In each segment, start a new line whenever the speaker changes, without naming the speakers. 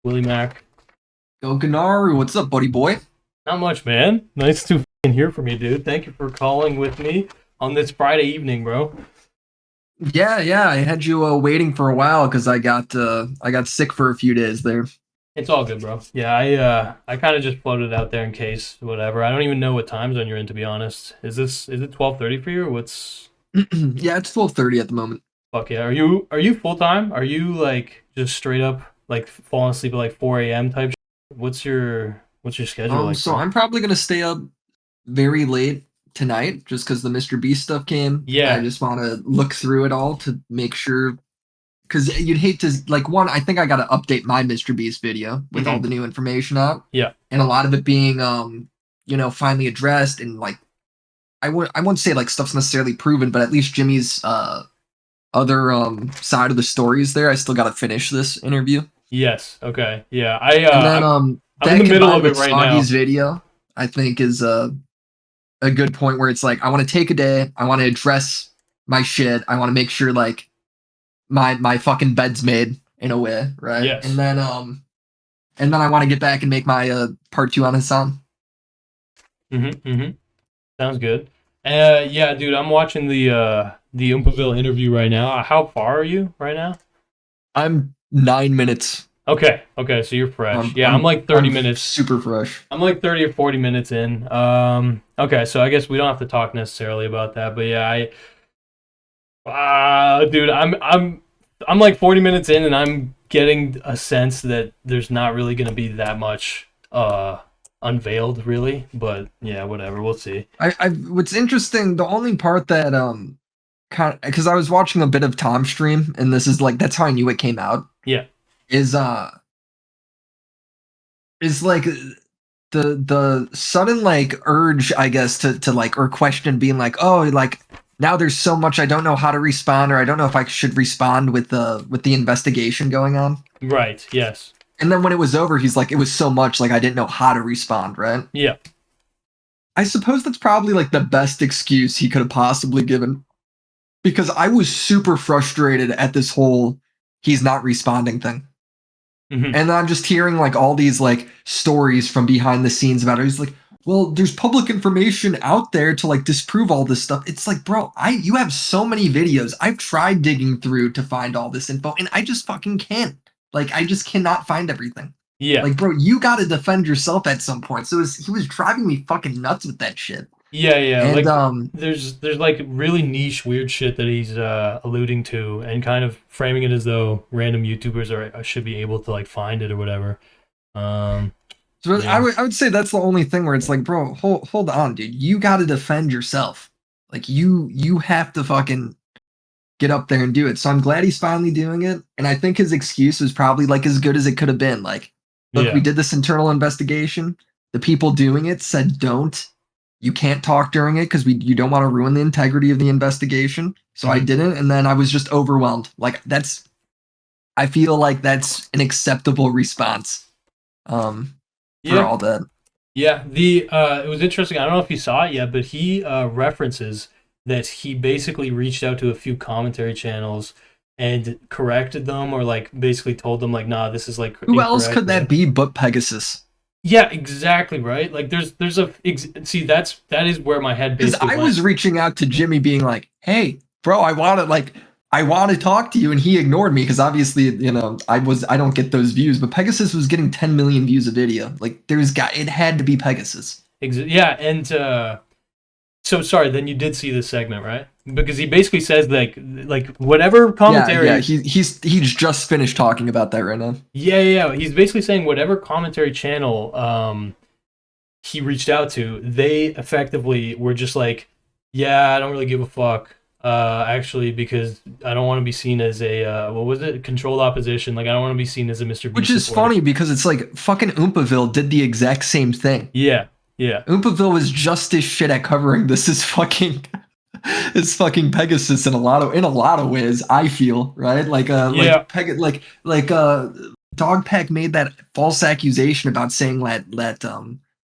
WillyMac.
Gokanaru, what's up, buddy boy?
Not much, man. Nice to hear from you, dude. Thank you for calling with me on this Friday evening, bro.
Yeah, I had you waiting for a while because I got sick for a few days there.
It's all good, bro. Yeah, I kind of just floated out there in case whatever. I don't even know what time zone you're in, to be honest. Is it 12:30 for you, or what's?
Yeah, it's 12:30 at the moment.
Fuck yeah. Are you full time? Are you like just straight up like falling asleep at like 4 a.m. type? What's your schedule like,
So
bro?
I'm probably gonna stay up very late tonight just because the Mr. Beast stuff came. I
Yeah.
just want to look through it all to make sure because you'd hate to like one. I think I got to update my Mr. Beast video with all
Hmm.
the new information out
Yeah.
and a lot of it being finally addressed and like I won't say like stuff's necessarily proven, but at least Jimmy's other side of the story is there. I still got to finish this interview.
Yes. Okay. Yeah.
And then
I'm in
that
the middle
combined
of it
with
right now.
Soggy's video, I think is a good point where it's like I want to take a day, I want to address my shit, I want to make sure like my fucking bed's made in a way, right?
Yes.
And then I want to get back and make my part 2 on Hassan.
Mm-hmm. Sounds good. Yeah, dude, I'm watching the Oompaville interview right now. How far are you right now?
I'm 9 minutes.
Okay, so you're fresh. Yeah, I'm like 30 minutes.
Super fresh.
I'm like 30 or 40 minutes in. Okay, so I guess we don't have to talk necessarily about that, but yeah, dude, I'm like 40 minutes in, and I'm getting a sense that there's not really gonna be that much unveiled, really. But yeah, whatever, we'll see.
I what's interesting, the only part that kind of because I was watching a bit of Tom's stream, and this is like that's how I knew it came out.
Yeah.
Is like the sudden like urge, I guess, to like or question being like, oh, like now there's so much I don't know how to respond, or I don't know if I should respond with the investigation going on.
Right. Yes.
And then when it was over, he's like, it was so much like I didn't know how to respond, right?
Yeah.
I suppose that's probably like the best excuse he could have possibly given. Because I was super frustrated at this whole he's not responding thing.
Hmm.
And I'm just hearing like all these like stories from behind the scenes about it. He's like, well, there's public information out there to like disprove all this stuff. It's like, bro, you have so many videos. I've tried digging through to find all this info, and I just fucking can't. Like, I just cannot find everything.
Yeah.
Like, bro, you got to defend yourself at some point. So he was driving me fucking nuts with that shit.
Yeah.
And
Like there's like really niche weird shit that he's alluding to and kind of framing it as though random YouTubers should be able to like find it or whatever.
So
Yeah.
I would say that's the only thing where it's like, bro, hold on, dude. You got to defend yourself. Like you have to fucking get up there and do it. So I'm glad he's finally doing it. And I think his excuse was probably like as good as it could have been. Like, look,
Yeah.
we did this internal investigation. The people doing it said don't. You can't talk during it because you don't want to ruin the integrity of the investigation. So I
Mhm.
didn't, and then I was just overwhelmed. Like I feel like that's an acceptable response. For
Yeah.
all that.
Yeah. The it was interesting. I don't know if you saw it yet, but he references that he basically reached out to a few commentary channels and corrected them or like basically told them like, nah, this is like
Who else
incorrect.
could that be but Pegasus?
Yeah, exactly, right? Like there's see that is where my head
Because
basically
I
went.
was reaching out to Jimmy, being like, "Hey, bro, I want to talk to you," and he ignored me because obviously, I don't get those views, but Pegasus was getting 10 million views a video. Like, it had to be Pegasus.
Yeah, and so sorry. Then you did see this segment, right? Because he basically says like whatever commentary.
Yeah. He's just finished talking about that right now.
Yeah. He's basically saying whatever commentary channel he reached out to, they effectively were just like, yeah, I don't really give a fuck. Actually, because I don't want to be seen as a what was it? Controlled opposition. Like I don't want to be seen as a Mr. Beast
Which is
supporter.
funny because it's like fucking Oompaville did the exact same thing.
Yeah.
Oompaville was just as shit at covering this as fucking Pegasus in a lot of ways. I feel right,
Yeah.
Dogpack made that false accusation about saying that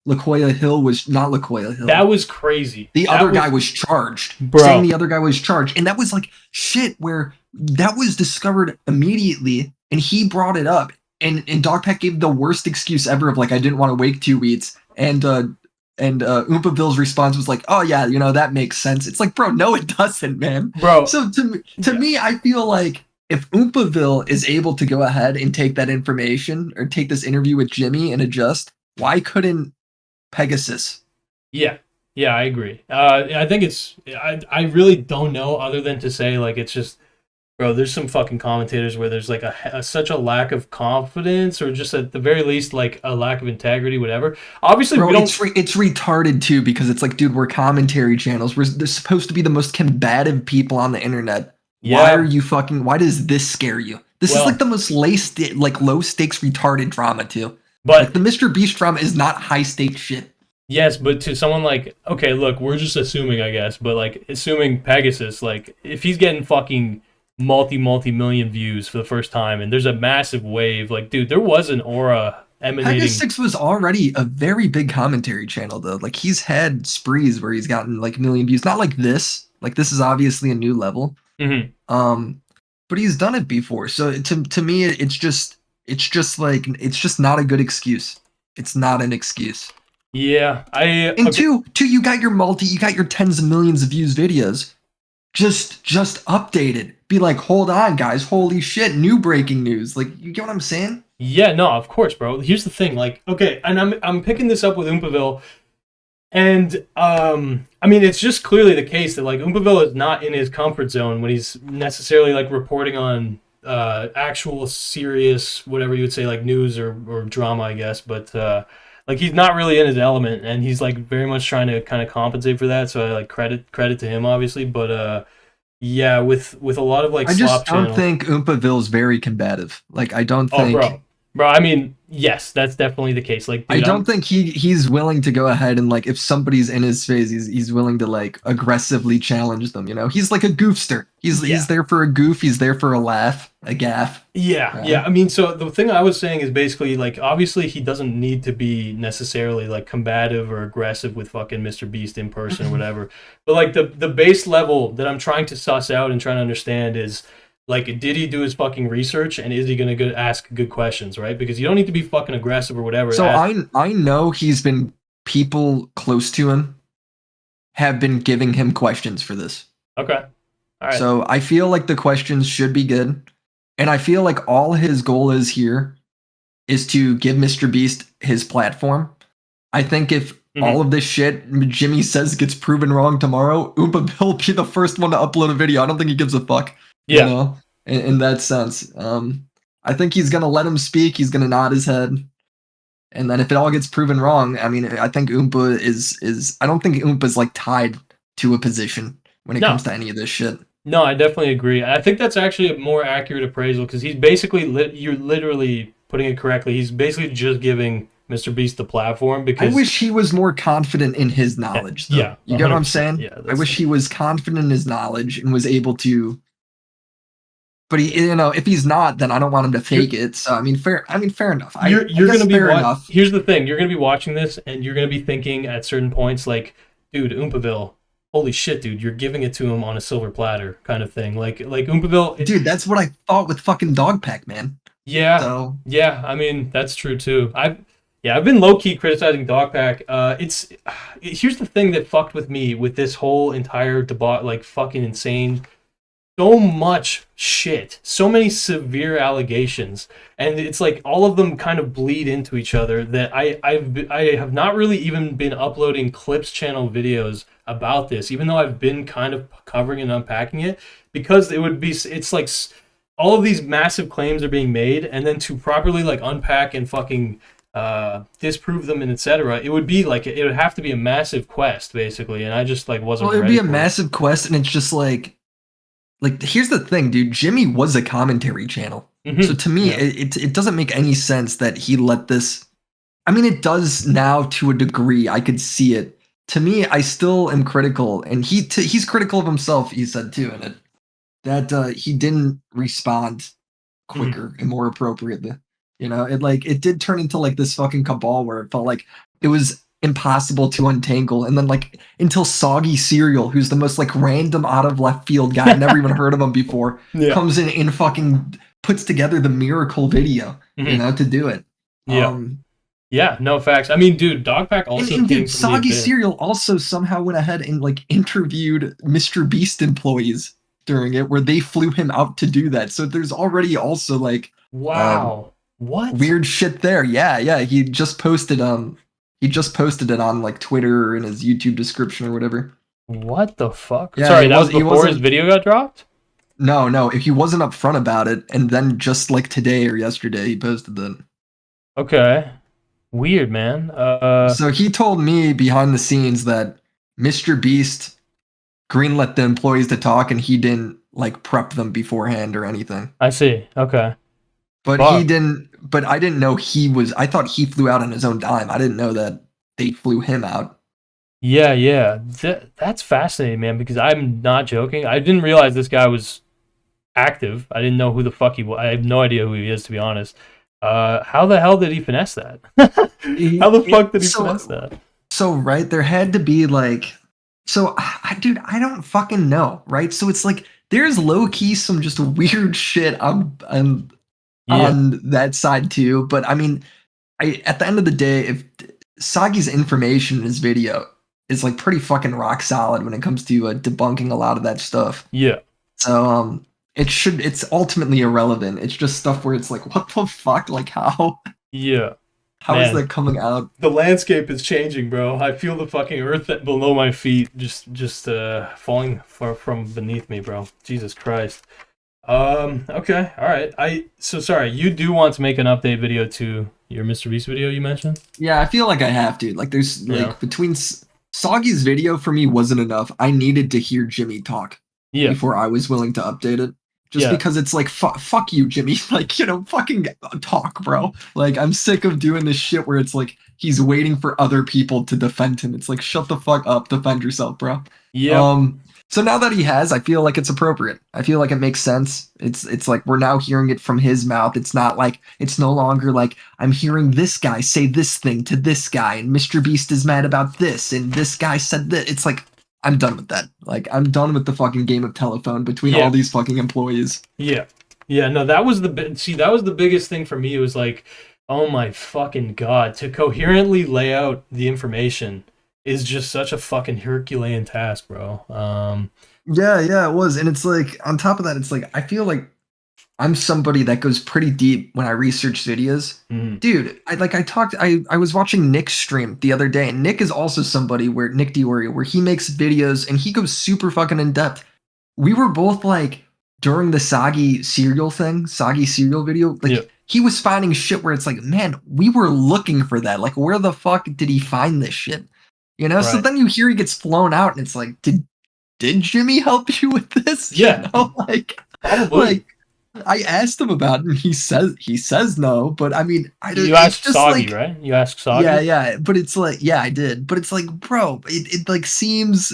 Lakoya Hill was not Lakoya Hill.
That was crazy.
The other guy was charged,
Bro.
saying the other guy was charged, and that was like shit. Where that was discovered immediately, and he brought it up, and Dogpack gave the worst excuse ever of like I didn't want to wake 2 weeks, and Oompaville's response was like, oh yeah, that makes sense. It's like, bro, no, it doesn't, man.
Bro,
So to me, I feel like if Oompaville is able to go ahead and take that information or take this interview with Jimmy and adjust, why couldn't Pegasus?
yeah. Yeah, I agree. I think I really don't know other than to say, like, it's just, bro, there's some fucking commentators where there's like such a lack of confidence, or just at the very least like a lack of integrity, whatever. Obviously,
Bro,
we don't.
it's retarded too because it's like, dude, we're commentary channels. They're supposed to be the most combative people on the internet. Why are
Yeah,
you fucking? Why does this scare you? This is like
well,
the most low stakes retarded drama too. Like
but
the Mr. Beast drama is not high stakes shit.
yes, but to someone like, okay, look, we're just assuming, I guess, but like assuming Pegasus, like if he's getting fucking multi million views for the first time, and there's a massive wave, like, dude, there was an aura emanating.
Pegasus was already a very big commentary channel though. Like he's had sprees where he's gotten like a million views. Not like this. Like this is obviously a new level.
Mhm.
Um, but he's done it before. So to me, it's just not a good excuse. It's not an excuse.
Yeah, I
And
okay.
two, you got your tens of millions of views videos. Just update it. Be like, hold on, guys, holy shit, new breaking news. Like, you get what I'm saying?
Yeah, no, of course, bro. Here's the thing, like, okay, and I'm picking this up with Oompaville, and I mean, it's just clearly the case that like Oompaville is not in his comfort zone when he's necessarily like reporting on actual serious, whatever you would say, like news or drama, I guess, but like he's not really in his element, and he's like very much trying to kind of compensate for that. So I like credit to him, obviously, but yeah, with a lot of like
I
slop
just don't
channels.
think Oompaville's very combative. Like,
Oh, bro, I mean, yes, that's definitely the case. Like,
I
dude,
don't think he's willing to go ahead and like if somebody's in his face, he's willing to like aggressively challenge them. He's like a goofster. He's
yeah.
there for a goof. He's there for a laugh, a gaff.
Yeah, yeah.
Right?
I mean, so the thing I was saying is basically like obviously he doesn't need to be necessarily like combative or aggressive with fucking Mr. Beast in person or whatever. But like the base level that I'm trying to suss out and trying to understand is like did he do his fucking research, and is he gonna go ask good questions, right? Because you don't need to be fucking aggressive or whatever to
So
ask.
I know he's been people close to him have been giving him questions for this.
Okay. All right.
So I feel like the questions should be good. And I feel like all his goal is here is to give Mr. Beast his platform. I think if
Hmm.
all of this shit Jimmy says gets proven wrong tomorrow, Oompa will be the first one to upload a video. I don't think he gives a fuck,
Yeah.
in that sense. I think he's going to let him speak. He's going to nod his head. And then if it all gets proven wrong, I mean, I think Oompa is I don't think Oompa's like tied to a position when it comes
No.
to any of this shit.
No, I definitely agree. I think that's actually a more accurate appraisal because he's basically you're literally putting it correctly. He's basically just giving Mr. Beast the platform
I
because
wish he was more confident in his
yeah,
knowledge, though.
yeah,
You get what I'm
100%.
saying?
Yeah,
I
that's
wish he was confident in his knowledge and was able to. But if he's not, then I don't want him to
you're
fake it. So I mean, fair. I mean, fair enough. I
you're
guess
gonna be
fair
what?
enough.
Here's the thing: you're gonna be watching this and you're gonna be thinking at certain points like, dude, Oompaville, holy shit, dude, you're giving it to him on a silver platter, kind of thing. Like Oompaville,
Dude, that's what I thought with fucking Dogpack, man.
yeah,
So
yeah. I mean, that's true too. I've been low key criticizing Dogpack. Here's the thing that fucked with me with this whole entire debate, like fucking insane. So much shit, so many severe allegations, and it's like all of them kind of bleed into each other. That I have not really even been uploading clips channel videos about this, even though I've been kind of covering and unpacking it, because it's like all of these massive claims are being made, and then to properly like unpack and fucking disprove them and etc. It would be like it would have to be a massive quest basically, and I just like
well,
wasn't
it would
ready
be a
for it.
massive quest, and it's just like here's the thing, dude. Jimmy was a commentary channel, so to me,
Yeah.
it doesn't make any sense that he let this. I mean, it does now to a degree. I could see it. To me, I still am critical, and he's critical of himself. He said too in it that he didn't respond
Mhm.
quicker and more appropriately. It did turn into like this fucking cabal where it felt like it was impossible to untangle, and then like until Soggy Cereal, who's the most like random out of left field guy, I've never even heard of him before,
Yeah.
comes in and fucking puts together the miracle video, you
Mhm.
know, to do it.
Yeah.
Um,
Yeah, no facts. I mean, dude, Dogpack also
and
came
dude,
from the
Soggy
abyss.
Cereal also somehow went ahead and like interviewed Mr. Beast employees during it, where they flew him out to do that. So there's already also like
Wow. What?
weird shit there. Yeah, yeah. He just posted it on like Twitter in his YouTube description or whatever.
What the fuck?
Yeah,
Sorry, that was
he
before his
wasn't
video got dropped?
no, if he wasn't upfront about it, and then just like today or yesterday he posted that.
Okay. Weird, man.
So he told me behind the scenes that Mr. Beast greenlit the employees to talk and he didn't like prep them beforehand or anything.
I see. Okay.
But he
Fuck.
didn't but I didn't know I thought he flew out on his own dime. I didn't know that they flew him out.
Yeah, yeah. That's fascinating, man, because I'm not joking. I didn't realize this guy was active. I didn't know who the fuck he was. I have no idea who he is, to be honest. How the hell did he finesse that? How the fuck did he finesse that?
So right, there had to be like dude, I don't fucking know, right? So it's like there's low key some just weird shit
Yeah.
on that side too. But I mean, at the end of the day, if Sagi's information in his video is like pretty fucking rock solid when it comes to debunking a lot of that stuff.
Yeah.
So it's ultimately irrelevant. It's just stuff where it's like, what the fuck? Like
Yeah.
how is
Man,
that coming out?
the landscape is changing, bro. I feel the fucking earth below my feet just falling from beneath me, bro. Jesus Christ. Okay. All right. So sorry. You do want to make an update video to your Mr. Beast video you mentioned?
Yeah, I feel like I have to. Like there's
Yeah.
like between Soggy's video for me wasn't enough. I needed to hear Jimmy talk
Yeah.
before I was willing to update it. Just
Yeah.
because it's like fuck you, Jimmy. Like, you know, fucking talk, bro. Like I'm sick of doing this shit where it's like he's waiting for other people to defend him. It's like shut the fuck up, defend yourself, bro.
Yep.
So now that he has, I feel like it's appropriate. I feel like it makes sense. It's like we're now hearing it from his mouth. It's not like it's no longer like I'm hearing this guy say this thing to this guy and Mr. Beast is mad about this and this guy said that. It's like I'm done with that. Like I'm done with the fucking game of telephone between all
Yeah.
these fucking employees.
Yeah. Yeah. No, that was that was the biggest thing for me. It was like, oh my fucking god, to coherently lay out the information is just such a fucking Herculean task, bro.
Yeah, it was. And it's like on top of that, it's like I feel like I'm somebody that goes pretty deep when I research videos.
Mhm.
Dude, I was watching Nick's stream the other day, and Nick is also somebody where Nick Diori, where he makes videos and he goes super fucking in depth. We were both like during the Soggy cereal video, like
Yeah.
he was finding shit where it's like, man, we were looking for that. Like, where the fuck did he find this shit? You know? So
Right.
then you hear he gets flown out, and it's like, did Jimmy help you with this?
Yeah.
You know,
Probably.
like I asked him about it, and he says no. But I mean,
You
it's
asked
just
Soggy,
like
right? You asked Soggy?
yeah. But it's like I did. But it's like, bro, it like seems,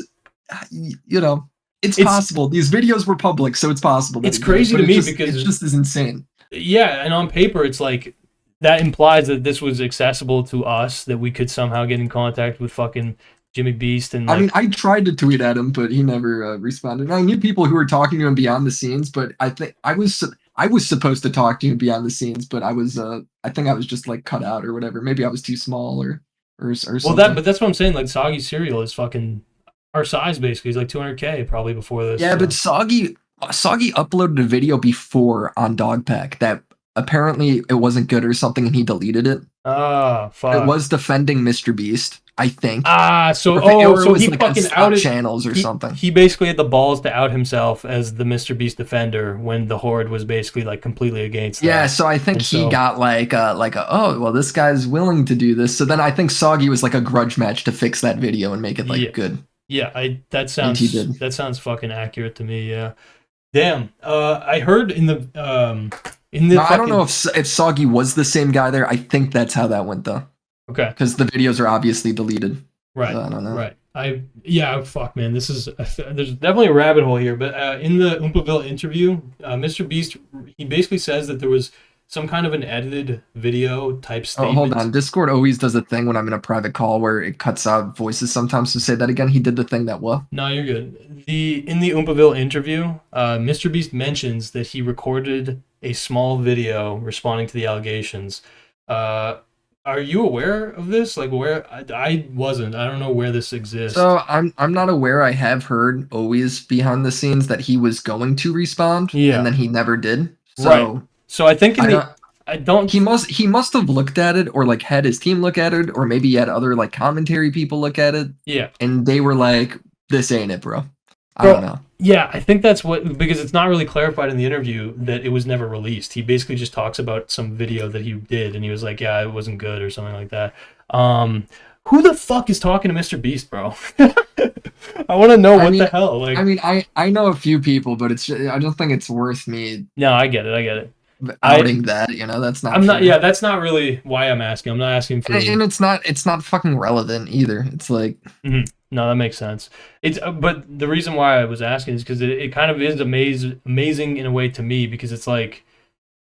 you know, it's
It's
possible. These videos were public, so it's possible that
it's
he did it,
crazy
but
to me
it
because
just is insane.
yeah, and on paper it's like that implies that this was accessible to us, that we could somehow get in contact with fucking Jimmy Beast and
I mean,
like
I tried to tweet at him, but he never responded. I knew people who were talking to him beyond the scenes, but I think I was supposed to talk to him beyond the scenes, but I think I was just like cut out or whatever. Maybe I was too small or
well
something.
that's what I'm saying. Like Soggy cereal is fucking our size basically. He's like 200K probably before this.
Yeah,
So.
but Soggy uploaded a video before on Dogpack that apparently it wasn't good or something, and he deleted it.
Ah,
It
fuck.
was defending Mr. Beast, I think,
Ah, so
or it
so
was
he
like on
fucking
stop
outed.
channels or
He
something.
he basically had the balls to out himself as the Mr. Beast defender when the Horde was basically like completely against
Yeah,
that.
so I think
And
he
so
got like oh well, this guy's willing to do this. So then I think Soggy was like a grudge match to fix that video and make it like
yeah,
good,
yeah,
and he did.
that sounds fucking accurate to me. Yeah. Damn. I heard in the
Now I don't know
fucking
if Soggy was the same guy there. I think that's how that went though,
okay.
because the videos are obviously deleted.
Right.
So I don't know.
Right. Fuck, man. This is there's definitely a rabbit hole here. But in the Oompaville interview, Mr. Beast he basically says that there was some kind of an edited video type
Oh, hold
statement.
on. Discord always does a thing when I'm in a private call where it cuts out voices sometimes. So say that again. He did the thing that what?
No, you're good. In the Oompaville interview, Mr. Beast mentions that he recorded a small video responding to the allegations. Uh, are you aware of this? Like, where I wasn't. I don't know where this exists.
So I'm not aware. I have heard always behind the scenes that he was going to respond and
Yeah,
then he never did.
right.
So
So I think in
I
the
don't
I don't.
he must have looked at it or like had his team look at it or maybe he had other like commentary people look at it
Yeah,
and they were like, this ain't it, bro. I don't
bro.
know.
Yeah, I think that's what, because it's not really clarified in the interview that it was never released. He basically just talks about some video that he did, and he was like, "Yeah, it wasn't good" or something like that. Um, who the fuck is talking to Mr. Beast, bro? I want to know
I
what the
mean
hell.
I
Like,
mean I know a few people, but I don't think it's worth me
no, I get it. I get it. I
outing that, that's not
I'm not. Yeah,
fair.
that's not really why I'm asking. I'm not asking for.
And it's not fucking relevant either. It's like
Mhm. No, that makes sense. It's but the reason why I was asking is because it kind of is amazing in a way to me, because it's like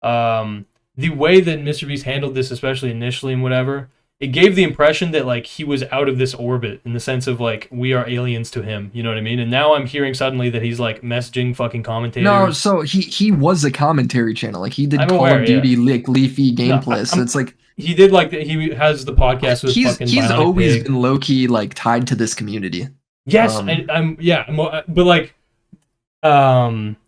um, the way that Mr. Beast handled this, especially initially and whatever, it gave the impression that like he was out of this orbit, in the sense of like we are aliens to him. You know what I mean? And now I'm hearing suddenly that he's like messaging fucking
no,
commentators.
so he was a commentary channel. Like he did
I'm
Call
aware,
of
yeah.
Duty like leafy
No,
gameplay. So it's like
he did like he has the podcast with fucking
he's
Bionic
always
Pig.
been low key like tied to this community.
Yes,
Um
I'm yeah, but like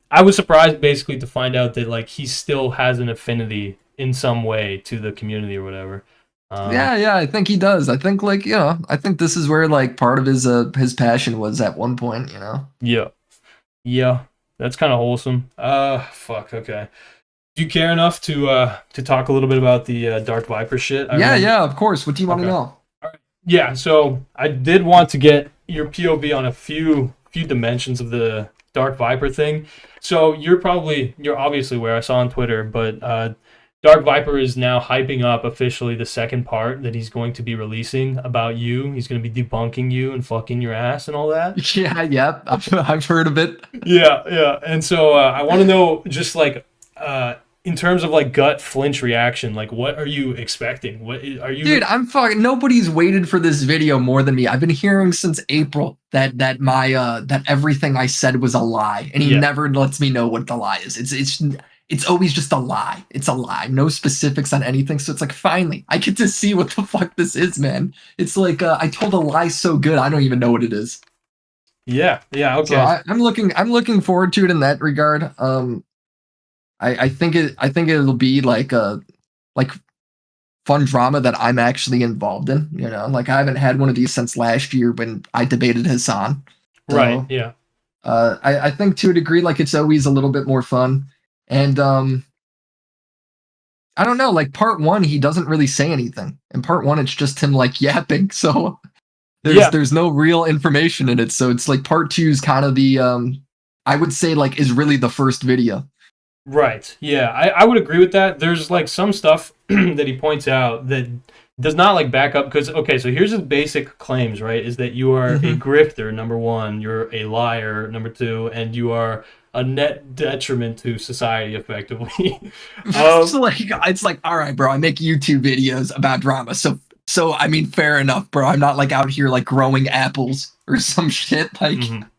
I was surprised basically to find out that like he still has an affinity in some way to the community or whatever. Um,
yeah, I think he does. I think like, I think this is where like part of his passion was at one point.
yeah, yeah, that's kind of wholesome. Fuck. Okay. Do you care enough to talk a little bit about the Dark Viper shit? I
Yeah,
remember.
of course. What do you want to
Okay.
know?
All right. Yeah. So I did want to get your POV on a few dimensions of the Dark Viper thing. So you're obviously aware. I saw on Twitter, but Dark Viper is now hyping up officially the second part that he's going to be releasing about you. He's going to be debunking you and fucking your ass and all that.
Yeah, I've heard of it.
Yeah, yeah. And so I want to know, just like in terms of like gut flinch reaction, like what are you expecting? What are
Dude,
you?
I'm fucking. Nobody's waited for this video more than me. I've been hearing since April that everything I said was a lie, and he
Yeah,
never lets me know what the lie is. It's always just a lie. It's a lie. No specifics on anything. So it's like finally I get to see what the fuck this is, man. It's like I told a lie so good I don't even know what it is.
yeah, yeah.
So
Okay,
I'm looking forward to it in that regard. I think it'll be like a like fun drama that I'm actually involved in. Like I haven't had one of these since last year when I debated Hassan.
right.
So
Yeah,
I think to a degree, like it's always a little bit more fun. And I don't know, like part one, he doesn't really say anything. In part one, it's just him like yapping. So there's
yeah.
there's no real information in it. So it's like part two is kind of the I would say like is really the first video.
Right. Yeah, I would agree with that. There's like some stuff that he points out that does not like back up, because okay, so here's his basic claims, right? Is that you are a
Mm-hmm.
grifter, number one, you're a liar, number two, and you are a net detriment to society, effectively.
It's
um,
like all right, bro. I make YouTube videos about drama, so I mean, fair enough, bro. I'm not like out here like growing apples or some shit. Like
mhm.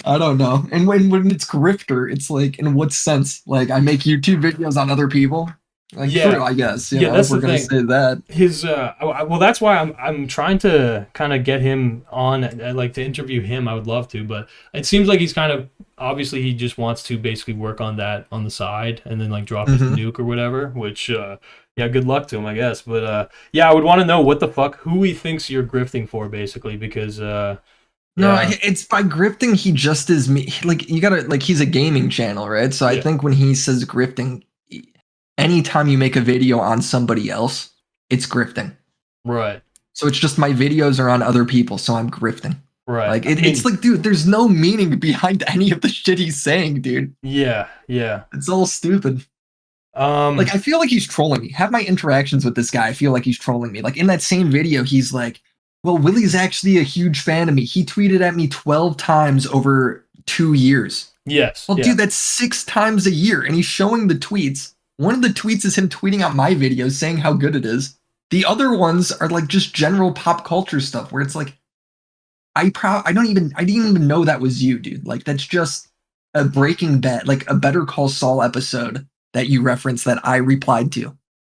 I don't know. And when it's grifter, it's like in what sense? Like I make YouTube videos on other people. Like true,
Yeah,
I guess.
yeah,
If
that's
we're
the
gonna
thing.
say that.
His well, that's why I'm trying to kind of get him on. I'd like to interview him. I would love to, but it seems like he's kind of, obviously he just wants to basically work on that on the side and then like drop his
Mm-hmm.
nuke or whatever, which yeah, good luck to him, I guess. But yeah, I would want to know what the fuck, who he thinks you're grifting for, basically, because
No,
yeah,
it's by grifting. He just is me. Like you gotta like he's a gaming channel, right? So I
yeah,
think when he says grifting, anytime you make a video on somebody else, it's grifting.
right,
So it's just my videos are on other people, so I'm grifting.
right.
Like
I
it's
mean,
like, dude, there's no meaning behind any of the shit he's saying, dude.
yeah, yeah.
It's all stupid.
Um,
Like I feel like he's trolling me. Have my interactions with this guy. I feel like he's trolling me. Like in that same video, he's like, "Well, Willy's actually a huge fan of me. He tweeted at me 12 times over 2 years."
yes,
Well,
yeah,
dude, that's 6 times a year, and he's showing the tweets. One of the tweets is him tweeting out my videos saying how good it is. The other ones are like just general pop culture stuff where it's like, I didn't even know that was you, dude. Like that's just a Breaking Bad, like a Better Call Saul episode that you referenced that I replied to.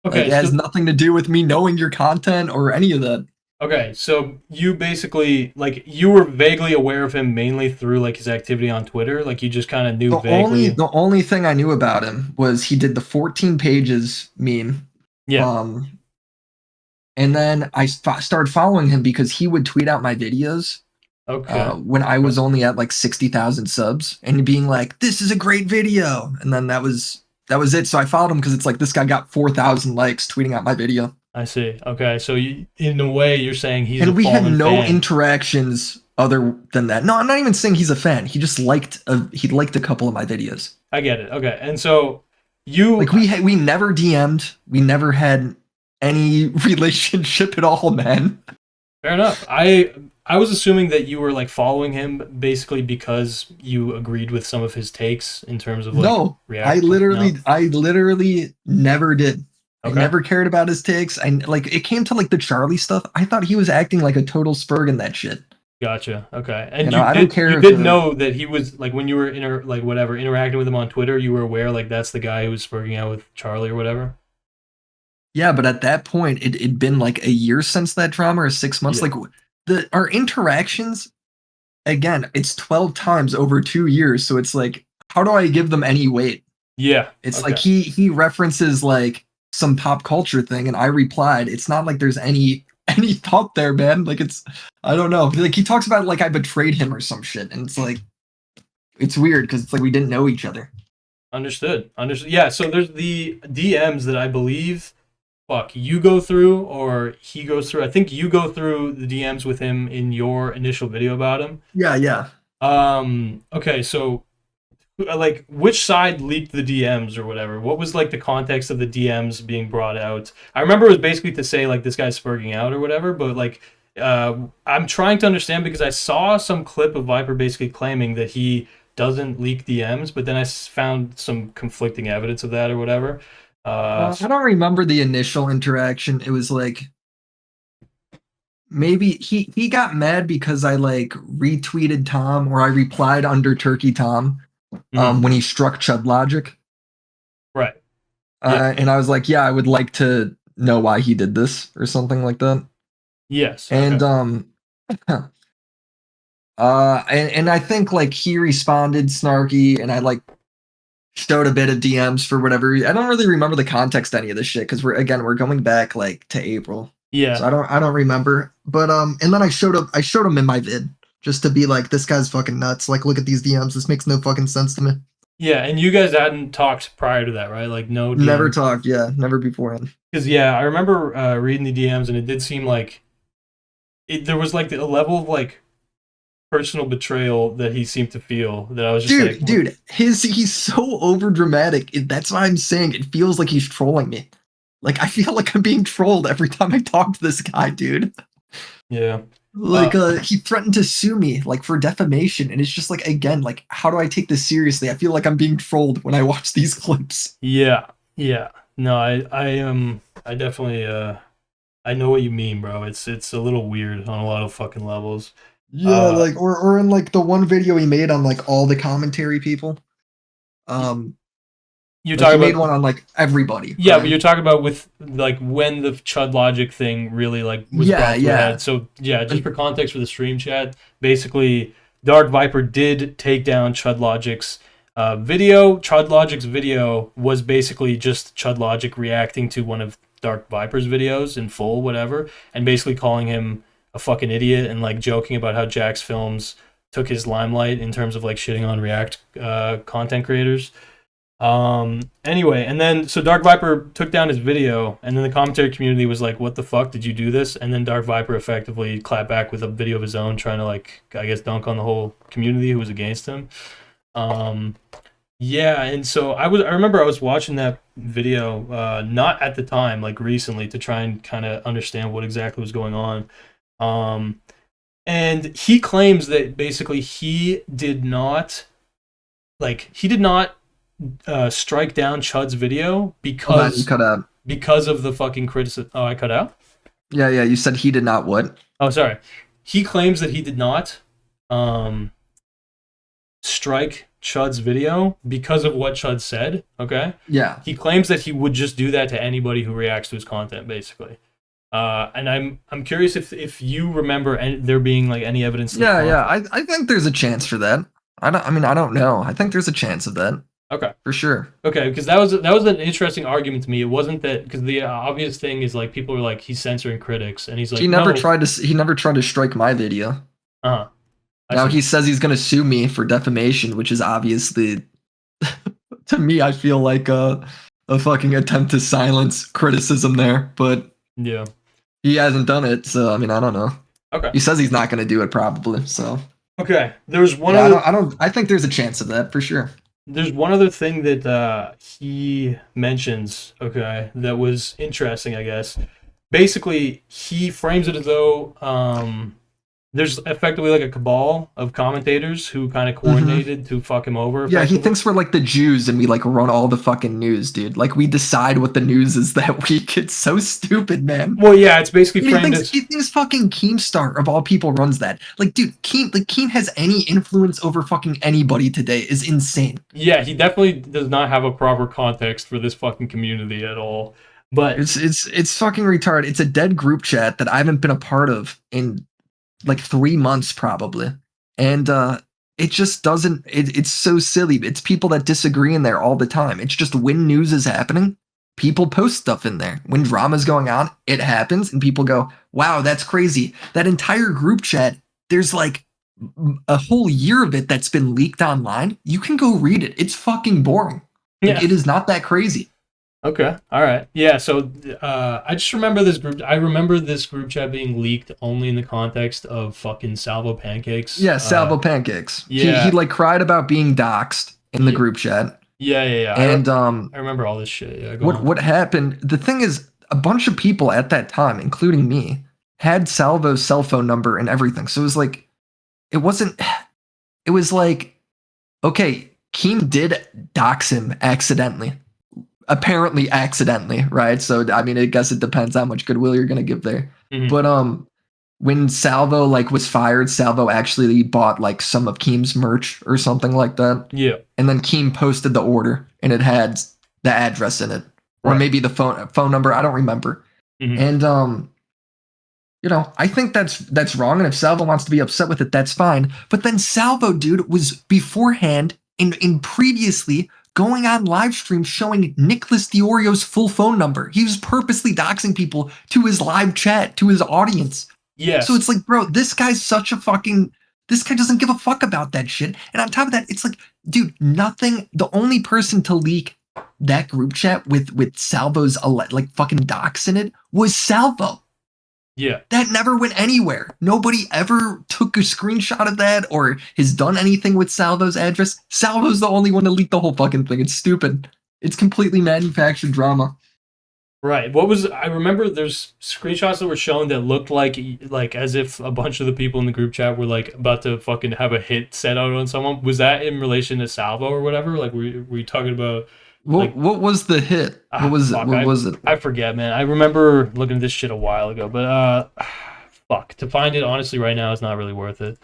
Like,
Okay,
it has
so
nothing to do with me knowing your content or any of that.
okay, so you basically like you were vaguely aware of him mainly through like his activity on Twitter. Like you just kind of knew vaguely.
The only thing I knew about him was he did the 14 pages meme.
Yeah.
Um, and then I started following him because he would tweet out my videos
Okay.
when I
Okay.
was only at like 60,000 subs and being like, "This is a great video," and then that was it. So I followed him because it's like this guy got 4,000 likes tweeting out my video,
I see. Okay, so you, in a way, you're saying he's a
and we had
fallen
no
fan.
interactions other than that. No, I'm not even saying he's a fan. He liked a couple of my videos.
I get it. Okay, and so you
Like we never DM'd. We never had any relationship at all, man.
fair enough. I was assuming that you were like following him basically because you agreed with some of his takes in terms of like
No,
react. No.
I literally never did. I
Okay.
never cared about his takes. I like it came to like the Charlie stuff. I thought he was acting like a total spurg in that shit.
Gotcha. Okay.
You
And
know, I don't care
you
if
did know that he was like when you were like whatever interacting with him on Twitter, you were aware like that's the guy who was spurging out with Charlie or whatever.
yeah, but at that point, it'd been like a year since that drama or 6 months.
Yeah.
Like our interactions again, it's 12 times over 2 years. So it's like, how do I give them any weight?
Yeah.
It's like
Okay.
he references like some pop culture thing, and I replied. It's not like there's any thought there, man. Like it's I don't know. Like he talks about like I betrayed him or some shit, and it's like it's weird because it's like we didn't know each other.
Understood. Understood. Yeah. So there's the DMs that I believe, fuck, you go through or he goes through. I think you go through the DMs with him in your initial video about him.
Yeah, yeah.
Okay. So like which side leaked the DMs or whatever? What was like the context of the DMs being brought out? I remember it was basically to say like this guy's spurging out or whatever, but like I'm trying to understand because I saw some clip of Viper basically claiming that he doesn't leak DMs, but then I found some conflicting evidence of that or whatever.
I don't remember the initial interaction. It was like maybe he got mad because I like retweeted Tom or I replied under Turkey Tom
Mhm.
when he struck Chud Logic.
Right. Yeah.
And I was like, yeah, I would like to know why he did this or something like that.
Yes.
And
Okay.
and I think like he responded snarky, and I like showed a bit of DMs for whatever. I don't really remember the context of any of this shit because we're going back like to April, so
Yeah.
I don't remember. But and then I showed him in my vid just to be like, this guy's fucking nuts. Like, look at these DMs. This makes no fucking sense to me.
Yeah. And you guys hadn't talked prior to that, right? Like no
Never
DM.
talked, yeah, never beforehand.
Because yeah, I remember reading the DMs and it did seem like there was like a level of like personal betrayal that he seemed to feel that I was just like,
Dude, he's so over dramatic. That's why I'm saying it feels like he's trolling me. Like I feel like I'm being trolled every time I talk to this guy, dude.
yeah,
Like he threatened to sue me like for defamation, and it's just like again, like how do I take this seriously? I feel like I'm being trolled when I watch these clips.
yeah, yeah. No, I definitely I know what you mean, bro. It's a little weird on a lot of fucking levels.
Yeah,
Uh,
like or in like the one video he made on like all the commentary people. Um
you're
like he
talking
made
about
one on like everybody,
yeah, but
right?
you're talking about with like when the Chud Logic thing really like was
Yeah,
brought to a
yeah.
head. So yeah, just
Like
for context for the stream chat, basically Dark Viper did take down Chud Logic's video. Chud Logic's video was basically just Chud Logic reacting to one of Dark Viper's videos in full, whatever, and basically calling him a fucking idiot and like joking about how Jack's Films took his limelight in terms of like shitting on React content creators. Anyway, and then so Dark Viper took down his video, and then the commentary community was like, "What the fuck did you do this?" And then Dark Viper effectively clapped back with a video of his own, trying to like, I guess, dunk on the whole community who was against him. Um, yeah, and so I remember I was watching that video, not at the time, like recently, to try and kind of understand what exactly was going on. Um, and he claims that basically he did not strike down Chud's video
hold on, you cut out.
because of the fucking criticism. Oh, I cut out.
Yeah, yeah, you said he did not what?
Oh, sorry. He claims that he did not um, strike Chud's video because of what Chud said. Okay,
Yeah.
he claims that he would just do that to anybody who reacts to his content, basically. And I'm curious if you remember there being like any evidence to the
Yeah, yeah.
contrary.
I think there's a chance for that. I don't know. I think there's a chance of that
Okay.
for sure.
Okay, because that was an interesting argument to me. It wasn't that because the obvious thing is like people are like he's censoring critics, and he's like no,
He never tried to strike my video.
uh, I
Now
see.
he says he's going to sue me for defamation, which is obviously to me I feel like a fucking attempt to silence criticism there, but
Yeah.
he hasn't done it, so I mean, I don't know.
Okay.
He says he's not going to do it probably, so
Okay. There was one
yeah,
other.
I think there's a chance of that for sure.
There's one other thing that he mentions. Okay, that was interesting. I guess basically he frames it as though there's effectively like a cabal of commentators who kind of coordinated to fuck him over.
Yeah, he thinks we're like the Jews and we like run all the fucking news, dude. Like we decide what the news is that week. It's so stupid, man.
Well, yeah, it's basically
Dude,
framed as
he thinks fucking Keemstar of all people runs that. Like, dude, Keem has any influence over fucking anybody today is insane.
yeah. He definitely does not have a proper context for this fucking community at all. But
It's fucking retarded. It's a dead group chat that I haven't been a part of in like 3 months probably. And it just doesn't it's so silly. It's people that disagree in there all the time. It's just when news is happening, people post stuff in there. When drama's going on, it happens and people go, "Wow, that's crazy." That entire group chat, there's like a whole year of it that's been leaked online. You can go read it. It's fucking boring. Like,
yeah.
it is not that crazy.
Okay. All right. Yeah. So I just remember this group. I remember this group chat being leaked only in the context of fucking Salvo pancakes.
Yeah, Salvo Pancakes.
Yeah.
He like cried about being doxxed in the group chat.
Yeah.
And
I remember all this shit. Yeah.
what happened? The thing is, a bunch of people at that time, including me, had Salvo's cell phone number and everything. So it was like, it wasn't. It was like, okay, Keem did dox him accidentally. Apparently accidentally, right? So I mean, I guess it depends how much goodwill you're gonna give there.
Mhm.
But when Salvo like was fired, Salvo actually bought like some of Keem's merch or something like that.
Yeah.
And then Keem posted the order and it had the address in it. Or
Right.
maybe the phone number, I don't remember.
Mhm.
And you know, I think that's wrong. And if Salvo wants to be upset with it, that's fine. But then Salvo, dude, was beforehand in previously going on live stream showing Nicholas Diorio's full phone number. He was purposely doxing people to his live chat, to his audience.
Yes.
So it's like, bro, this guy's such a fucking. This guy doesn't give a fuck about that shit. And on top of that, it's like, dude, nothing. The only person to leak that group chat with Salvo's like fucking dox in it was Salvo.
Yeah.
That never went anywhere. Nobody ever took a screenshot of that or has done anything with Salvo's address. Salvo's the only one to leak the whole fucking thing. It's stupid. It's completely manufactured drama.
Right. I remember there's screenshots that were shown that looked like as if a bunch of the people in the group chat were like about to fucking have a hit set out on someone. Was that in relation to Salvo or whatever? Like were you talking about
What was the hit? What was
fuck,
it? What was it?
I forget, man. I remember looking at this shit a while ago, but fuck. To find it honestly right now is not really worth it.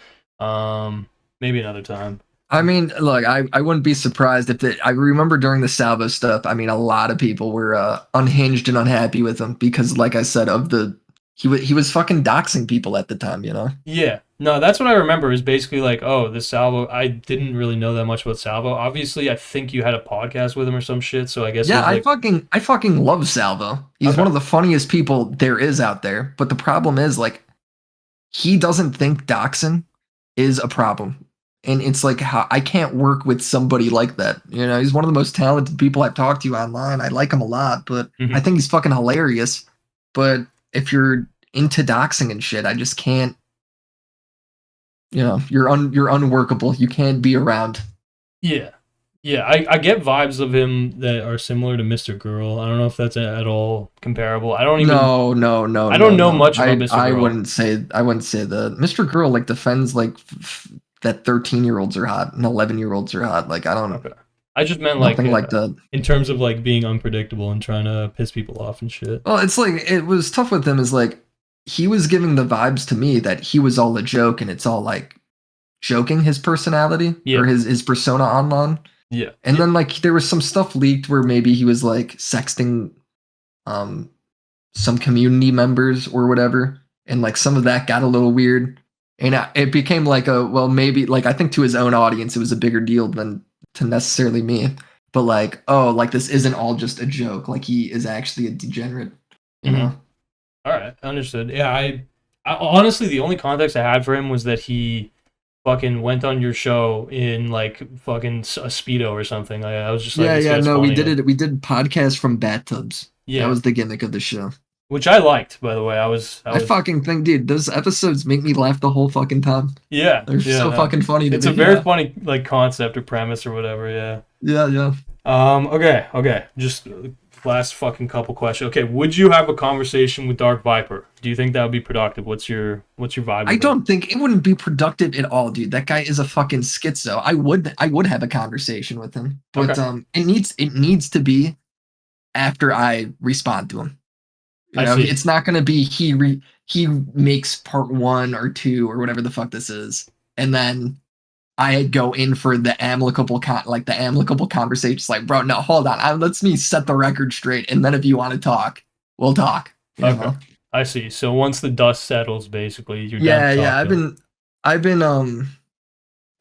Maybe another time.
I mean, look, I wouldn't be surprised if I remember during the Salvo stuff, I mean, a lot of people were unhinged and unhappy with him because, like I said, he was fucking doxing people at the time, you know?
Yeah. No, that's what I remember is basically like, oh, the Salvo. I didn't really know that much about Salvo. Obviously, I think you had a podcast with him or some shit, so I guess
Yeah,
it was like,
I fucking love Salvo. He's
Okay.
one of the funniest people there is out there. But the problem is, like, he doesn't think doxing is a problem. And it's like, how I can't work with somebody like that. You know, he's one of the most talented people I've talked to online. I like him a lot, but
Mhm.
I think he's fucking hilarious. But if you're into doxing and shit, I just can't. You know, you're unworkable. You can't be around.
Yeah. Yeah, I get vibes of him that are similar to Mr. Girl. I don't know if that's at all comparable. I don't even
No.
I don't know much about Mr.
I
Girl.
wouldn't say that. Mr. Girl like defends like that 13-year-olds are hot and 11-year-olds are hot. Like I don't
Okay. I just meant like
nothing like that.
in terms of like being unpredictable and trying to piss people off and shit.
Well, it's like it was tough with him is like he was giving the vibes to me that he was all a joke and it's all like joking his personality
Yeah.
or his persona online.
Yeah.
And then like there was some stuff leaked where maybe he was like sexting um some community members or whatever, and like some of that got a little weird, and it became like a well maybe like I think to his own audience it was a bigger deal than to necessarily me, but like oh like this isn't all just a joke, like he is actually a degenerate, you
Mhm.
know.
All right, understood. Yeah, I honestly the only context I had for him was that he fucking went on your show in like fucking a speedo or something. I was just like,
Yeah,
this
yeah,
guy's
no, we
funny.
did it. We did podcasts from bathtubs. That
Yeah,
was the gimmick of the show.
which I liked, by the way. I
I
was
fucking think, dude, those episodes make me laugh the whole fucking time.
yeah,
They're
yeah,
so
no.
fucking funny to
It's a
me.
very
Yeah,
funny like concept or premise or whatever. Yeah.
yeah, yeah.
Okay. Just last fucking couple questions. Okay, would you have a conversation with Dark Viper? Do you think that would be productive? What's your vibe
I
with him?
don't think it wouldn't be productive at all, dude. That guy is a fucking schizo. I would have a conversation with him, but
Okay,
it needs to be after I respond to him. You
I
know,
see.
it's not going to be he makes part 1 or 2 or whatever the fuck this is, and then I go in for the amicable conversation. It's like, bro, no, hold on. Let's me set the record straight, and then if you want to talk, we'll talk. You
Okay,
know?
I see. So once the dust settles, basically, you're down to
Yeah, yeah.
talk
I've
to him.
been, I've been,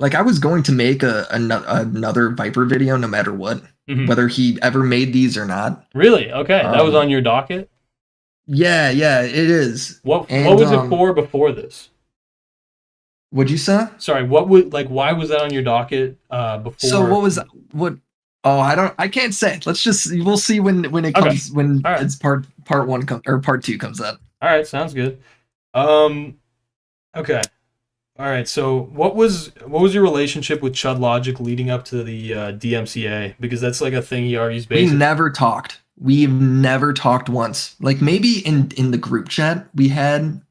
like I was going to make another Viper video, no matter what,
Hmm.
whether he ever made these or not.
Really? Okay, that was on
Um,
your docket.
yeah, yeah, it is.
What
And
was it for before this?
what'd you say?
Sorry, what would like why was that on your docket
So
before?
what was what? Oh, I can't say. Let's just we'll see when it
Okay.
comes when
All right.
it's part 1 or part 2 comes out.
All right, sounds good. Um okay. All right. So what was your relationship with Chud Logic leading up to the DMCA? Because that's like a thing he argues
We
basic.
never talked. We've never talked once. Like maybe in the group chat we had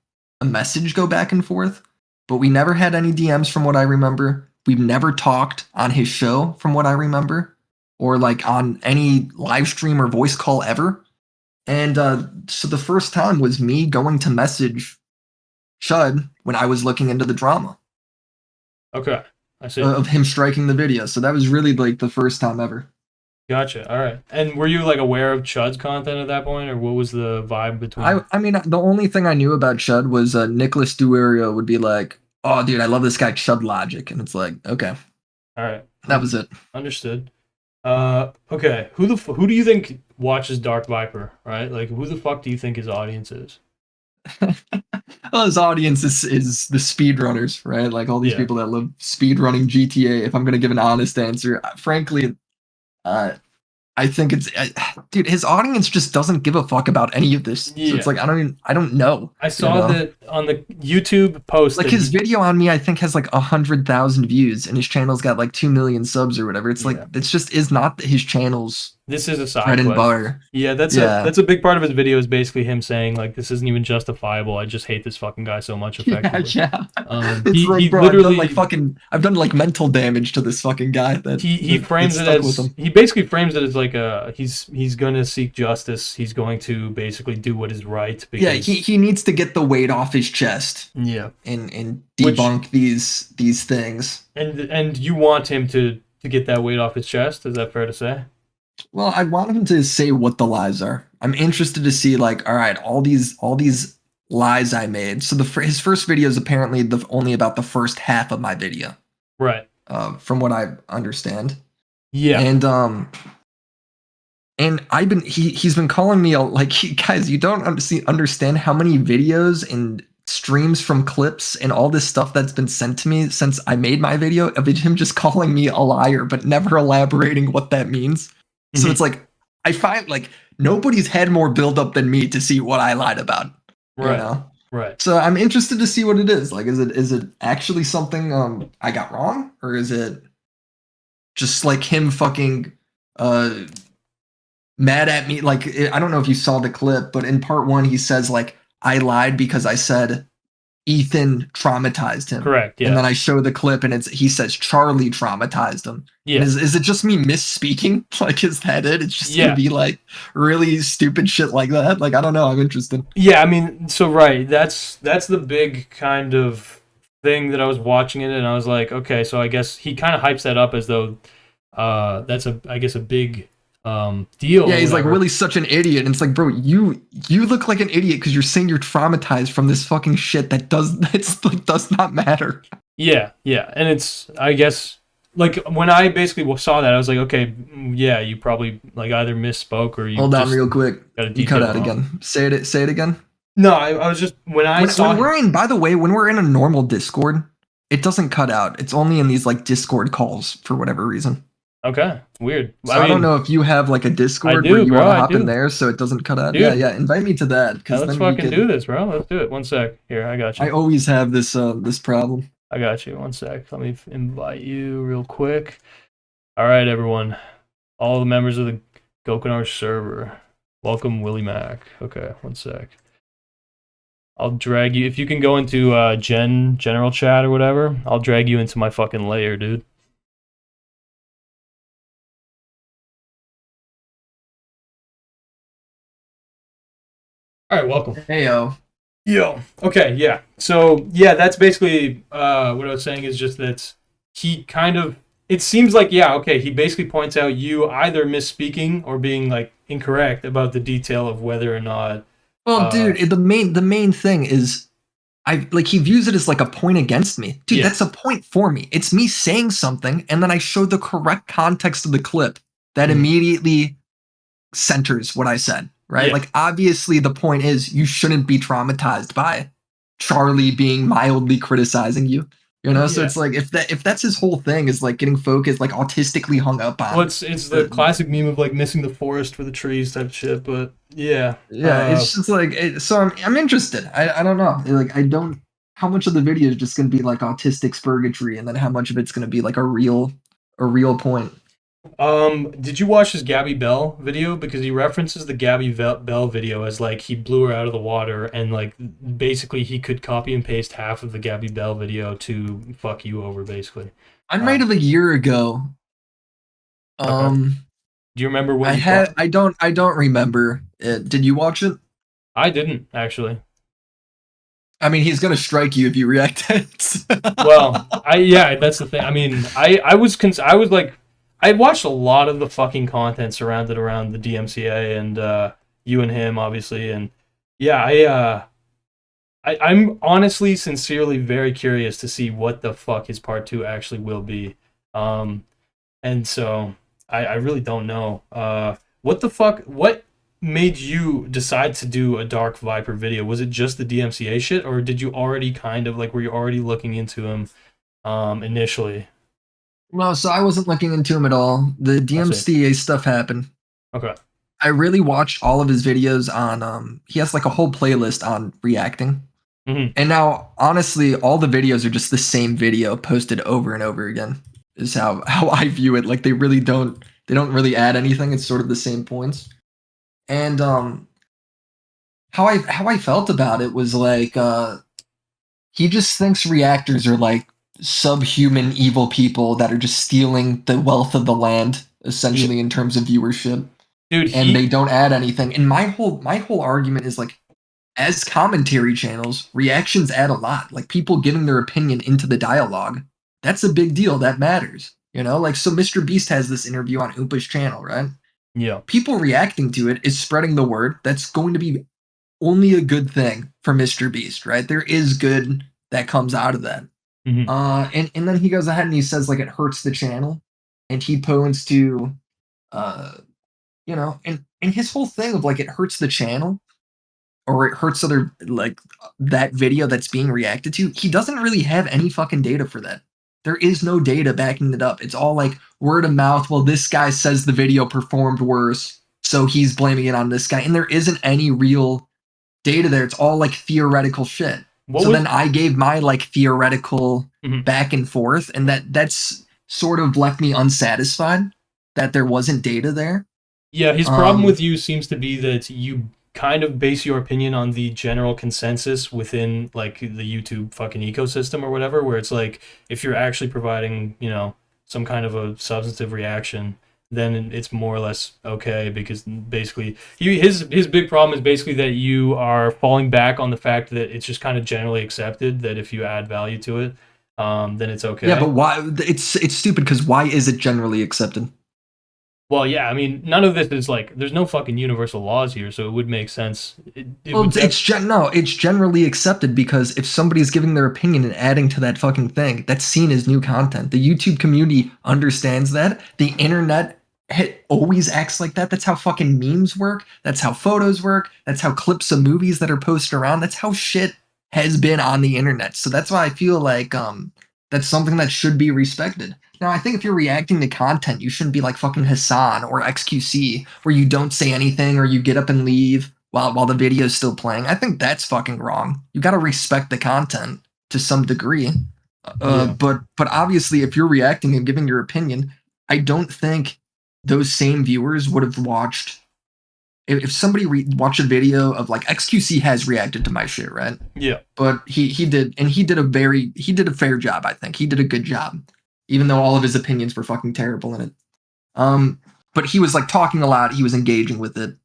a message go back and forth, but we never had any DMs from what I remember. We've never talked on his show from what I remember, or like on any live stream or voice call ever. And so the first time was me going to message Chud when I was looking into the drama
Okay. I see.
of him striking the video. So that was really like the first time ever.
Gotcha. All right. And were you like aware of Chud's content at that point, or what was the vibe between?
I mean, the only thing I knew about Chud was Nicholas Duerio would be like, "Oh, dude, I love this guy Chud Logic," and it's like, okay,
All right.
that was it.
Understood. Okay. Who do you think watches Dark Viper? Right. Like, who the fuck do you think his audience is?
Well, his audience is the speedrunners, right? Like all these
Yeah.
people that love speedrunning GTA. If I'm gonna give an honest answer, frankly, uh, I think dude, his audience just doesn't give a fuck about any of this. So it's
Yeah.
like I don't know,
I
you
saw
know.
that on the YouTube post
Like
that
his
he.
video on me, I think has like 100,000 views, and his channel's got like 2 million subs or whatever. It's like
Yeah.
it's just is not his channel's
This is a
bread
side
and
quest.
butter.
Yeah, that's a
Yeah.
that's a big part of his video is basically him saying like this isn't even justifiable. I just hate this fucking guy so much
Yeah,
effectively.
yeah.
Um,
It's
he
like,
he
bro,
literally
I've done like mental damage to this fucking guy
he
that
frames it
stuck with
as
him.
he basically frames it as like he's gonna seek justice. He's going to basically do what is right
Yeah,
because
he needs to get the weight off his chest
yeah,
and
which
debunk these things.
and you want him to get that weight off his chest. Is that fair to say?
Well, I want him to say what the lies are. I'm interested to see like, all right, all these lies I made. So his first video is apparently only about the first half of my video,
Right.
from what I understand.
Yeah.
And I've been he's been calling me like guys, you don't understand how many videos and streams from clips and all this stuff that's been sent to me since I made my video of him just calling me a liar but never elaborating what that means. So
Mhm.
it's like I find like nobody's had more buildup than me to see what I lied about. You
Right.
know?
Right.
So I'm interested to see what it is. Like is it actually something I got wrong? Or is it just like him fucking uh mad at me? Like I don't know if you saw the clip, but in part 1 he says like I lied because I said Ethan traumatized him.
Correct.
And then
Yeah.
I show the clip and he says Charlie traumatized him. And
Yeah.
is it just me misspeaking? Like is that it? It's just gonna
Yeah.
be like really stupid shit like that. Like I don't know. I'm interested.
Yeah, I mean, so right, that's the big kind of thing that I was watching it, and I was like, okay, so I guess he kind of hypes that up as though that's I guess a big deal
Yeah,
or
he's like,
whatever.
Willy's such an idiot. And it's like, bro, you look like an idiot because you're saying you're traumatized from this fucking shit that's like does not matter.
Yeah, yeah, and it's I guess like when I basically saw that, I was like, okay, yeah, you probably like either misspoke or you
Hold on
just
real quick.
got a
You cut
detail
out
wrong.
again. Say it again.
No, I was just when I
When
saw.
we're in, by the way, when we're in a normal Discord, it doesn't cut out. It's only in these like Discord calls for whatever reason.
Okay, weird.
So
I
I don't
mean,
know if you have like a
I
Discord where
do,
you
bro.
want to
I
hop in
do,
there so it doesn't cut out. Yeah,
dude.
yeah. Invite me to that because
Let's
then we
fucking do
could.
this, bro. Let's do it. One sec. Here, I got
I
you.
always have this problem.
I got you. One sec. Let me invite you real quick. All right, everyone. All the members of the Gokanaru server. Welcome, WillyMac. Okay, one sec. I'll drag you. If you can go into general chat or whatever, I'll drag you into my fucking lair, dude. All right, welcome.
Hey yo.
Yo. Okay, yeah. So yeah, that's basically what I was saying is just that he kind of it seems like yeah, okay, he basically points out you either misspeaking or being like incorrect about the detail of whether or not
Well,
uh
dude, the main thing is I like he views it as like a point against me. Dude,
yeah.
that's a point for me. It's me saying something and then I show the correct context of the clip that
Mhm.
immediately centers what I said, right?
Yeah.
Like obviously the point is you shouldn't be traumatized by Charlie being mildly criticizing you. You know, so
Yeah.
it's like if that's his whole thing is like getting focused, like autistically hung up
Well,
on
it's the
the
classic meme of like missing the forest for the trees type shit, but yeah.
yeah, it's just like so I'm interested. I don't know. Like I don't how much of the video is just gonna be like autistic purgatory and then how much of it's gonna be like a real point.
Did you watch his Gabby Bell video? Because he references the Gabby Bell video as like he blew her out of the water, and like basically he could copy and paste half of the Gabby Bell video to fuck you over, basically.
I might
Um,
have a year ago.
okay.
Um
Do you remember what
I
you
had
thought?
I don't remember it. Did you watch it?
I didn't actually.
I mean, he's gonna strike you if you react to
Well,
it.
I yeah, that's the thing. I mean, I was like, I watched a lot of the fucking content surrounded around the DMCA and you and him, obviously, and yeah, I'm honestly, sincerely very curious to see what the fuck his part two actually will be. Um, and so I really don't know. What the fuck? What made you decide to do a Dark Viper video? Was it just the DMCA shit, or did you already kind of like were you already looking into him initially?
No, so I wasn't looking into him at all. The
I see.
DMCA stuff happened.
Okay.
I really watched all of his videos on he has like a whole playlist on reacting.
Hmm.
And now honestly, all the videos are just the same video posted over and over again. Is how I view it. Like they don't really add anything. It's sort of the same points. And how I felt about it was like he just thinks reactors are like subhuman evil people that are just stealing the wealth of the land
Yeah,
essentially in terms of viewership
dude.
and they
He
don't add anything. And my whole argument is like as commentary channels, reactions add a lot. Like people giving their opinion into the dialogue. That's a big deal. That matters. You know, like so Mr. Beast has this interview on Oompa's channel, right?
yeah.
People reacting to it is spreading the word. That's going to be only a good thing for Mr. Beast, right? There is good that comes out of that.
Hmm.
And then he goes ahead and he says like it hurts the channel, and he points to, uh, and his whole thing of like it hurts the channel or it hurts other like that video that's being reacted to. He doesn't really have any fucking data for that. There is no data backing it up. It's all like word of mouth. Well, this guy says the video performed worse, so he's blaming it on this guy, and there isn't any real data there. It's all like theoretical shit.
What
So
was?
then I gave my like theoretical
Mhm.
back and forth, and that's sort of left me unsatisfied that there wasn't data there.
Yeah, his problem
Um,
with you seems to be that you kind of base your opinion on the general consensus within like the YouTube fucking ecosystem or whatever, where it's like if you're actually providing, some kind of a substantive reaction, then it's more or less okay, because basically his big problem is basically that you are falling back on the fact that it's just kind of generally accepted that if you add value to it, then it's
Yeah, but
okay.
why? It's stupid because why is it generally accepted?
Well, yeah, I mean, none of this is like, there's no fucking universal laws here, so it would make sense. It
Well,
would def-
no, it's generally accepted because if somebody's giving their opinion and adding to that fucking thing, that's seen as new content. The YouTube community understands that. The internet always acts like that. That's how fucking memes work. That's how photos work. That's how clips of movies that are posted around. That's how shit has been on the internet. So that's why I feel like that's something that should be respected. Now, I think if you're reacting to content, you shouldn't be like fucking Hassan or XQC, where you don't say anything or you get up and leave while the video's still playing. I think that's fucking wrong. You got to respect the content to some degree.
yeah,
But obviously, if you're reacting and giving your opinion, I don't think those same viewers would have watched. If somebody watched a video of like XQC has reacted to my shit, right?
yeah,
But he did, and he did a fair job. I think he did a good job, even though all of his opinions were fucking terrible in it. Um, but he was like talking a lot. He was engaging with it.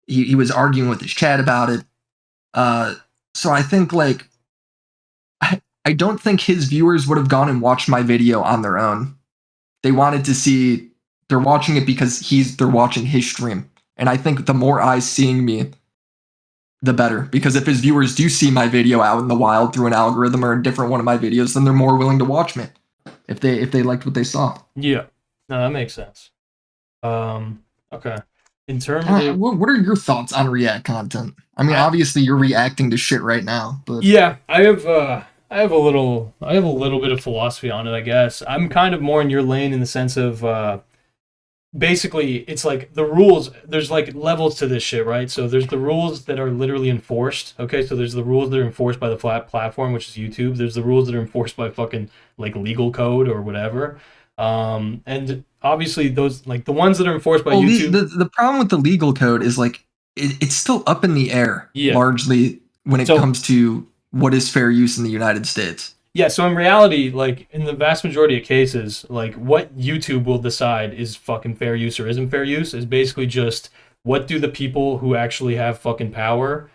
He was arguing with his chat about it. Uh, so I think like I don't think his viewers would have gone and watched my video on their own. They wanted to see. They're watching it because they're watching his stream, and I think the more eyes seeing me, the better. Because if his viewers do see my video out in the wild through an algorithm or a different one of my videos, then they're more willing to watch me if they liked what they saw.
yeah. No, that makes sense. Okay. In terms of,
What are your thoughts on React content? I mean,
I,
obviously you're reacting to shit right now, but
yeah, I have a little bit of philosophy on it, I guess. I'm kind of more in your lane in the sense of basically it's like the rules, there's like levels to this shit, right? So there's the rules that are literally enforced. Okay, so there's the rules that are enforced by the flat platform, which is YouTube. There's the rules that are enforced by fucking like legal code or whatever. And obviously those, like the ones that are enforced by
well,
YouTube.
the problem with the legal code is like it's still up in the air
Yeah.
largely when it
So
comes to what is fair use in the United States.
yeah, so in reality, like in the vast majority of cases, like what YouTube will decide is fucking fair use or isn't fair use is basically just what do the people who actually have fucking power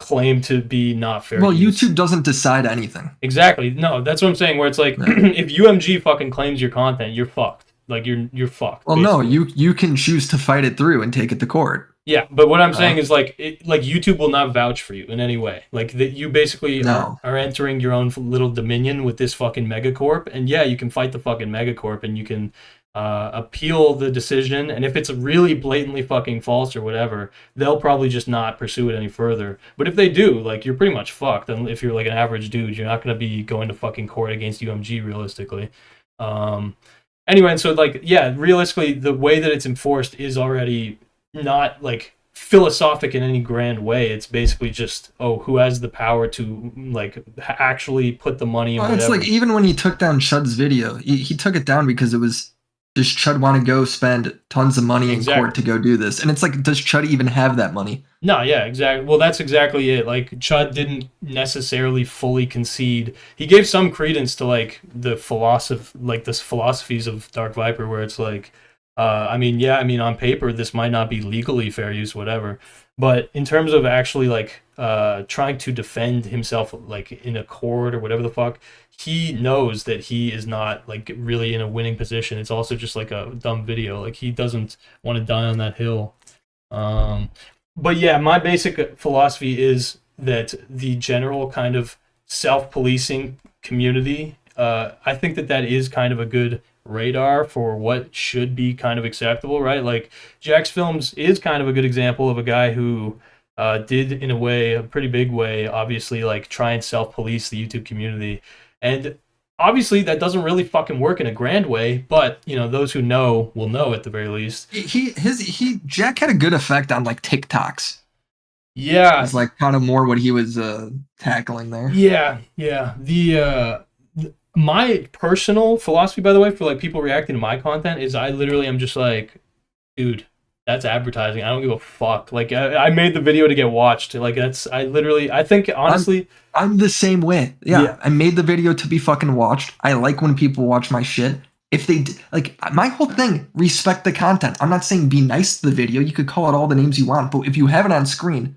claim to be not fair
Well,
use.
YouTube doesn't decide anything.
Exactly. No, that's what I'm saying. Where it's like,
Yeah.
if UMG fucking claims your content, you're fucked. Like you're fucked
Well, no,
basically.
you can choose to fight it through and take it to court.
Yeah, but what I'm saying
Uh,
is like like YouTube will not vouch for you in any way. Like that you basically
no.
are entering your own little dominion with this fucking megacorp, and yeah, you can fight the fucking megacorp, and you can appeal the decision. And if it's really blatantly fucking false or whatever, they'll probably just not pursue it any further. But if they do, like you're pretty much fucked. And if you're like an average dude, you're not gonna be going to fucking court against UMG realistically. Um, anyway, and so like yeah, realistically, the way that it's enforced is already not like philosophic in any grand way. It's basically just, oh, who has the power to like actually put the money in
Well, it's like
whatever.
even when he took down Chud's video, he took it down because it was does Chud want to go spend tons of money in court
Exactly.
to go do this? And it's like, does Chud even have that money?
No, yeah, exactly. Well, that's exactly it. Like Chud didn't necessarily fully concede. He gave some credence to like the like the philosophies of Dark Viper, where it's like, I mean, yeah, I mean, on paper this might not be legally fair use, whatever, but in terms of actually like trying to defend himself like in a court or whatever the fuck, he knows that he is not like really in a winning position. It's also just like a dumb video. Like he doesn't want to die on that hill. Um, but yeah, my basic philosophy is that the general kind of self-policing community, I think that that is kind of a good radar for what should be kind of acceptable, right? Like Jack's Films is kind of a good example of a guy who did, in a way, a pretty big way, obviously, like try and self-police the YouTube community, and obviously that doesn't really fucking work in a grand way, but you know those who know will know at the very least.
He Jack had a good effect on like TikToks.
Yeah,
Is like kind of more what he was tackling there.
yeah. My personal philosophy, by the way, for like people reacting to my content is I literally am just like, dude, that's advertising. I don't give a fuck. Like I made the video to get watched. Like that's I think
I'm
honestly,
I'm the same way. Yeah,
yeah,
I made the video to be fucking watched. I like when people watch my shit. if they like my whole thing, respect the content. I'm not saying be nice to the video. You could call it all the names you want, but if you have it on screen,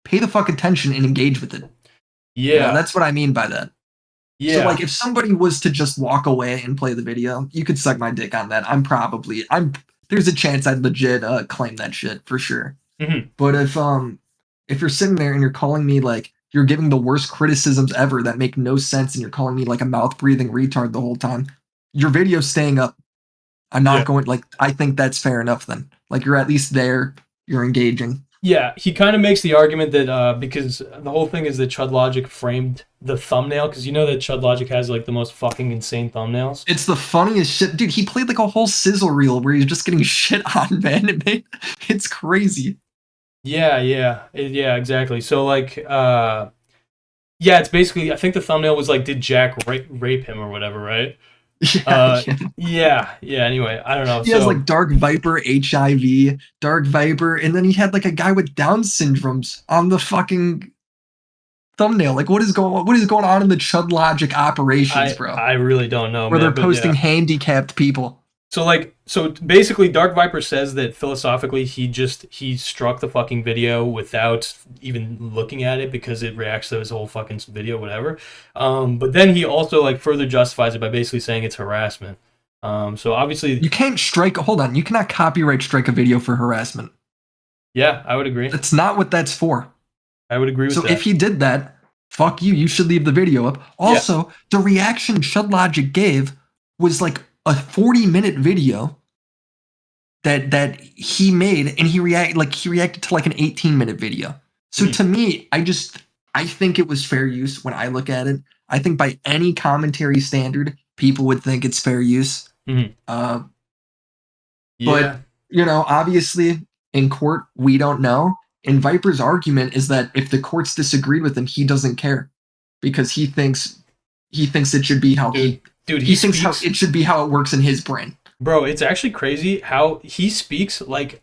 pay the fuck attention and engage with it.
Yeah,
That's what I mean by that. So
yeah.
like if somebody was to just walk away and play the video, you could suck my dick on that. I'm there's a chance I'd legit claim that shit for sure.
Mhm.
But if you're sitting there and you're calling me like you're giving the worst criticisms ever that make no sense and you're calling me like a mouth breathing retard the whole time, your video's staying up. I'm
Yeah.
not going like I think that's fair enough then. Like you're at least there, you're engaging.
Yeah, he kind of makes the argument that because the whole thing is that Chud Logic framed the thumbnail, because you know that Chud Logic has like the most fucking insane thumbnails.
It's the funniest shit. Dude, he played like a whole sizzle reel where he's just getting shit on, man. It's crazy.
Yeah, yeah, yeah, exactly. So like, yeah, it's basically I think the thumbnail was like, did Jack rape him or whatever, right?
Yeah, yeah.
Yeah, yeah. Anyway, I don't know.
He has
So
like Dark Viper, HIV, Dark Viper, and then he had like a guy with Down syndromes on the fucking thumbnail. Like, what is going on in the Chud Logic operations, bro?
I really don't know,
Where they're
man. But
posting
yeah.
handicapped people.
So basically, Dark Viper says that philosophically he struck the fucking video without even looking at it because it reacts to his whole fucking video, whatever. But then he also like further justifies it by basically saying it's harassment. So obviously,
You can't strike. Hold on, you cannot copyright strike a video for harassment.
yeah, I would agree.
That's not what that's for.
I would agree with
So if
that.
he did that, fuck you. You should leave the video up.
Yeah.
Also, the reaction Chud Logic gave was like a 40-minute video that he made, and he reacted to like an 18-minute video. So
Mhm.
to me, I think it was fair use when I look at it. I think by any commentary standard, people would think it's fair use.
Mhm.
Uh, but
Yeah.
obviously in court we don't know. And Viper's argument is that if the courts disagreed with him, he doesn't care because he thinks it should be how
Dude, he
he thinks how
speaks.
it should be how it works in his brain.
Bro, it's actually crazy how he speaks like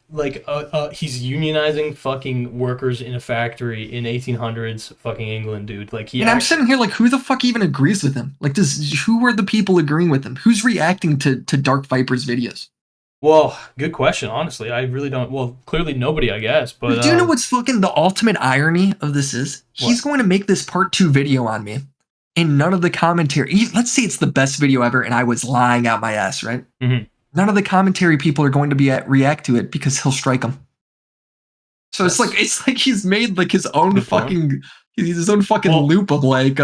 he's unionizing fucking workers in a factory in 1800s fucking England, dude. Like he
And I'm
actually.
sitting here like, who the fuck even agrees with him? Like, who are the people agreeing with him? Who's reacting to Dark Viper's videos?
Well, good question. Honestly, I really don't. Well, clearly nobody, I guess. But
Do you know what's fucking the ultimate irony of this is?
what?
He's going to make this part 2 video on me, and none of the commentary. Let's say it's the best video ever, and I was lying out my ass, right?
Mm-hmm.
None of the commentary people are going to react to it because he'll strike them. So
That's
it's like he's made like his own
good point.
fucking his own fucking
Well,
loop of like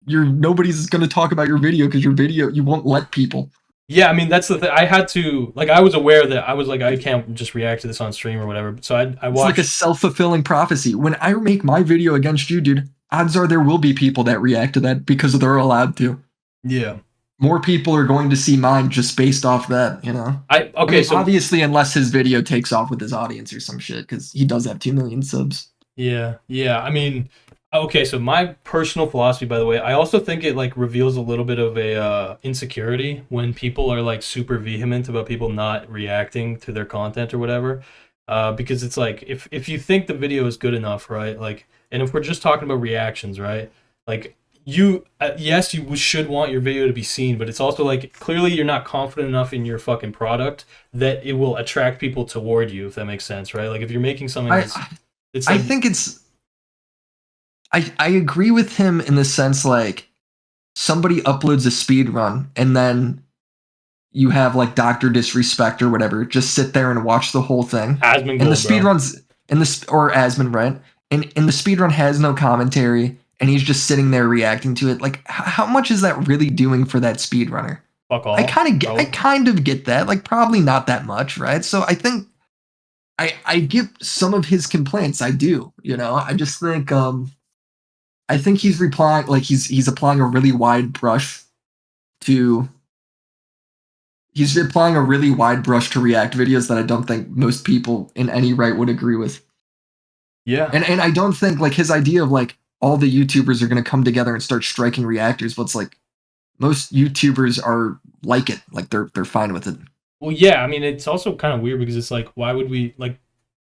you're nobody's gonna talk about your video because your video you won't let people.
yeah. I mean, that's the thing. I had to like. I was aware that I was like, I can't just react to this on stream or whatever. So I
It's like a
watched.
self-fulfilling prophecy. When I make my video against you, dude, odds are there will be people that react to that because they're allowed to.
Yeah.
More people are going to see mine just based off that,
I
I
okay.
mean,
So
obviously, unless his video takes off with his audience or some shit, because he does have 2 million subs.
yeah, yeah. I mean, okay. So my personal philosophy, by the way, I also think it like reveals a little bit of a insecurity when people are like super vehement about people not reacting to their content or whatever. Because it's like if you think the video is good enough, right? Like, and if we're just talking about reactions, right? Like you, yes, you should want your video to be seen, but it's also like clearly you're not confident enough in your fucking product that it will attract people toward you, if that makes sense, right? Like if you're making something
I
that's, it's
I
like.
think it's I agree with him in the sense like somebody uploads a speed run and then you have like Doctor Disrespect or whatever just sit there and watch the whole thing. And the
Asmongold,
speed
bro.
runs in this or Asmon, right? And the speed run has no commentary and he's just sitting there reacting to it. Like how much is that really doing for that speedrunner?
Fuck
I
all,
I
probably.
kind of get that. Like probably not that much, right? So I think I get some of his complaints. I do, I just think I think he's replying like he's applying a really wide brush to he's applying a really wide brush to React videos that I don't think most people in any right would agree with.
Yeah.
And I don't think like his idea of like all the YouTubers are going to come together and start striking reactors, but it's like most YouTubers are like it, like they're fine with it.
Well, yeah. I mean, it's also kind of weird because it's like, why would we like?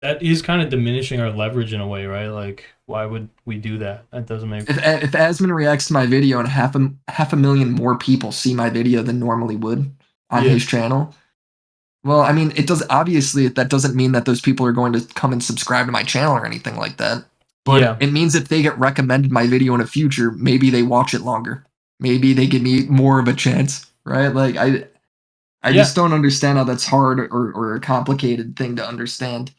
That is kind of diminishing our leverage in a way, right? Like, why would we do that? That doesn't make.
If Asmon reacts to my video and half a million more people see my video than normally would, on
Yeah.
his channel. Well, I mean, it does obviously that doesn't mean that those people are going to come and subscribe to my channel or anything like that. But
Yeah.
it means if they get recommended my video in the future, maybe they watch it longer. Maybe they give me more of a chance, right? Like I
Yeah.
just don't understand how that's hard or a complicated thing to understand.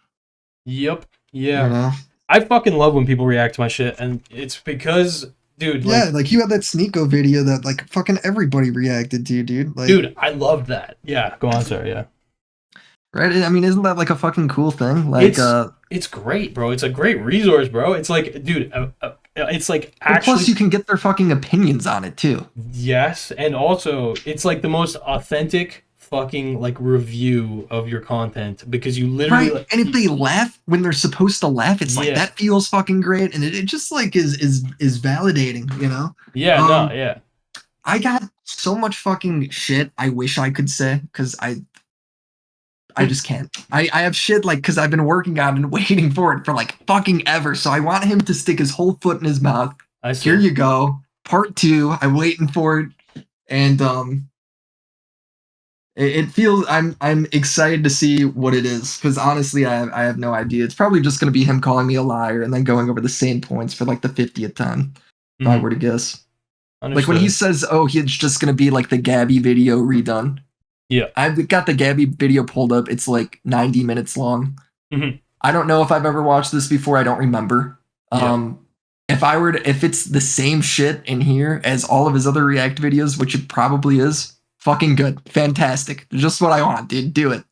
Yep.
You
Yeah.
know?
I fucking love when people react to my shit, and it's because, dude,
Yeah,
like,
like you had that Sneeko video that like fucking everybody reacted to, dude. Like,
dude, I love that. Yeah, go on, sir. Yeah,
right? I mean, isn't that like a fucking cool thing? Like,
it's great, bro. It's a great resource, bro. It's like, dude, it's like
well, plus
actually
you can get their fucking opinions on it too.
yes, and also it's like the most authentic fucking like review of your content because you literally
Right.
like,
And if they laugh when they're supposed to laugh, it's like
yeah,
that feels fucking great. And it just like is validating, you know?
yeah, no,
Um,
yeah,
I got so much fucking shit I wish I could say, because I just can't. I have shit like because I've been working on and waiting for it for like fucking ever. So I want him to stick his whole foot in his mouth.
I
Here
see.
you go. Part two. I'm waiting for it. And it feels I'm excited to see what it is, because honestly I have no idea. It's probably just gonna be him calling me a liar and then going over the same points for like the 50th time, if I
Mhm.
were to guess. Like when he
Understood.
says, "Oh, it's just gonna be like the Gabby video redone."
Yeah.
I've got the Gabby video pulled up. It's like 90 minutes long.
Hmm.
I don't know if I've ever watched this before. I don't remember.
Yeah.
If it's the same shit in here as all of his other React videos, which it probably is, fucking good, fantastic, just what I want, dude. Do it.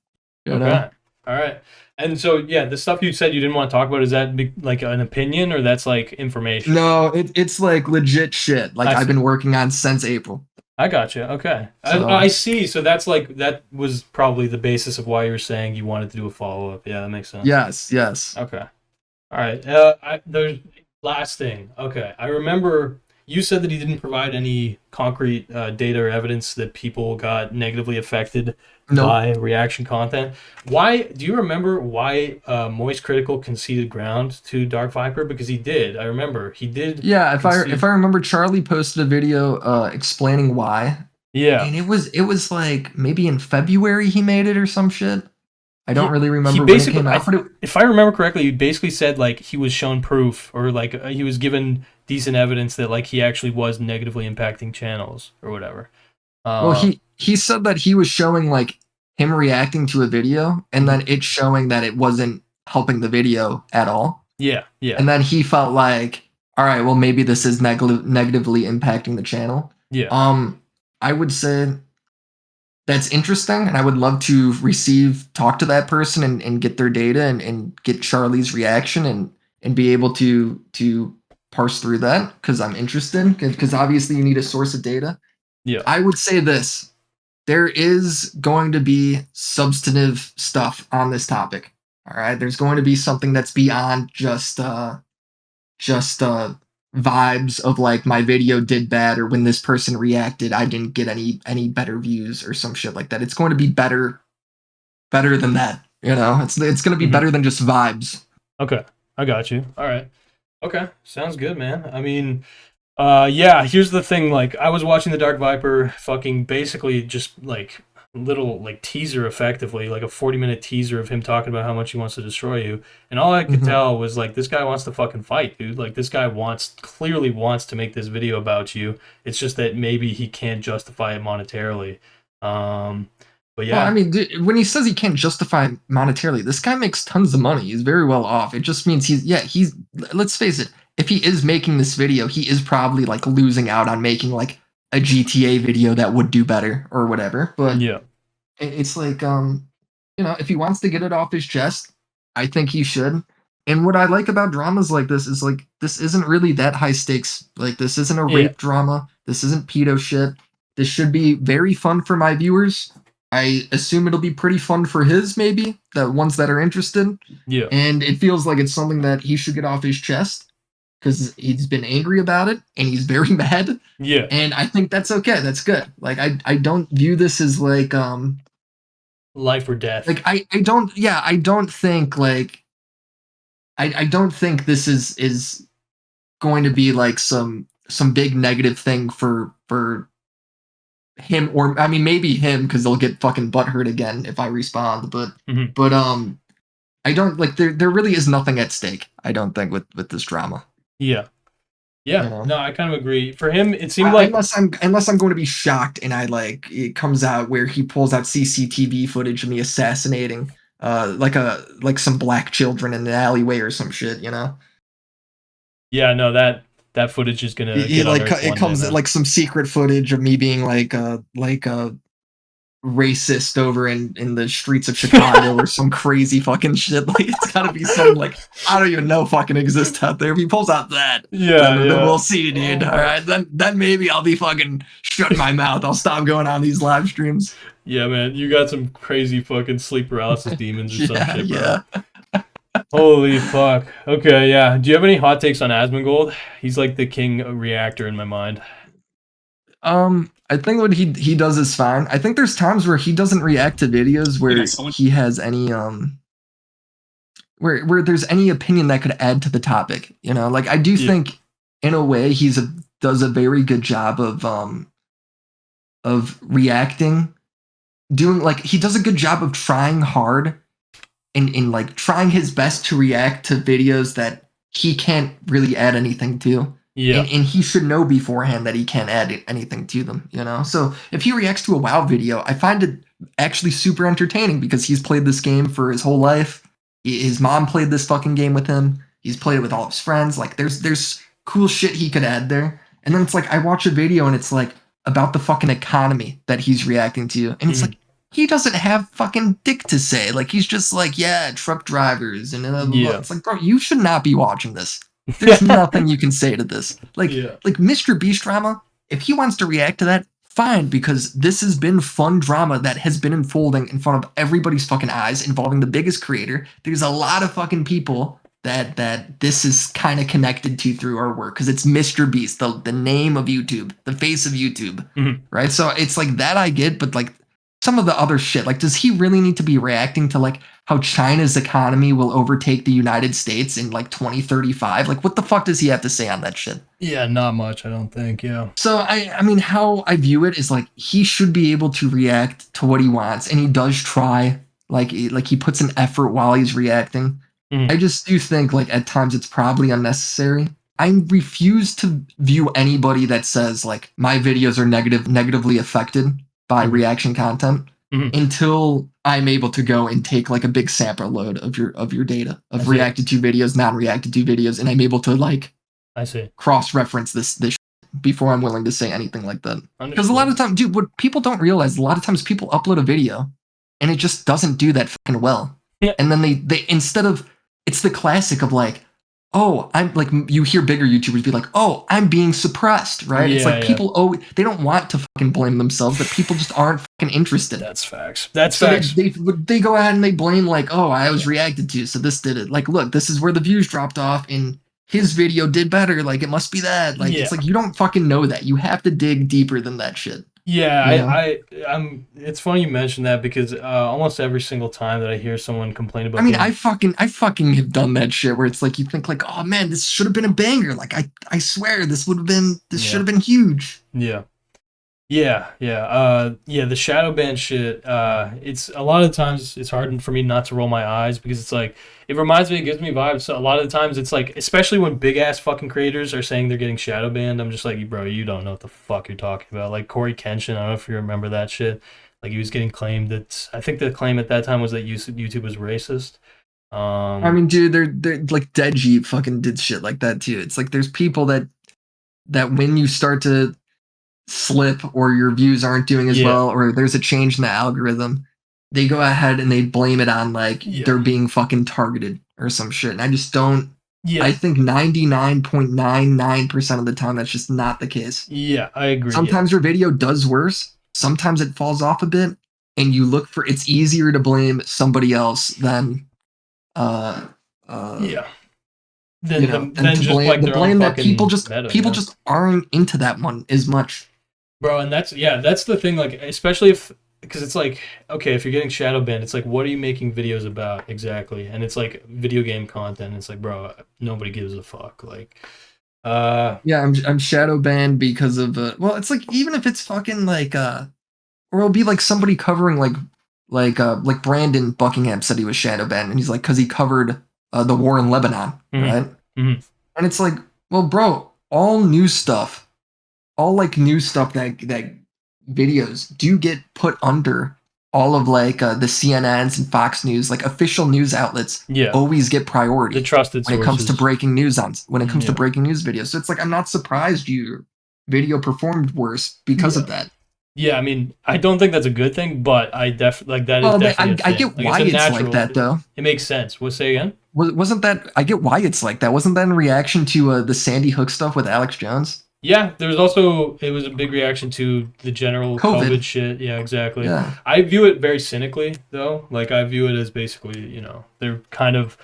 You know?
Okay. All right. And so, yeah, the stuff you said you didn't want to talk about, is that like an opinion or that's like information?
No, it's like legit shit. Like
I
I've
see.
been working on since April.
I got you. Okay. I
So
see. So that's like, that was probably the basis of why you were saying you wanted to do a follow up. Yeah, that makes sense.
yes, yes.
Okay. All right. There's last thing. Okay. I remember you said that he didn't provide any concrete data or evidence that people got negatively affected
Nope.
by reaction content. Why do you remember why Moist Critical conceded ground to Dark Viper? Because he did. I remember he did
Yeah, if
concede.
I remember, Charlie posted a video explaining why,
Yeah.
and it was like maybe in February he made it or some shit. I don't
Yeah.
really
He
remember when it
basically,
came out, but
if I remember correctly, he basically said like he was shown proof or like he was given decent evidence that like he actually was negatively impacting channels or whatever.
well,
Uh,
he said that he was showing like him reacting to a video, and
mhm.
then it showing that it wasn't helping the video at all.
Yeah, yeah,
And then he felt like, all right, well, maybe this is negatively impacting the channel.
yeah,
Um, I would say that's interesting, and I would love to talk to that person and get their data and get Charlie's reaction and be able to parse through that, because I'm interested, because obviously you need a source of data.
yeah.
I would say this: there is going to be substantive stuff on this topic. All right, there's going to be something that's beyond just vibes of like my video did bad, or when this person reacted I didn't get any better views or some shit like that. It's going to be better than that. It's going to be
Hmm.
better than just vibes.
Okay, I got you. All right. Okay, sounds good, man. I mean, yeah. Here's the thing. Like, I was watching the Dark Viper, fucking basically just like little like teaser, effectively like a 40-minute teaser of him talking about how much he wants to destroy you, and all I could
Mm-hmm.
tell was like this guy wants to fucking fight, dude. Like this guy clearly wants to make this video about you. It's just that maybe he can't justify it monetarily. Um, but
Well, I
yeah,
mean, when he says he can't justify it monetarily, this guy makes tons of money. He's very well off. It just means he's, let's face it, if he is making this video, he is probably like losing out on making like a GTA video that would do better or whatever. But
yeah,
it's like, if he wants to get it off his chest, I think he should. And what I like about dramas like this is like this isn't really that high stakes. Like this isn't a
yeah,
rape drama. This isn't pedo shit. This should be very fun for my viewers. I assume it'll be pretty fun for his, maybe, the ones that are interested.
yeah,
And it feels like it's something that he should get off his chest, because he's been angry about it and he's very mad.
yeah.
And I think that's okay. That's good. Like I don't view this as
Life or death.
like I don't, yeah, I don't think like I don't think this is going to be like some big negative thing for him, or I mean maybe him, because they'll get fucking butthurt again if I respond.
Mhm.
But I don't like there really is nothing at stake. I don't think with this drama.
Yeah.
You
Yeah.
know.
No, I kind of agree. For him, it seemed like
Unless I'm going to be shocked and I like it comes out where he pulls out CCTV footage of me assassinating like some black children in an alleyway or some shit, you know.
yeah, no, that footage is gonna get
Like
unearthed
it
one day,
comes
man.
like some secret footage of me being like a racist over in the streets of Chicago or some crazy fucking shit. Like it's got to be some like I don't even know fucking exists out there. If he pulls out that,
Yeah,
then
yeah.
we'll see, dude.
Oh
All
my.
right, then maybe I'll be fucking shutting my mouth. I'll stop going on these live streams.
Yeah, man, you got some crazy fucking sleep paralysis demons or some
Yeah,
shit, bro.
yeah.
Holy fuck. Okay, yeah. Do you have any hot takes on Asmongold? He's like the king reactor in my mind.
I think what he does is fine. I think there's times where he doesn't react to videos where he has any where there's any opinion that could add to the topic. You know, like I do
Yeah.
think in a way does a very good job of reacting, doing like he does a good job of trying hard and like trying his best to react to videos that he can't really add anything to.
Yeah.
And he should know beforehand that he can't add anything to them, you know? So if he reacts to a WoW video, I find it actually super entertaining because he's played this game for his whole life. His mom played this fucking game with him. He's played it with all his friends. Like there's cool shit he could add there. And then it's like I watch a video and it's like about the fucking economy that he's reacting to. And it's
Mhm.
like he doesn't have fucking dick to say. Like he's just like, yeah, truck drivers and blah, blah, blah.
Yeah.
It's like, bro, you should not be watching this. There's nothing you can say to this.
Yeah.
Like Mr. Beast drama, if he wants to react to that, fine, because this has been fun drama that has been unfolding in front of everybody's fucking eyes involving the biggest creator. There's a lot of fucking people that this is kind of connected to through our work because it's Mr. Beast, the name of YouTube, the face of YouTube,
Mhm.
right? So it's like that I get, but like some of the other shit, like does he really need to be reacting to like how China's economy will overtake the United States in like 2035? Like what the fuck does he have to say on that shit?
Yeah, not much, I don't think. Yeah.
So I mean how I view it is like he should be able to react to what he wants and he does try like he puts an effort while he's reacting. I
Mhm.
just do think like at times it's probably unnecessary. I refuse to view anybody that says like my videos are negatively affected by
Mhm.
reaction content
Mhm.
until I'm able to go and take like a big sample load of your data
I
of
see.
reacted to videos, non-reacted to videos, and I'm able to like
I see.
cross-reference this before I'm willing to say anything like that. Because a lot
Understood.
of times, dude, what people don't realize, a lot of times people upload a video and it just doesn't do that fucking well.
Yeah.
And then they instead of it's the classic of like, oh, I'm like you hear bigger YouTubers be like, oh, I'm being suppressed, right? It's
Yeah,
like
yeah.
people they don't want to fucking blame themselves, but people just aren't fucking interested.
That's facts. That's
So
facts.
they go ahead and they blame like, oh, I was reacted to, so this did it. Like, look, this is where the views dropped off, and his video did better. Like, it must be that. Like,
Yeah.
it's like you don't fucking know that. You have to dig deeper than that shit.
Yeah,
You know?
I'm. It's funny you mention that because almost every single time that I hear someone complain
I
about
mean,
getting,
I fucking have done that shit where it's like you think like, oh man, this should have been a banger. Like, I swear this should
yeah,
have been huge.
yeah, yeah, the shadow ban shit. It's a lot of times it's hard for me not to roll my eyes because it's like it reminds me, it gives me vibes. So a lot of the times it's like, especially when big ass fucking creators are saying they're getting shadow banned, I'm just like, bro, you don't know what the fuck you're talking about. Like Corey Kenshin, I don't know if you remember that shit. Like he was getting claimed that I think the claim at that time was that YouTube was racist.
I
Um,
mean, dude, they're like Dead Jeep fucking did shit like that too. It's like there's people that when you start to slip or your views aren't doing as
yeah,
well or there's a change in the algorithm, they go ahead and they blame it on like
yeah,
they're being fucking targeted or some shit. And I just don't I
yeah,
think 99.99% of the time that's just not the case.
yeah. I agree. Yeah,
Sometimes your video does worse, sometimes it falls off a bit, and you look for it's easier to blame somebody else than uh uh
yeah.
you
Then
know, than
then
to
just
blame
like
the
their own
blame that
fucking meta.
people
Yeah.
just aren't into that one as much.
Bro, and that's the thing, like, especially if, because it's like, okay, if you're getting shadow banned, it's like, what are you making videos about exactly? And it's like video game content. It's like, bro, nobody gives a fuck. Like,
Yeah, I'm shadow banned because of well, it's like even if it's fucking like or it'll be like somebody covering like Brandon Buckingham said he was shadow banned, and he's like because he covered the war in Lebanon,
mhm,
right?
mhm.
And it's like, well, bro, all news stuff, all like news stuff that videos do get put under all of like the CNNs and Fox News, like official news outlets
Yeah,
always get
the
priority
trusted
when it comes to
sources.
breaking news on when it comes to
Yeah,
breaking news videos. So it's like I'm not surprised your video performed worse because
yeah,
of that.
yeah. I mean, I don't think that's a good thing, but I like that is
Well,
definitely a
I
thing.
get
Like it's
why
a
it's like
natural.
that though.
It makes sense. What say again?
Wasn't that I get why it's like that? Wasn't that in reaction to the Sandy Hook stuff with Alex Jones?
Yeah, there was also it was a big reaction to the general COVID
COVID.
shit. Yeah, exactly.
Yeah.
I view it very cynically though. Like I view it as basically, they're kind of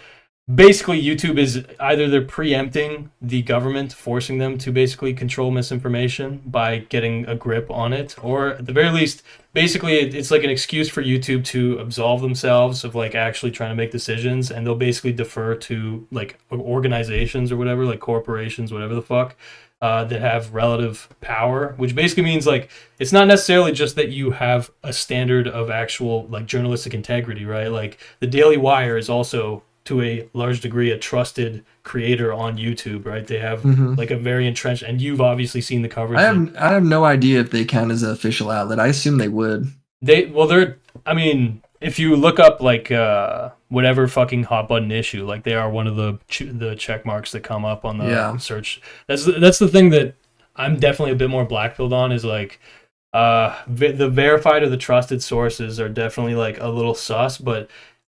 basically YouTube is either they're preempting the government, forcing them to basically control misinformation by getting a grip on it, or at the very least, basically it's like an excuse for YouTube to absolve themselves of like actually trying to make decisions, and they'll basically defer to like organizations or whatever, like corporations, whatever the fuck. That have relative power, which basically means like it's not necessarily just that you have a standard of actual like journalistic integrity, right? Like the Daily Wire is also to a large degree a trusted creator on YouTube, right? They have
Hmm.
like a very entrenched, and you've obviously seen the coverage. Like
I have no idea if they count as an official outlet. I assume they would.
they're. I mean, if you look up like whatever fucking hot button issue, like they are one of the check marks that come up on the
Yeah.
search. That's the thing that I'm definitely a bit more black pilled on is like the verified or the trusted sources are definitely like a little sus, but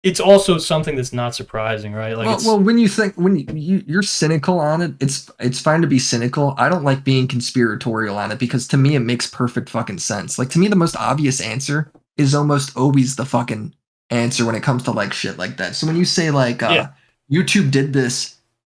it's also something that's not surprising, right? Like
Well,
it's
when you think when you're cynical on it, it's fine to be cynical. I don't like being conspiratorial on it because to me it makes perfect fucking sense. Like to me, the most obvious answer is almost always the fucking answer when it comes to like shit like that. So when you say like
yeah,
YouTube did this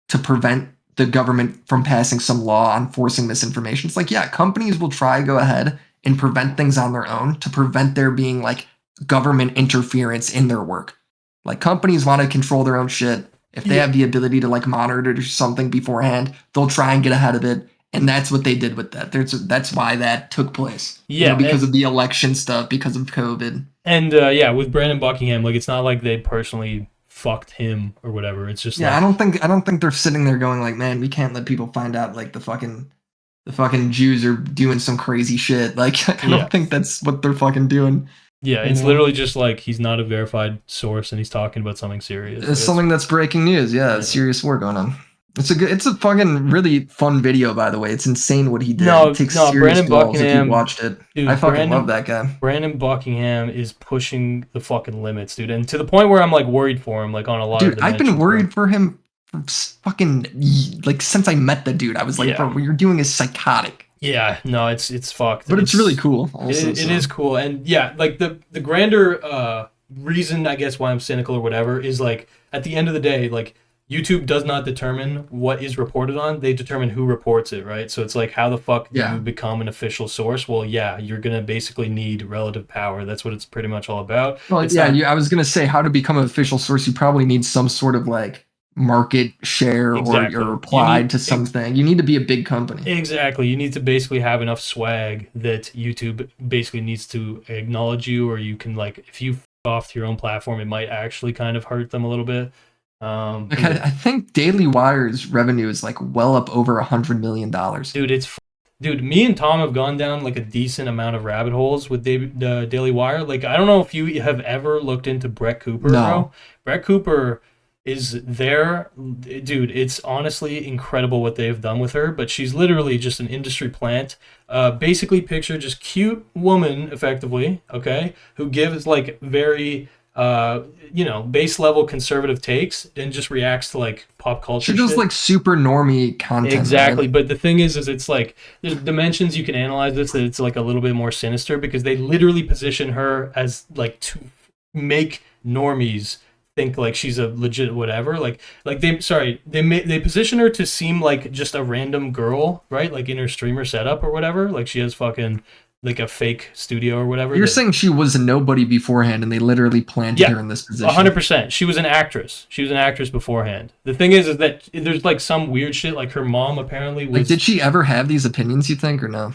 to prevent the government from passing some law on forcing misinformation, it's like yeah, companies will try go ahead and prevent things on their own to prevent there being like government interference in their work. Like companies want to control their own shit. If they
yeah,
have the ability to like monitor something beforehand, they'll try and get ahead of it. And that's what they did with that. That's why that took place. You know,
yeah,
because of the election stuff, because of COVID.
and yeah, with Brandon Buckingham, like it's not like they personally fucked him or whatever. It's just
Yeah,
like
I don't think they're sitting there going like, man, we can't let people find out like the fucking Jews are doing some crazy shit. Like I
yeah,
don't think that's what they're fucking doing.
yeah.
You
It's
know,
literally just like he's not a verified source and he's talking about something serious.
it's
Like it's
something that's breaking news. Yeah,
yeah.
serious war going on. It's a fucking really fun video, by the way. It's insane what he did. It
No,
takes
no,
serious
Brandon
balls if you
Buckingham,
watched it. I
dude,
fucking love that guy.
Brandon Buckingham is pushing the fucking limits, dude, and to the point where I'm like worried for him, like on a lot of
Dude, I've been
dimensions, bro.
worried for him for fucking like since I met the dude. I was like, bro,
Yeah,
what you're doing is psychotic.
yeah, no, it's fucked.
But it's really cool also,
It
so
is cool, and yeah, like the grander reason I guess why I'm cynical or whatever is like at the end of the day, like YouTube does not determine what is reported on; they determine who reports it, right? So it's like how the fuck do you
yeah.
become an official source? Well, yeah, you're gonna basically need relative power. That's what it's pretty much all about.
Well,
It's
yeah,
not
I was gonna say how to become an official source, you probably need some sort of like market share or you're
exactly. You
applied
need
to something. You need to be a big company.
exactly. You need to basically have enough swag that YouTube basically needs to acknowledge you, or you can like if you f- off to your own platform, it might actually kind of hurt them a little bit.
Like
But yeah,
I think Daily Wire's revenue is like well up over $100 million.
dude, dude. Me and Tom have gone down like a decent amount of rabbit holes with the Daily Wire. Like I don't know if you have ever looked into Brett Cooper, bro.
No.
Brett Cooper is there, dude. It's honestly incredible what they've done with her. But she's literally just an industry plant. Basically, picture just cute woman, effectively, okay, who gives like very base level conservative takes and just reacts to like pop
She
culture
does
shit.
like super normie content, right?
Exactly, but the thing is it's like there's dimensions you can analyze this that it's like a little bit more sinister because they literally position her as like to make normies think like she's a legit whatever. Like they position her to seem like just a random girl, right? Like in her streamer setup or whatever. Like she has fucking like a fake studio or whatever.
You're
That
saying she was a nobody beforehand, and they literally planted
yeah,
her in this position.
100%. She was an actress. She was an actress beforehand. The thing is that there's like some weird shit. Like her mom apparently
Like,
was.
did she ever have these opinions? You think or no?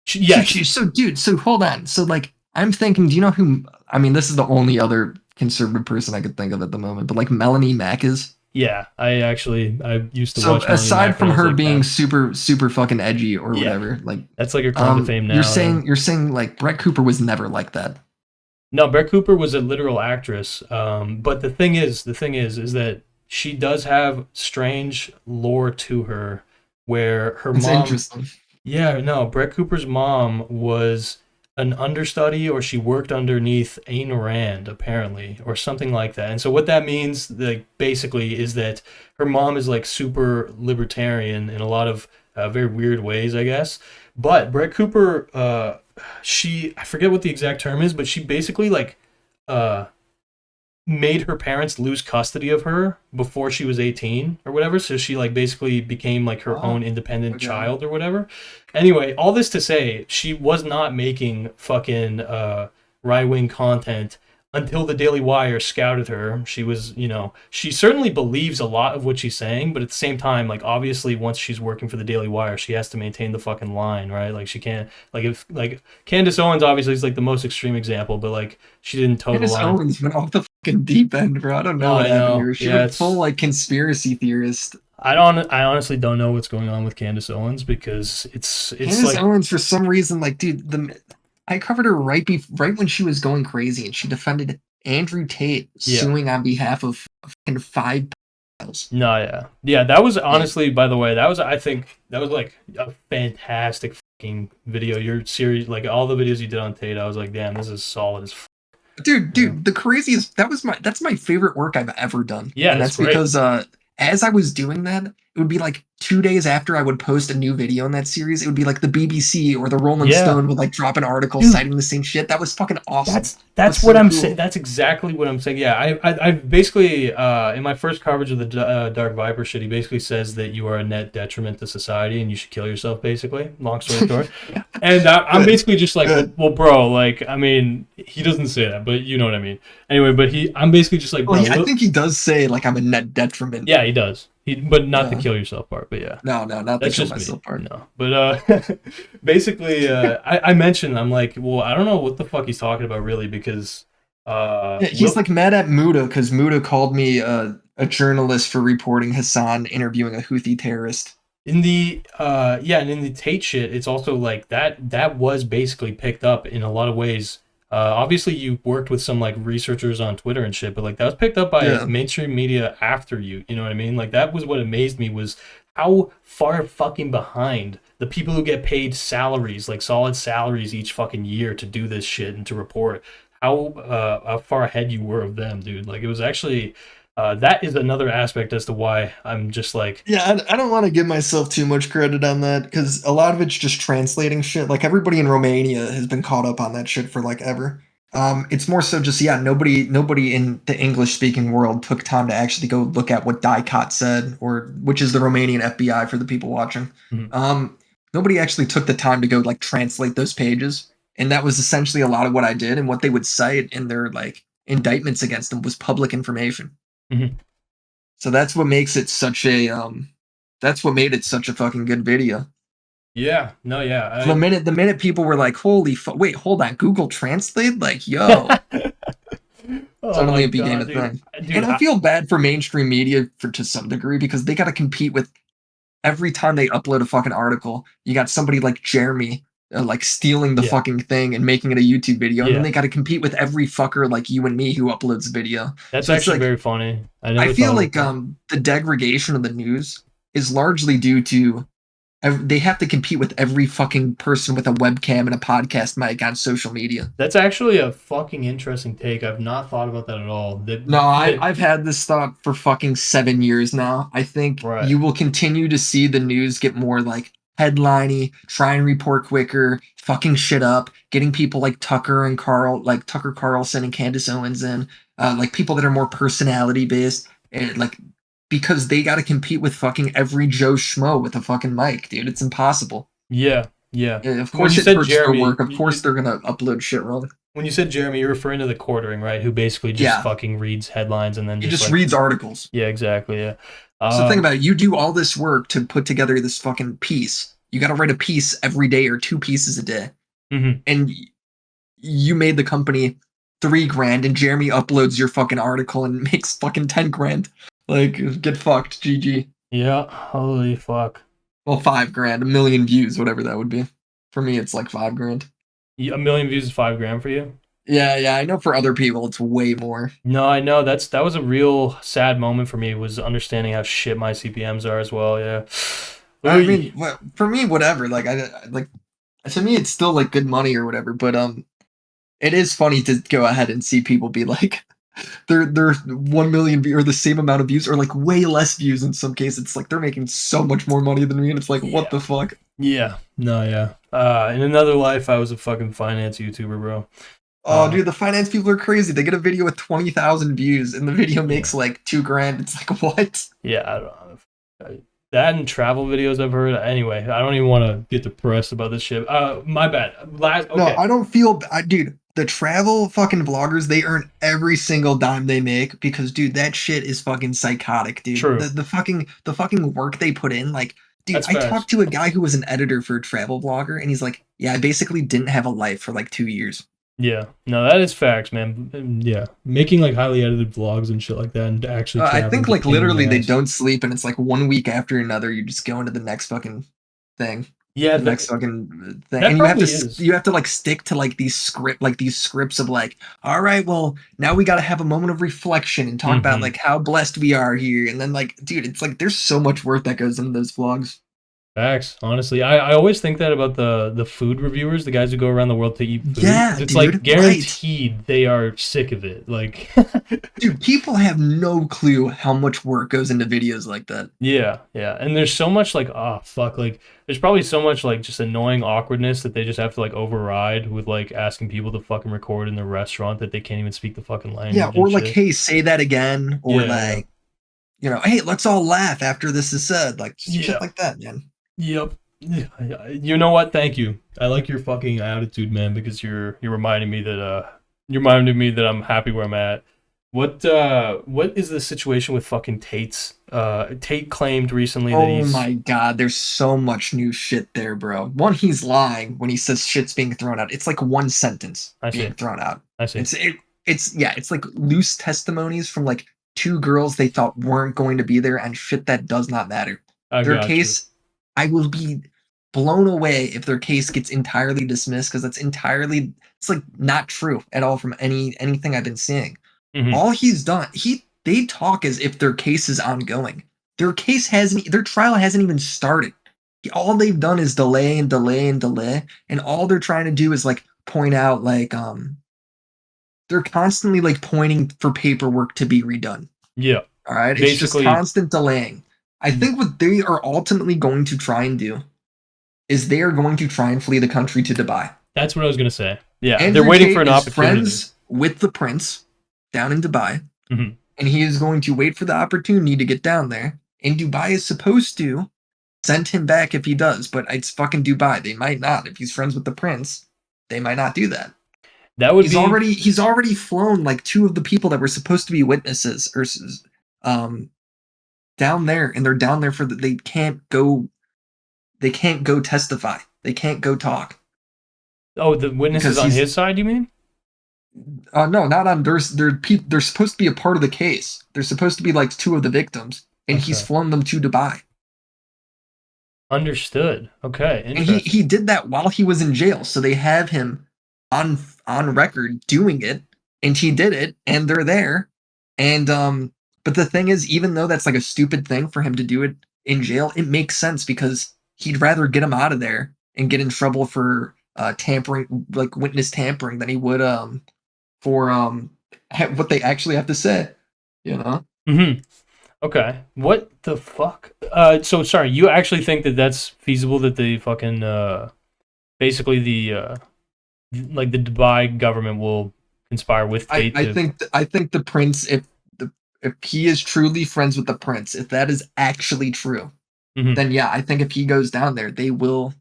So,
Yeah,
dude. So hold on. So like, I'm thinking. Do you know who? I mean, this is the only other conservative person I could think of at the moment. But like, Melanie Mack is.
yeah. I used to
So
watch Melanie
aside
Mac when
from
I was
her
like
being
10.
super fucking edgy or
Yeah,
whatever, like,
that's like her claim to fame
you're
now. Yeah.
saying like Brett Cooper was never like that.
No, Brett Cooper was a literal actress. But is that she does have strange lore to her, where her
It's
mom.
interesting.
Yeah, no, Brett Cooper's mom was an understudy, or she worked underneath Ayn Rand, apparently, or something like that. And so what that means, like, basically, is that her mom is like super libertarian in a lot of very weird ways, I guess. But Brett Cooper, she, I forget what the exact term is, but she basically like uh, made her parents lose custody of her before she was 18 or whatever, so she like basically became like her
Oh,
own independent
okay.
child or whatever. Anyway, all this to say, she was not making fucking right-wing content until the Daily Wire scouted her. She was, she certainly believes a lot of what she's saying, but at the same time, like, obviously once she's working for the Daily Wire, she has to maintain the fucking line, right? Like, she can't, like, if like Candace Owens obviously is like the most extreme example, but like she didn't toe the
Candace
line.
Owens went off the fucking deep end, bro. I don't know
No,
what
I
happened
know.
here. She
Yeah,
went full
it's
like conspiracy theorist.
I honestly don't know what's going on with Candace Owens because it's
Candace
like
Owens, for some reason, like, dude, the I covered her right when she was going crazy, and she defended Andrew Tate
yeah.
suing on behalf of fucking five pedophiles.
No, yeah. Yeah, that was
Yeah.
honestly, by the way, that was I think that was like a fantastic fucking video. Your series, like all the videos you did on Tate, I was like, damn, this is solid as yeah.
Dude, the craziest that's my favorite work I've ever done.
Yeah,
And
it's
that's
great.
because as I was doing that, it would be like 2 days after I would post a new video in that series, it would be like the BBC or the Rolling
Yeah.
Stone would like drop an article
Dude,
citing the same shit. That was fucking awesome. That was
That's what
so
I'm saying.
cool.
That's exactly what I'm saying. Yeah, I basically in my first coverage of the Dark Viper shit, he basically says that you are a net detriment to society and you should kill yourself. Basically, long story short. And I'm
Good.
basically just like,
Good.
well, bro, like, I mean, he doesn't say that, but you know what I mean. Anyway, but I'm basically just like,
Well,
bro,
I think he does say like I'm a net detriment.
yeah, he does. But not the
Yeah.
kill yourself part. But yeah,
No, no, not the
that's
kill
just me.
myself part.
No, but basically, I mentioned I'm like, well, I don't know what the fuck he's talking about really because
Yeah, he's
Will
like mad at Muda because Muda called me a journalist for reporting Hassan interviewing a Houthi terrorist.
in the yeah, and in the Tate shit, it's also like that was basically picked up in a lot of ways. Obviously, you worked with some like researchers on Twitter and shit, but like that was picked up by
Yeah.
mainstream media after you. You know what I mean? Like that was what amazed me was how far fucking behind the people who get paid salaries, like solid salaries each fucking year to do this shit and to report, how far ahead you were of them, dude. Like it was actually that is another aspect as to why I'm just like
Yeah, I don't want to give myself too much credit on that because a lot of it's just translating shit. Like everybody in Romania has been caught up on that shit for like ever. It's more so just yeah, nobody in the English speaking world took time to actually go look at what Dicot said, or which is the Romanian FBI for the people watching.
mhm,
Um, Nobody actually took the time to go like translate those pages, and that was essentially a lot of what I did. And what they would cite in their like indictments against them was public information.
mhm.
So that's what makes it such a that's what made it such a fucking good video.
Yeah, no, yeah,
The minute people were like, "Holy wait, hold on, Google Translate?" Like, yo,
oh my
suddenly it became
god,
a
dude,
thing.
dude,
And I feel bad for mainstream media for to some degree because they got to compete with every time they upload a fucking article. You got somebody like Jeremy like stealing the
yeah,
fucking thing and making it a YouTube video, and then
yeah.
they got to compete with every fucker like you and me who uploads a video.
That's
So it's
actually
like
very funny. I
I
never
feel
thought about
like
that.
the degradation of the news is largely due to they have to compete with every fucking person with a webcam and a podcast mic on social media.
That's actually a fucking interesting take. I've not thought about that at all.
No,
That
I've had this thought for fucking 7 years now. I think
right.
you will continue to see the news get more like headliney, try and report quicker, fucking shit up, getting people like Tucker Carlson and Candace Owens in, like people that are more personality based, and like because they got to compete with fucking every Joe Schmo with a fucking mic, dude. It's impossible.
Yeah, Yeah.
Of
When
course
you
it
said
hurts their
Jeremy,
work. Of course they're gonna upload shit wrong.
when you said Jeremy, you're referring to the quartering, right? Who basically just
Yeah,
fucking reads headlines and then
he
just
just
like,
reads articles.
yeah, exactly, yeah.
So think
Um,
about it. You do all this work to put together this fucking piece. You got to write a piece every day or 2 pieces a day,
mhm.
and you made the company 3 grand, and Jeremy uploads your fucking article and makes fucking 10 grand. Like, get fucked, GG.
Yeah, holy fuck.
Well, 5 grand, a million views, whatever that would be. For me, it's like 5 grand.
A million views is 5 grand for you?
Yeah, yeah. I know for other people, it's way more.
No, I know that was a real sad moment for me was understanding how shit my CPMs are as well. Yeah.
I
Oy.
mean, for me, whatever. Like, like to me, it's still like good money or whatever. But it is funny to go ahead and see people be like, they're 1 million or the same amount of views or like way less views in some cases. It's like they're making so much more money than me, and it's like, what
Yeah.
the fuck?
Yeah. No, yeah. In another life, I was a fucking finance YouTuber, bro.
Oh,
Uh,
dude, the finance people are crazy. They get a video with 20,000 views, and the video
yeah.
makes like 2 grand. It's like, what?
Yeah, I don't know. That and travel videos I've heard. Anyway, I don't even want to get depressed about this shit. My bad.
No,
Okay.
I don't feel, dude. The travel fucking vloggers, they earn every single dime they make because, dude, that shit is fucking psychotic, dude.
True.
The fucking work they put in, like, dude.
That's
I
facts.
talked to a guy who was an editor for a travel vlogger, and he's like, yeah, I basically didn't have a life for like 2 years.
Yeah. No, that is facts, man. Yeah. Making like highly edited vlogs and shit like that and actually
I
traveling
think
is a
like
pain in the
literally they
ass.
don't sleep, and it's like one week after another, you just go into the next fucking thing.
Yeah,
The next fucking thing,
that
and
probably is.
you have to like stick to like these scripts of like, all right, well, now we got to have a moment of reflection and talk about
Hmm.
like how blessed we are here, and then like, dude, it's like there's so much work that goes into those vlogs.
Facts. Honestly, I always think that about the food reviewers, the guys who go around the world to eat food, because
Yeah,
it's like
dude, right.
guaranteed they are sick of it. Like,
Dude, people have no clue how much work goes into videos like that.
yeah, yeah. And there's so much like, oh fuck, like there's probably so much like just annoying awkwardness that they just have to like override with like asking people to fucking record in the restaurant that they can't even speak the fucking
Yeah,
language and
or like,
shit.
hey, say that again, or
Yeah, yeah,
like, hey, let's all laugh after this is said, like just shit
yeah.
like that, man.
Yep. Yeah, you know what? Thank you. I like your fucking attitude, man, because you're reminding me that you're reminding me that I'm happy where I'm at. What is the situation with fucking Tate's Tate claimed recently that
Oh
he's
my god, there's so much new shit there, bro. One, he's lying when he says shit's being thrown out. It's like one sentence
I
being
see.
thrown out.
I see.
It's like loose testimonies from like 2 girls they thought weren't going to be there and shit that does not matter.
I
Their
got you.
case, I will be blown away if their case gets entirely dismissed because it's like not true at all from anything I've been seeing.
Hmm.
All he's done, they talk as if their case is ongoing. Their trial hasn't even started. All they've done is delay and delay and delay, and all they're trying to do is like point out like they're constantly like pointing for paperwork to be redone.
Yeah.
All right, it's just
Basically,
constant delaying. I think what they are ultimately going to try and do is they are going to try and flee the country to Dubai.
that's what I was gonna say. Yeah, they're
Andrew
waiting for
Tate
an
is
opportunity.
friends with the prince down in Dubai,
Hmm.
and he is going to wait for the opportunity to get down there. And Dubai is supposed to send him back if he does, but it's fucking Dubai. They might not. If he's friends with the prince, they might not do that.
That would be
He's already flown like 2 of the people that were supposed to be witnesses or um down there, and they're down there they can't go testify. They can't go talk
oh the witnesses
because
on
he's
his side. You mean?
no, not on they're supposed to be a part of the case. They're supposed to be like 2 of the victims, and he's
Okay,
flown them to Dubai.
understood. Okay,
And
interesting.
he did that while he was in jail, so they have him on record doing it, and he did it, and they're there. And but the thing is, even though that's like a stupid thing for him to do it in jail, it makes sense because he'd rather get him out of there and get in trouble for tampering, like witness tampering, than he would for what they actually have to say, you know.
Hmm. Okay. What the fuck? So sorry, you actually think that that's feasible that the fucking basically the like the Dubai government will conspire with Tate to
I think the prince, if he is truly friends with the prince, if that is actually true,
Mhm.
then yeah, I think if he goes down there, they will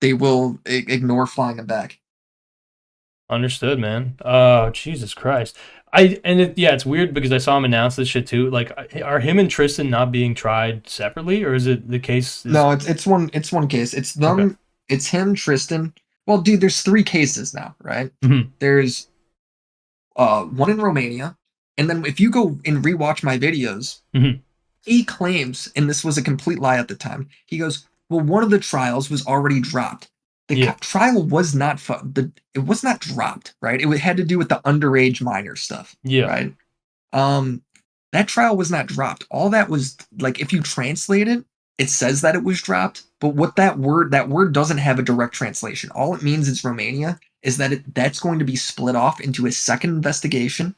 they will ignore flying him back.
Understood, man. Jesus Christ. Yeah, it's weird because I saw him announce this shit too. Like, are him and Tristan not being tried separately, or is it the case is
No, it's one case. It's
okay?
them. It's him, Tristan. Well, dude, there's 3 cases now, right?
Hmm.
There's one in Romania, and then if you go and rewatch my videos,
Hmm.
he claims, and this was a complete lie at the time. He goes, "Well, one of the trials was already dropped. The
Yeah,
trial was not it was not dropped, right? It had to do with the underage minor stuff,
yeah,
right? Um, that trial was not dropped. All that was like if you translate it, it says that it was dropped, but what that word doesn't have a direct translation. All it means is Romania is that that's going to be split off into a second investigation,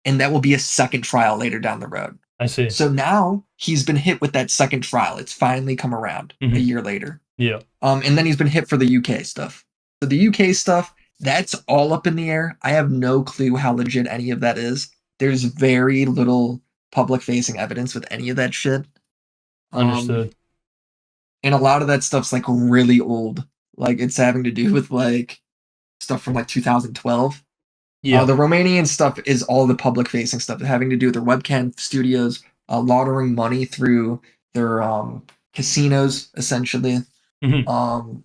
and that will be a second trial later down the road.
I see.
So now he's been hit with that second trial. It's finally come around a
Hmm.
year later.
Yeah,
And then he's been hit for the UK stuff. So the UK stuff, that's all up in the air. I have no clue how legit any of that is. There's very little public facing evidence with any of that shit. Um,
understood.
and a lot of that stuff's like really old. Like it's having to do with like stuff from like 2012.
Yeah.
The Romanian stuff is all the public facing stuff having to do with their webcam studios, laundering money through their casinos, essentially.
Hmm.
Um,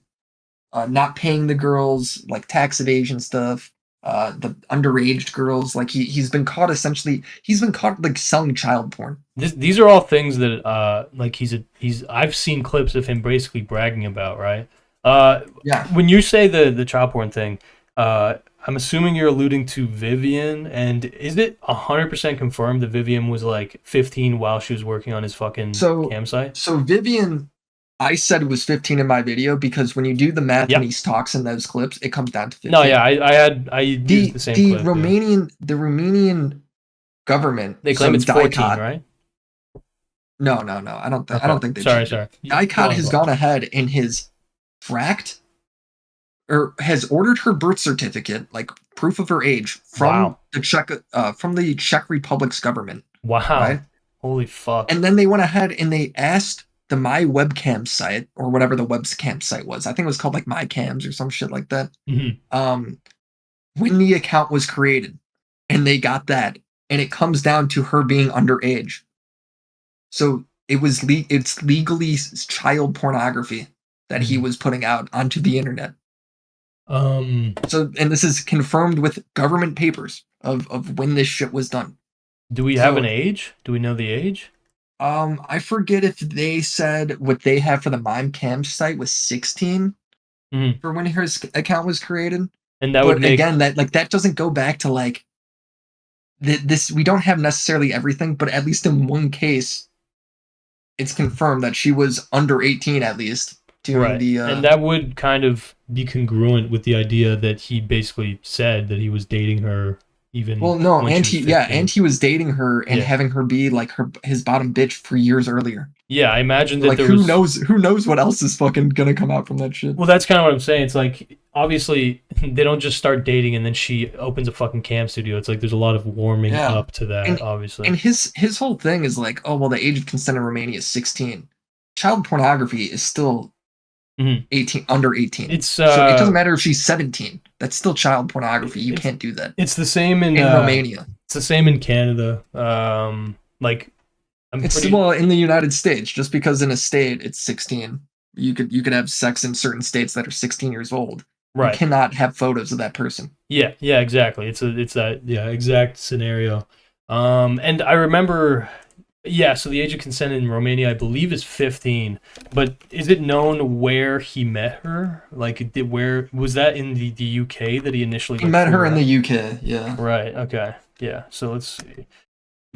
not paying the girls, like tax evasion stuff. The underage girls, like he's been caught essentially. He's been caught like selling child porn.
These are all things that like he's I've seen clips of him basically bragging about, right? Uh,
Yeah.
when you say the child porn thing, I'm assuming you're alluding to Vivian, and is it 100% confirmed that Vivian was like 15 while she was working on his fucking
So
campsite?
so Vivian, I said was 15 in my video because when you do the math when
Yeah.
he talks in those clips, it comes down to
No, yeah,
15.
I used
The
the same
the
clip. Yeah.
Romanian government,
They claim
so
it's 14,
DICOT.
right?
No. I
Okay.
don't think they
Sorry,
changed it.
sorry.
DICOT has
Go on.
gone ahead and has tracked or has ordered her birth certificate, like proof of her age,
Wow.
From the Czech Republic's government, right?
Wow. Holy fuck.
And then they went ahead and they asked the My Webcam site or whatever the webcam site was. I think it was called like My Cams or some shit like that.
Hmm.
Um, when the account was created, and they got that, and it comes down to her being underage. So it's legally child pornography that he
Hmm.
was putting out onto the internet.
Um,
So, and this is confirmed with government papers of when this shit was done.
do we have an
So,
age? Do we know the age?
I forget if they said what they have for the Mime Cam site was 16
Hmm.
for when his account was created.
And that would
But
make
again, that doesn't go back to like this. We don't have necessarily everything, but at least in one case, it's confirmed that she was under 18 at least doing
right.
the
And that would kind of be congruent with the idea that he basically said that he was dating her even
well, no,
when she was 15.
and he was dating her and
Yeah.
having her be like his bottom bitch for years earlier.
Yeah, I imagine
So
that
like
there was.
who knows what else is fucking gonna come out from that shit.
Well, that's kind of what I'm saying. It's like obviously they don't just start dating and then she opens a fucking cam studio. It's like there's a lot of warming
Yeah.
up to that,
And
obviously.
and his whole thing is like, oh well, the age of consent in Romania is 16. Child pornography is still
Hmm.
18 under 18.
It's
So it doesn't matter if she's 17. That's still child pornography. You
it's
can't do that
it's the same in
in Romania.
it's the same in Canada. Like I'm
It's
pretty
well in the United States, just because in a state it's 16. You could have sex in certain states that are 16 years old. You
right.
cannot have photos of that person.
Yeah, yeah, exactly. It's that yeah exact scenario. And I remember, yeah. So the age of consent in Romania, I believe, is 15. But is it known where he met her? Like, where was that in the UK that he initially
He
like
met
flew
her in the
around?
UK, yeah.
Right. Okay. Yeah. So let's see.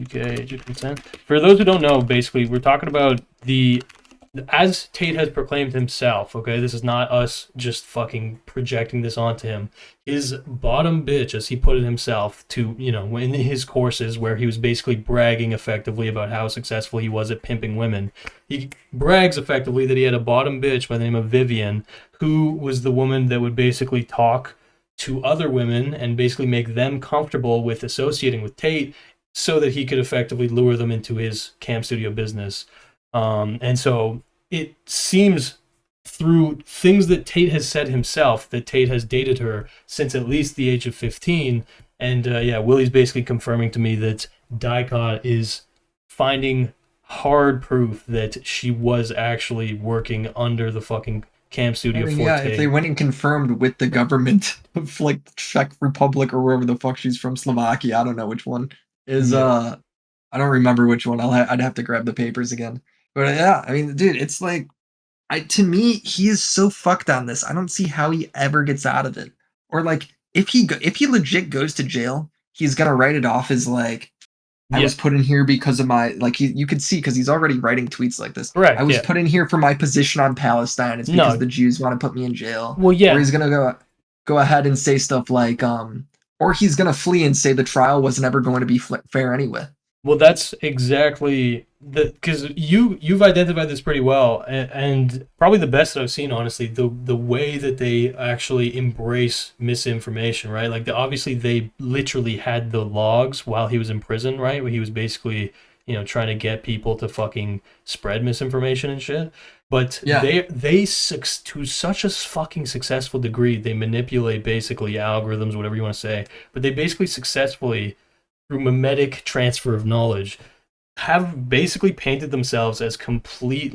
UK age of consent. For those who don't know, basically, we're talking about the as Tate has proclaimed himself, okay, this is not us just fucking projecting this onto him. His bottom bitch, as he put it himself, to, in his courses where he was basically bragging effectively about how successful he was at pimping women, he brags effectively that he had a bottom bitch by the name of Vivian, who was the woman that would basically talk to other women and basically make them comfortable with associating with Tate so that he could effectively lure them into his cam studio business. And so it seems through things that Tate has said himself, that Tate has dated her since at least the age of 15. And yeah, Willy's basically confirming to me that Dicot is finding hard proof that she was actually working under the fucking camp studio for
yeah,
Tate.
if they went and confirmed with the government of like Czech Republic or wherever the fuck she's from, Slovakia, I don't know which one is.
Yeah.
I don't remember which one. I'd have to grab the papers again. But yeah, I mean, dude, it's like, to me, he is so fucked on this. I don't see how he ever gets out of it. Or like, if he legit goes to jail, he's gonna write it off as like, I
Yeah.
was put in here because of my, like, you could see because he's already writing tweets like this.
Correct,
I was
yeah.
put in here for my position on Palestine. It's because
No.
the Jews want to put me in jail.
Well, yeah.
Or he's gonna go ahead and say stuff like, or he's gonna flee and say the trial wasn't ever going to be fair anyway.
Well, that's exactly because you've identified this pretty well, and probably the best that I've seen, honestly. The way that they actually embrace misinformation, right? Like, obviously they literally had the logs while he was in prison, right? Where he was basically, trying to get people to fucking spread misinformation and shit. But
Yeah.
they to such a fucking successful degree, they manipulate basically algorithms, whatever you want to say. But they basically successfully, through mimetic transfer of knowledge, have basically painted themselves as complete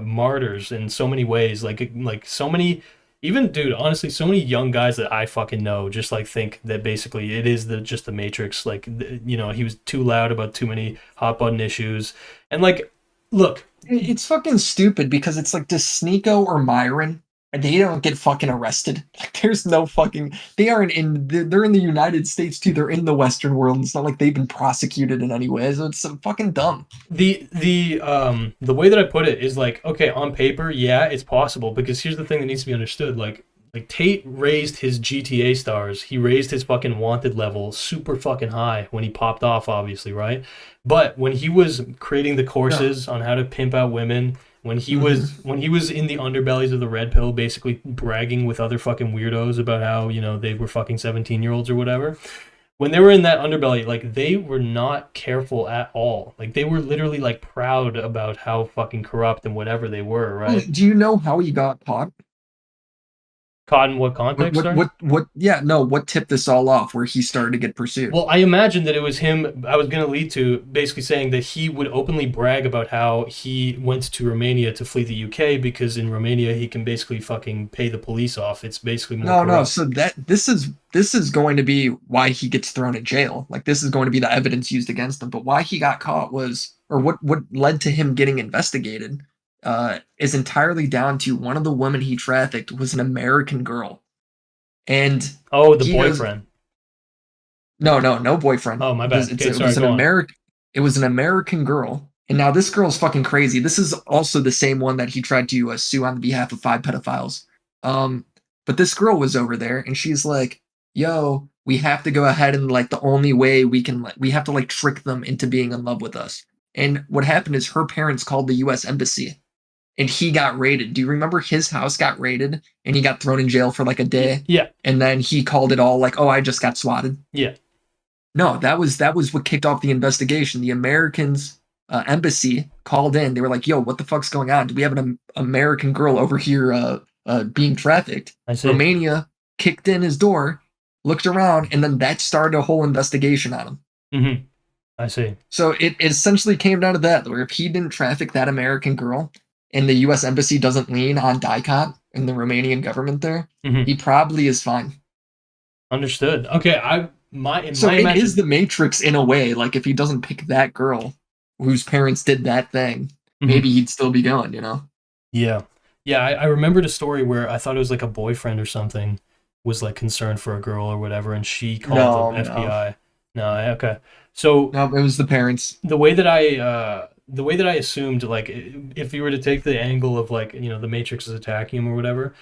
martyrs in so many ways. Like so many, even, dude, honestly, so many young guys that I fucking know just like think that basically it is just the Matrix. Like, he was too loud about too many hot button issues, and like, look,
It's fucking stupid because it's like, does Sneeko or Myron, they don't get fucking arrested. Like, there's no fucking, they aren't they're in the United States too. They're in the Western world. It's not like they've been prosecuted in any way. So it's so fucking dumb.
The way that I put it is like, okay, on paper, yeah, it's possible, because here's the thing that needs to be understood. Like Tate raised his GTA stars. He raised his fucking wanted level super fucking high when he popped off, obviously, right? But when he was creating the courses on how to pimp out women, when he was in the underbellies of the red pill, basically bragging with other fucking weirdos about how, they were fucking 17-year-olds or whatever. When they were in that underbelly, like, they were not careful at all. Like, they were literally like proud about how fucking corrupt and whatever they were, right?
Do you know how he got caught?
Caught in what context, sorry?
Yeah, no, what tipped this all off where he started to get pursued?
Well, I imagine that it was him. I was going to lead to basically saying that he would openly brag about how he went to Romania to flee the UK because in Romania he can basically fucking pay the police off. It's basically more corrupt.
So this is going to be why he gets thrown in jail. Like, this is going to be the evidence used against him. But why he got caught was, or what led to him getting investigated, is entirely down to one of the women he trafficked was an American girl. And
the boyfriend.
No boyfriend.
Oh, my bad.
It was an American girl. And now this girl's fucking crazy. This is also the same one that he tried to sue on behalf of 5 pedophiles. But this girl was over there, and she's like, "Yo, we have to go ahead and, like, the only way we can, we have to, like, trick them into being in love with us." And what happened is her parents called the U.S. Embassy, and he got raided. Do you remember his house got raided, and he got thrown in jail for like a day?
Yeah.
And then he called it all like, "Oh, I just got swatted."
Yeah.
No, that was what kicked off the investigation. The Americans embassy called in. They were like, "Yo, what the fuck's going on? Do we have an American girl over here being trafficked?"
I see.
Romania kicked in his door, looked around, and then that started a whole investigation on him.
Mm-hmm. I see.
So it essentially came down to that, where if he didn't traffic that American girl, and the U.S. Embassy doesn't lean on Dicot and the Romanian government there, he probably is fine.
Understood. Okay,
it is the Matrix in a way. Like, if he doesn't pick that girl whose parents did that thing, maybe he'd still be going,
Yeah. Yeah, I remembered a story where I thought it was like a boyfriend or something was like concerned for a girl or whatever, and she called the FBI. No, okay. So
no, it was the parents.
The way that I assumed, like, if you were to take the angle of, like, the Matrix is attacking him or whatever,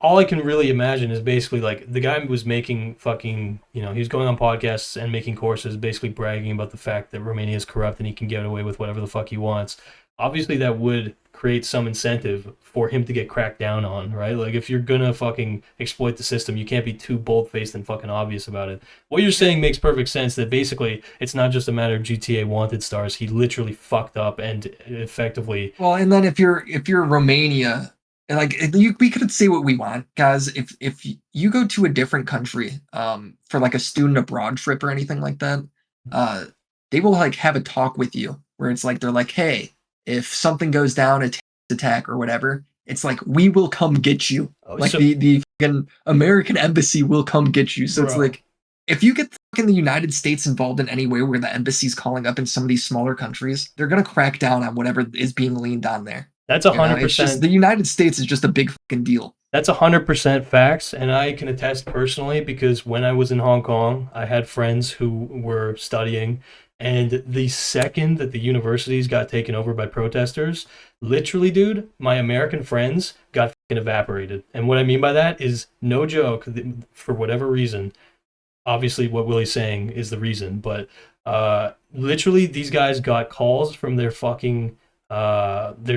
all I can really imagine is basically like the guy was making fucking, he was going on podcasts and making courses, basically bragging about the fact that Romania is corrupt and he can get away with whatever the fuck he wants. obviously that would create some incentive for him to get cracked down on, right? Like if you're gonna fucking exploit the system, you can't be too bold faced and fucking obvious about it. What you're saying makes perfect sense. That basically it's not just a matter of GTA wanted stars. He literally fucked up and effectively.
Well, and then if you're Romania, and like we could say what we want, guys. If you go to a different country, for like a student abroad trip or anything like that, uh, they will like have a talk with you where it's like they're like, hey, if something goes down, a terrorist attack or whatever, it's like we will come get you. Like
So,
the fucking American embassy will come get you. So it's
bro,
like if you get fucking the United States involved in any way where the embassy's calling up in some of these smaller countries, they're gonna crack down on whatever is being leaned on there.
that's a
You know,
hundred
it's just the
percent.
United States is just a big fucking deal.
That's 100% facts, and I can attest personally because when I was in Hong Kong, I had friends who were studying, and the second that the universities got taken over by protesters, literally, dude, my American friends got fucking evaporated. And what I mean by that is no joke, for whatever reason, obviously what Willie's saying is the reason, but literally these guys got calls from their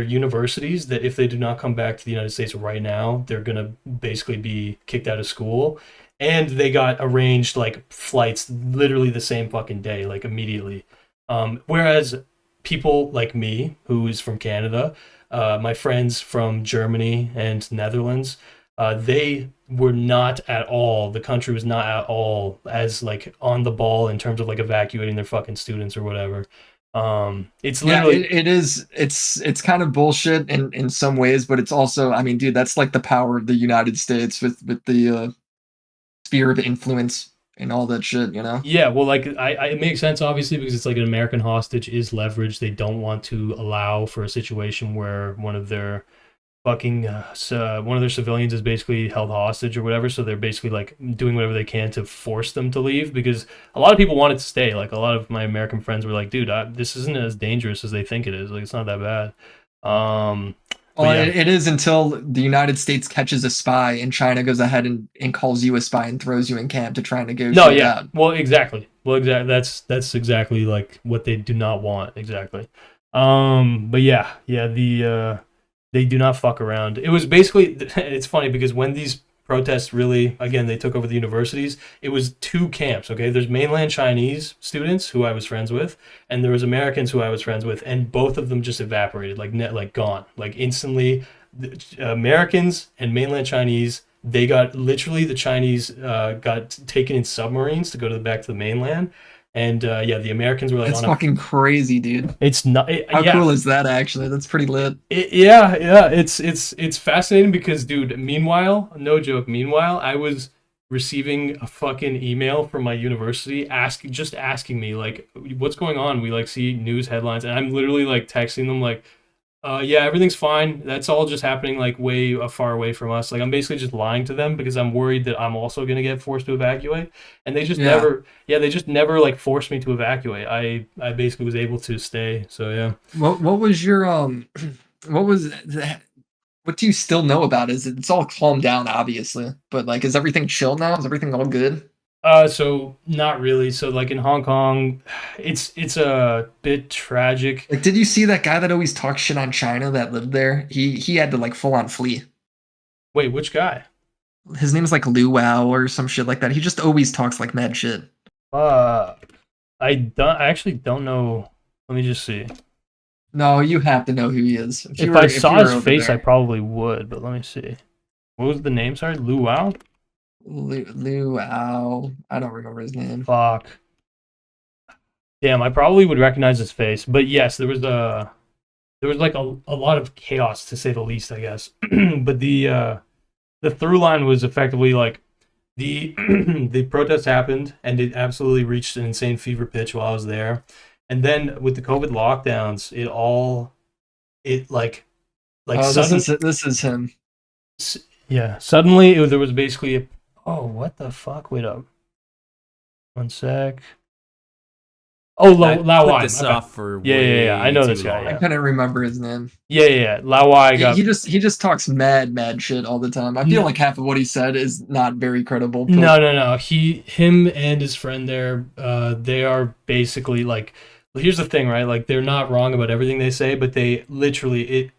universities that if they do not come back to the United States right now, they're gonna basically be kicked out of school. And they got arranged like flights literally the same fucking day, like immediately. Whereas people like me, who is from Canada, my friends from Germany and Netherlands, they were not at all. The country was not at all as like on the ball in terms of like evacuating their fucking students or whatever. It's
Yeah,
literally
it is. It's kind of bullshit in some ways, but it's also, I mean, dude, that's like the power of the United States with the sphere of influence and all that shit. You know.
yeah. Well, like it makes sense obviously because it's like an American hostage is leverage. They don't want to allow for a situation where one of their civilians is basically held hostage or whatever, so they're basically like doing whatever they can to force them to leave because a lot of people wanted to stay. Like a lot of my American friends were like, dude, this isn't as dangerous as they think it is. Like it's not that bad. But
Well,
yeah.
it is until the United States catches a spy and China goes ahead and calls you a spy and throws you in camp to try and
No,
negotiate
yeah.
out.
Well, exactly. Well, exactly. That's exactly like what they do not want. Exactly. But yeah, yeah. They do not fuck around. It was basically. It's funny because when these protests really, again, they took over the universities. It was two camps. Okay, there's mainland Chinese students who I was friends with, and there was Americans who I was friends with, and both of them just evaporated, like net, like gone, like instantly. The Americans and mainland Chinese, they got literally the Chinese got taken in submarines to go to back to the mainland, and yeah, the Americans were like
That's
on a.
fucking crazy, dude.
It's not.
How
Yeah,
cool is that? Actually, that's pretty lit.
yeah, yeah. It's fascinating because, dude. Meanwhile, no joke. Meanwhile, I was receiving a fucking email from my university asking me like, what's going on? We like see news headlines, and I'm literally like texting them like, yeah, everything's fine. That's all just happening like way far away from us. Like I'm basically just lying to them because I'm worried that I'm also gonna get forced to evacuate, and they just
Yeah.
never, yeah, they just never like forced me to evacuate. I basically was able to stay. So yeah.
What was your what was that? What do you still know about it? It's all calmed down, obviously, but like, is everything chill now? Is everything all good?
So not really. So like in Hong Kong, it's a bit tragic.
Like, did you see that guy that always talks shit on China that lived there? He had to like full on flee.
Wait, which guy?
His name's like Lu Wao or some shit like that. He just always talks like mad shit.
Uh, I actually don't know. Let me just see.
No, you have to know who he is.
If I
If you
saw
were
his
over
face, I
there.
probably would, but let me see. What was the name? Sorry, Lu Wao.
Lu Wao. I don't remember his name.
Fuck. Damn, I probably would recognize his face. But yes, there was like a lot of chaos to say the least, I guess. But the through line was effectively like the the protest happened and it absolutely reached an insane fever pitch while I was there. And then with the COVID lockdowns, it like
Oh, this
sudden
is this is him.
yeah, suddenly there was basically oh, what the fuck? Wait up. One sec. Oh,
I
Lao
put
Wai,
this
my bad.
off for
Yeah, yeah, yeah. I
way
know
too
this guy.
I
Yeah,
long.
couldn't remember his name.
yeah, yeah. Yeah. Lao Wai got
He just talks mad shit all the time. I feel
no,
like half of what he said is not very credible, but
no. Him and his friend there, they are basically like Well, here's the thing, right? Like they're not wrong about everything they say, but they literally it.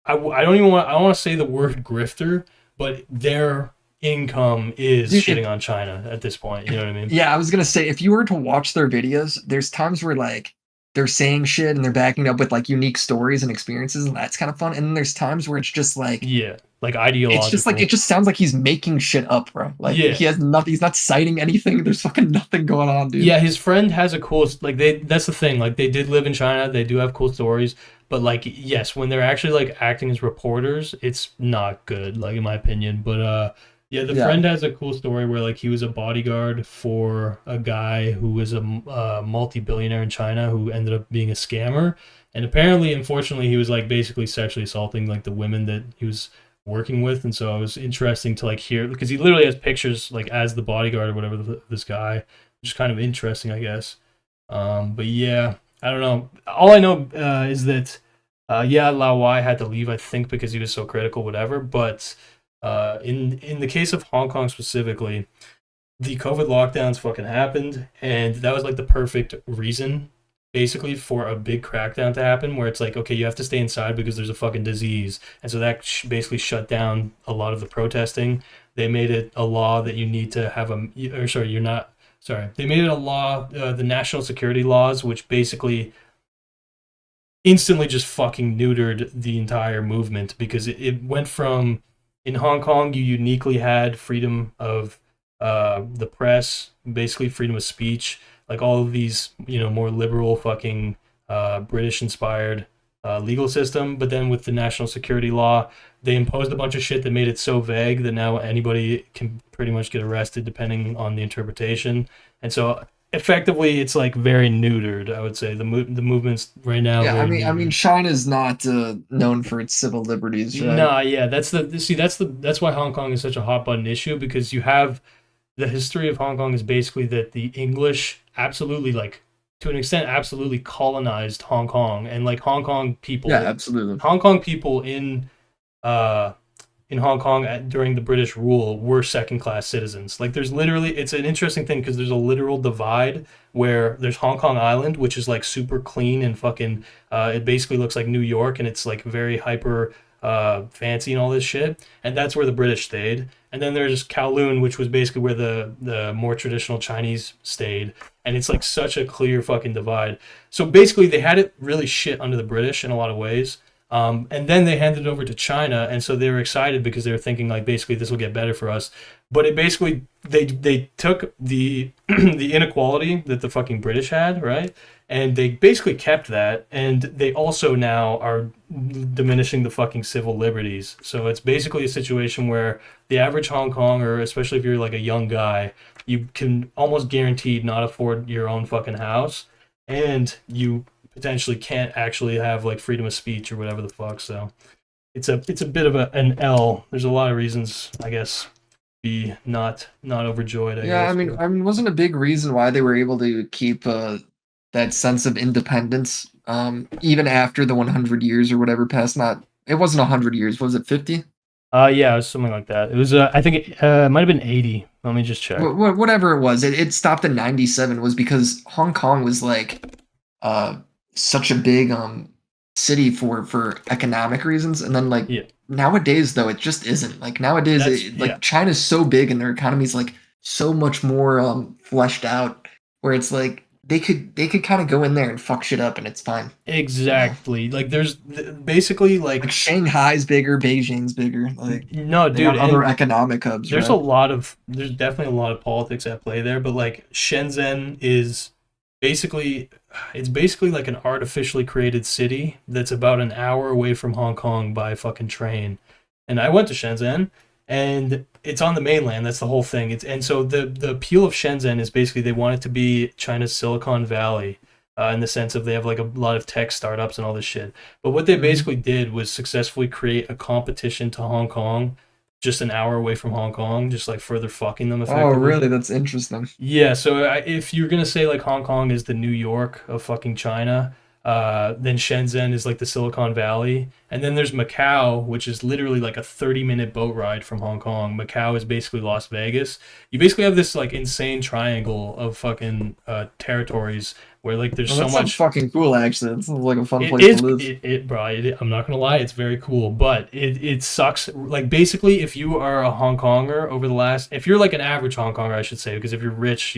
I don't even want. I don't want to say the word grifter, but their income is
Dude, if
shitting on China at this point. You know what I mean?
yeah, I was gonna say if you were to watch their videos, there's times where like they're saying shit and they're backing up with like unique stories and experiences, and that's kind of fun. And then there's times where
Yeah, like
it's just like
ideological.
it just sounds like he's making shit up, bro. Like
Yeah,
he has nothing. He's not citing anything. There's fucking nothing going on, dude.
yeah. His friend has a cool like they. That's the thing. Like they did live in China. They do have cool stories. But like yes, when they're actually like acting as reporters, it's not good. Like in my opinion. But yeah, the
Yeah.
friend has a cool story where like he was a bodyguard for a guy who was a multi-billionaire in China who ended up being a scammer. And apparently, unfortunately, he was like basically sexually assaulting like the women that he was working with. And so it was interesting to like hear because he literally has pictures like as the bodyguard or whatever this guy, which is kind of interesting, I guess. But yeah, I don't know. All I know is that yeah, Lao Wai had to leave, I think, because he was so critical, whatever. But in the case of Hong Kong specifically, the COVID lockdowns fucking happened, and that was like the perfect reason, basically, for a big crackdown to happen. Where it's like, okay, you have to stay inside because there's a fucking disease, and so that basically shut down a lot of the protesting. They made it a law that you need to have a, or sorry, you're not. Sorry, they made it a law, the national security laws, which basically instantly just fucking neutered the entire movement because it went from in Hong Kong you uniquely had freedom of the press, basically freedom of speech, like all of these more liberal fucking British inspired legal system. But then with the national security law, they imposed a bunch of shit that made it so vague that now anybody can pretty much get arrested depending on the interpretation. And so effectively it's like very neutered. I would say the movement's right now
Yeah,
very
I mean,
neutered.
China's not known for its civil liberties, right?
Nah, yeah, that's why Hong Kong is such a hot button issue because you have the history of Hong Kong is basically that the English absolutely like to an extent absolutely colonized Hong Kong, and like
Yeah, absolutely.
Hong Kong people uh in Hong Kong during the British rule were second class citizens. Like there's literally it's an interesting thing because there's a literal divide where there's Hong Kong Island, which is like super clean and fucking it basically looks like New York and it's like very hyper fancy and all this shit. And that's where the British stayed. And then there's Kowloon, which was basically where the more traditional Chinese stayed. And it's like such a clear fucking divide. So basically they had it really shit under the British in a lot of ways. And then they handed it over to China, and so they were excited because they were thinking like basically this will get better for us. But it basically they took the the inequality that the fucking British had, right? And they basically kept that, and they also now are diminishing the fucking civil liberties. So it's basically a situation where the average Hong Konger, especially if you're like a young guy, you can almost guaranteed not afford your own fucking house, and you potentially can't actually have like freedom of speech or whatever the fuck. So it's a bit of an L. There's a lot of reasons, I guess, be not overjoyed. I
Yeah,
guess, but
wasn't a big reason why they were able to keep that sense of independence even after the 100 years or whatever passed. Not it wasn't 100 years, was it 50?
yeah, it was something like that. It was I think it might have been 80. Let me just check.
Whatever it was, it stopped in 97 was because Hong Kong was like uh such a big city for economic reasons, and then like
Yeah,
nowadays though it just isn't. Like nowadays
yeah.
like China's so big and their economy's like so much more fleshed out where it's like they could kind of go in there and fuck shit up and it's fine, you know.
Exactly. Like there's basically
Like
like
Shanghai's bigger, Beijing's bigger, like
no,
they
dude,
got other
and
economic hubs, right?
there's definitely a lot of politics at play there, but like Shenzhen is basically it's basically like an artificially created city that's about an hour away from Hong Kong by fucking train. And I went to Shenzhen and it's on the mainland, that's the whole thing. It's and so the appeal of Shenzhen is basically they want it to be China's Silicon Valley. In the sense of they have like a lot of tech startups and all this shit. But what they
Mhm.
basically did was successfully create a competition to Hong Kong just an hour away from Hong Kong, just like further fucking them
Oh,
effectively.
really? That's interesting.
Yeah, so if you're gonna say like Hong Kong is the New York of fucking China, Then Shenzhen is like the Silicon Valley, and then there's Macau, which is literally like a 30-minute boat ride from Hong Kong. Macau is basically Las Vegas. You basically have this like insane triangle of fucking territories where like there's
Well,
so
that sounds
much.
fucking cool. Actually, it sounds like a fun
It
place to
is
live.
bro. I'm not gonna lie, it's very cool, but it sucks. Like basically, if you are a Hong Konger over the last, if you're like an average Hong Konger, I should say, because if you're rich,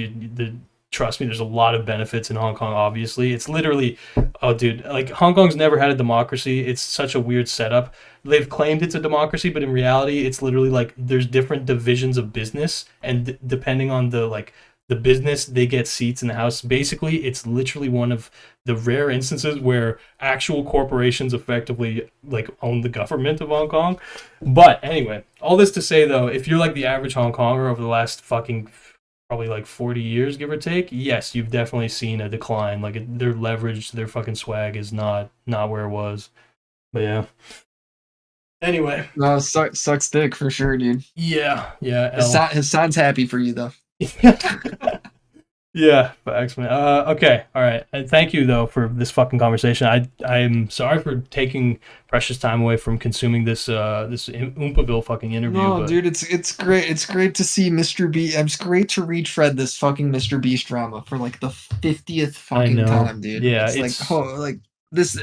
trust me, there's a lot of benefits in Hong Kong. Obviously, it's literally, oh dude, like Hong Kong's never had a democracy. It's such a weird setup. They've claimed it's a democracy, but in reality, it's literally like there's different divisions of business, and depending on the business, they get seats in the house. Basically, it's literally one of the rare instances where actual corporations effectively like own the government of Hong Kong. But anyway, all this to say though, if you're like the average Hong Konger over the last fucking probably like 40 years, give or take, yes, you've definitely seen a decline. Like their leverage, their fucking swag is not where it was. But yeah. Anyway,
No, sucks dick for sure, dude.
yeah, yeah, L.
His son's happy for you though.
Yeah, facts, man. Okay, all right. And thank you though for this fucking conversation. I'm sorry for taking precious time away from consuming this Oompaville fucking interview,
No,
but
dude, it's great. It's great to see Mr. B. It's great to retread this fucking Mr. Beast drama for like the 50th
I
fucking
know.
time, dude.
Yeah,
It's like, oh, like this.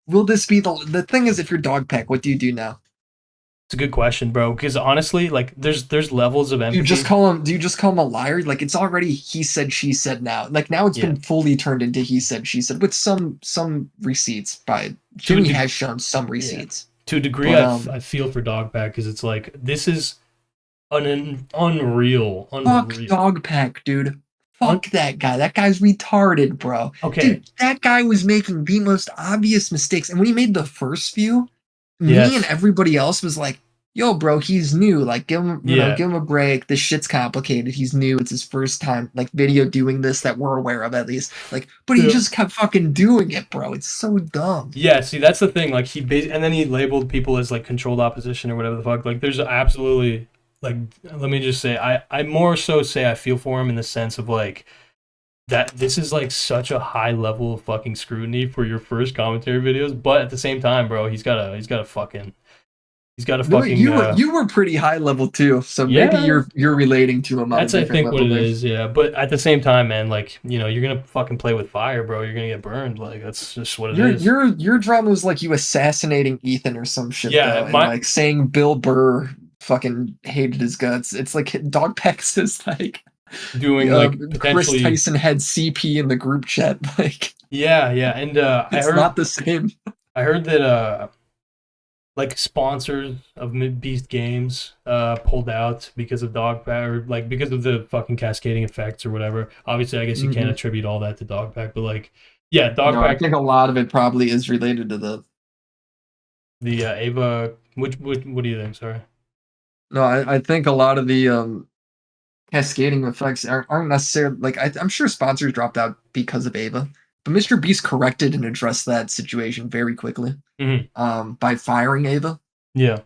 Will this be the thing? Is if you're dog pack, what do you do now?
it's a good question, bro. Because honestly, like there's levels of
Do you just
empathy.
call him? Do you just call him a liar? Like it's already he said she said now. Like now it's
Yeah,
been fully turned into he said she said with some receipts by
to a
Jimmy
de-
has shown some
yeah,
receipts.
to a degree,
But
I feel for Dogpack because it's like this is unreal,
fuck
unreal.
dog pack, dude.
Un-
Fuck that guy. That guy's retarded, bro.
okay,
Dude, that guy was making the most obvious mistakes. And when he made the first few, me and
yes,
everybody else was like, yo, bro, he's new. Like, give him,
yeah.
give him a break. This shit's complicated. He's new. It's his first time, like, video doing this that we're aware of, at least. Like, but he
Yeah.
just kept fucking doing it, bro. It's so dumb.
Yeah, see, that's the thing. Like and then he labeled people as like controlled opposition or whatever the fuck. Like, there's absolutely like, let me just say, I more so say I feel for him in the sense of like that this is like such a high level of fucking scrutiny for your first commentary videos, but at the same time, bro, he's got a
No,
fucking
you were pretty high level too, so maybe
yeah.
you're relating to him on a
That's I
different
think what
level
it
there.
is, yeah. But at the same time, man, like you're gonna fucking play with fire, bro. You're gonna get burned. Like that's just what it is.
Your drama was like you assassinating Ethan or some shit
Yeah,
though, and
my
like saying Bill Burr fucking hated his guts. It's like Dog Packs is like
doing like
Chris
potentially.
Tyson had CP in the group chat. Like
Yeah, yeah, and
it's not the same.
I heard that like sponsors of Mid Beast Games pulled out because of Dogpack or like because of the fucking cascading effects or whatever. Obviously, I guess you can't
Hmm.
attribute all that to Dogpack, but like yeah,
No, I
Dogpack,
think a lot of it probably is related to the.
the Ava. Which what do you think? Sorry.
No, I think a lot of the cascading effects aren't necessarily like I'm sure sponsors dropped out because of Ava, but Mr. Beast corrected and addressed that situation very quickly
Hmm.
by firing Ava.
Yeah,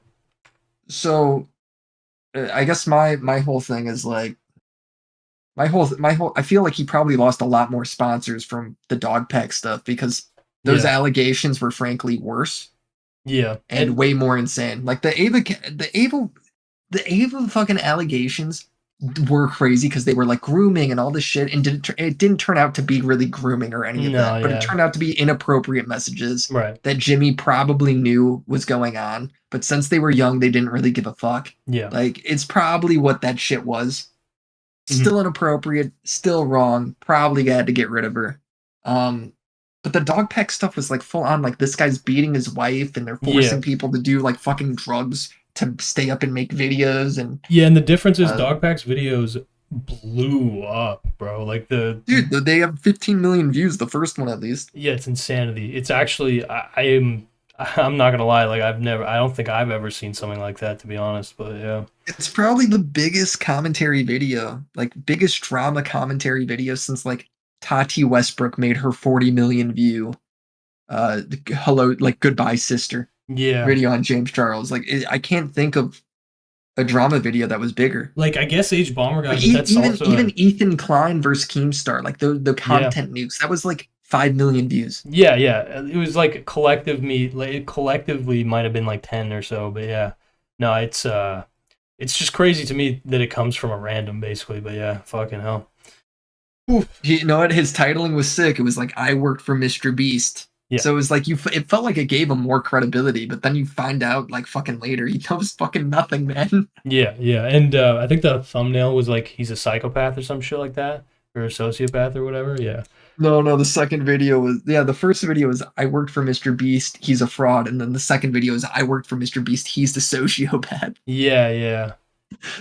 So I guess my whole thing is like my whole I feel like he probably lost a lot more sponsors from the dog pack stuff because those
yeah,
allegations were frankly worse
yeah,
and way more insane. Like the Ava fucking allegations were crazy because they were like grooming and all this shit, and it didn't turn out to be really grooming or any of
no,
that, but it
yeah,
turned out to be inappropriate messages
right,
that Jimmy probably knew was going on, but since they were young, they didn't really give a fuck.
yeah,
Like it's probably what that shit was.
hmm,
Still inappropriate, still wrong. Probably had to get rid of her. Um, but the dog pack stuff was like full on. Like this guy's beating his wife, and they're
yeah.
forcing people to do like fucking drugs to stay up and make videos. And
Yeah, and the difference is
uh,
Dogpack's videos blew up, bro. Like
dude, they have 15 million views. The first one, at least.
yeah, it's insanity. It's actually I am I'm not gonna lie, like I don't think I've ever seen something like that to be honest. But yeah,
It's probably the biggest commentary video, like biggest drama commentary video since like Tati Westbrook made her 40 million view hello like goodbye sister
yeah.
video on James Charles. Like I can't think of a drama video that was bigger.
Like I guess H Bomber guy,
Like
but that's
even
also
even Ethan Klein versus Keemstar, like the
yeah,
content nukes. That was like 5 million views.
Yeah, yeah. It was like collective me. Like it collectively might have been like 10 or so, but yeah. No, it's just crazy to me that it comes from a random, basically. But yeah, fucking hell. Oof.
You know what? His titling was sick. It was like, I worked for Mr. Beast.
Yeah,
So it was like it felt like it gave him more credibility, but then you find out like fucking later he knows fucking nothing, man.
yeah, yeah. And I think the thumbnail was like he's a psychopath or some shit like that, or a sociopath or whatever. Yeah,
No, no, the second video was, yeah, the first video was I worked for Mr. Beast, he's a fraud, and then the second video is I worked for Mr. Beast, he's the sociopath.
yeah, yeah,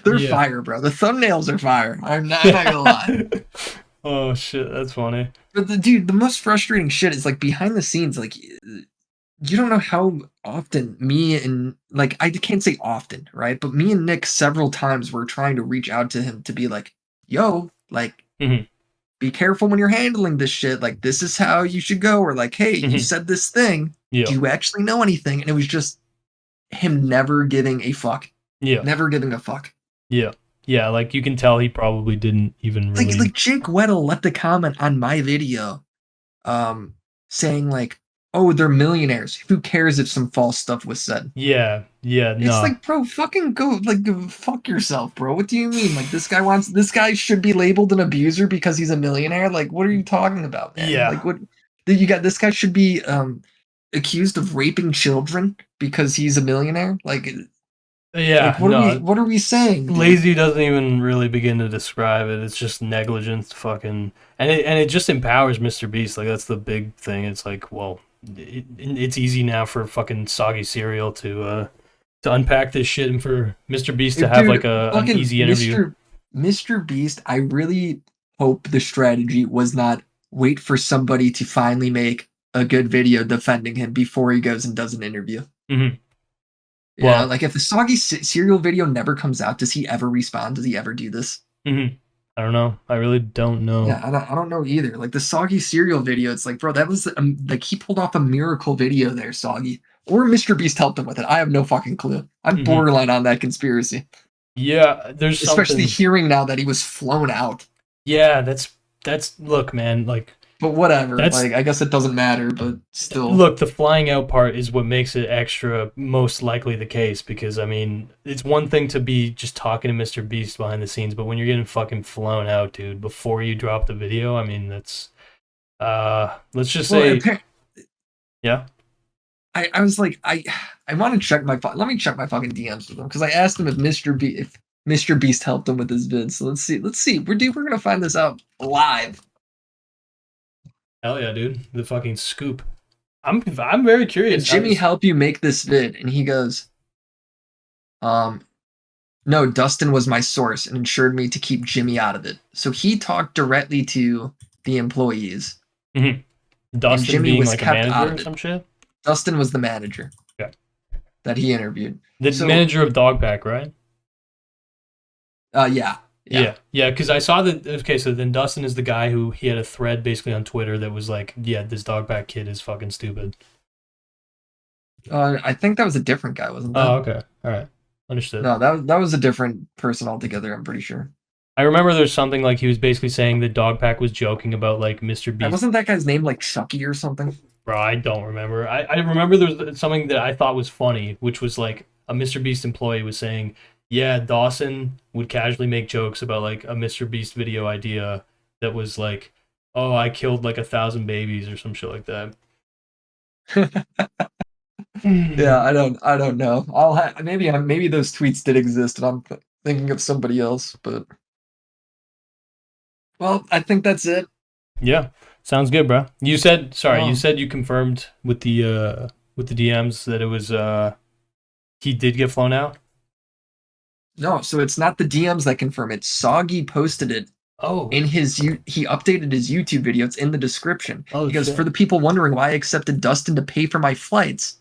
They're
yeah.
fire, bro. The thumbnails are fire. I'm not gonna lie.
Oh shit, that's funny.
But the most frustrating shit is like behind the scenes, like you don't know how often me and like I can't say often, right? But me and Nick several times were trying to reach out to him to be like, yo, like
Hmm.
be careful when you're handling this shit. Like this is how you should go, or like, hey, you
Hmm.
said this thing. Do
Yeah,
you actually know anything? And it was just him never giving a fuck.
yeah,
Never giving a fuck.
yeah, yeah. Like you can tell he probably didn't even
Like
really.
Jake Weddle left a comment on my video um saying like, oh, they're millionaires. Who cares if some false stuff was said?
Yeah, yeah,
It's
no,
like, bro, fucking go, like, go fuck yourself, bro. What do you mean? Like, this guy should be labeled an abuser because he's a millionaire? Like, what are you talking about, man?
yeah,
Like, what, you got, this guy should be, accused of raping children because he's a millionaire?
yeah, no.
What are we saying, dude?
Lazy doesn't even really begin to describe it. It's just negligence, fucking, and it just empowers Mr. Beast. Like that's the big thing. It's like, well, it's easy now for fucking soggy cereal to unpack this shit and for Mr. Beast to have like
Dude,
a an
fucking
easy interview.
Mr. Beast, I really hope the strategy was not wait for somebody to finally make a good video defending him before he goes and does an interview.
Hmm.
Yeah,
Well,
like if the soggy cereal video never comes out, does he ever respond? Does he ever do this?
hmm, I don't know. I really don't know.
Yeah, I don't know either. Like the soggy cereal video, it's like, bro, that was like he pulled off a miracle video there, Soggy. Or Mr. Beast helped him with it. I have no fucking clue. I'm
Hmm.
borderline on that conspiracy,
Yeah, there's
especially
something.
hearing now that he was flown out.
Yeah, that's look, man. Like
But whatever.
that's
Like I guess it doesn't matter, but still.
look, the flying out part is what makes it extra most likely the case because I mean, it's one thing to be just talking to Mr. Beast behind the scenes, but when you're getting fucking flown out, dude, before you drop the video, I mean, that's let's just
Well,
say yeah.
I was like I want to check my let me check my fucking DMs with him because I asked him if Mr. Beast helped him with his vid. So let's see. We're gonna find this out live.
Hell yeah, dude. The fucking scoop. I'm very
Did
curious.
Jimmy help you make this vid? And he goes, um, no, Dustin was my source and ensured me to keep Jimmy out of it. So he talked directly to the employees,
Mhm.
and
Dustin
Jimmy
being
was
like a
kept out
manager
of
or
it.
some shit.
Dustin was the manager
Yeah.
that he interviewed.
The
So,
manager of Dogpack, right?
yeah, yeah.
Yeah, yeah, because I saw that. Okay, so then Dustin is the guy who he had a thread basically on Twitter that was like, "Yeah, this Dogpack kid is fucking stupid."
I think that was a different guy, wasn't
Oh,
that?
okay, all right, understood.
No, that was a different person altogether. I'm pretty sure.
I remember there's something like he was basically saying that Dogpack was joking about like Mr. Beast.
Wasn't that guy's name like Chucky or something?
Bro, I don't remember. I remember there was something that I thought was funny, which was like a Mr. Beast employee was saying, "Yeah, Dawson would casually make jokes about like a Mr. Beast video idea that was like, oh, I killed like 1,000 babies or some shit like that."
Yeah, I don't know. Maybe those tweets did exist, and I'm thinking of somebody else. But well, I think that's it.
Yeah, sounds good, bro. You said sorry. You
Um,
said you confirmed with the DMs that it was he did get flown out.
no, so it's not the DMs that confirm it. Soggy posted it
Oh,
in he updated his YouTube video. It's in the description.
oh
He goes, for
shit.
the people wondering why I accepted Dustin to pay for my flights.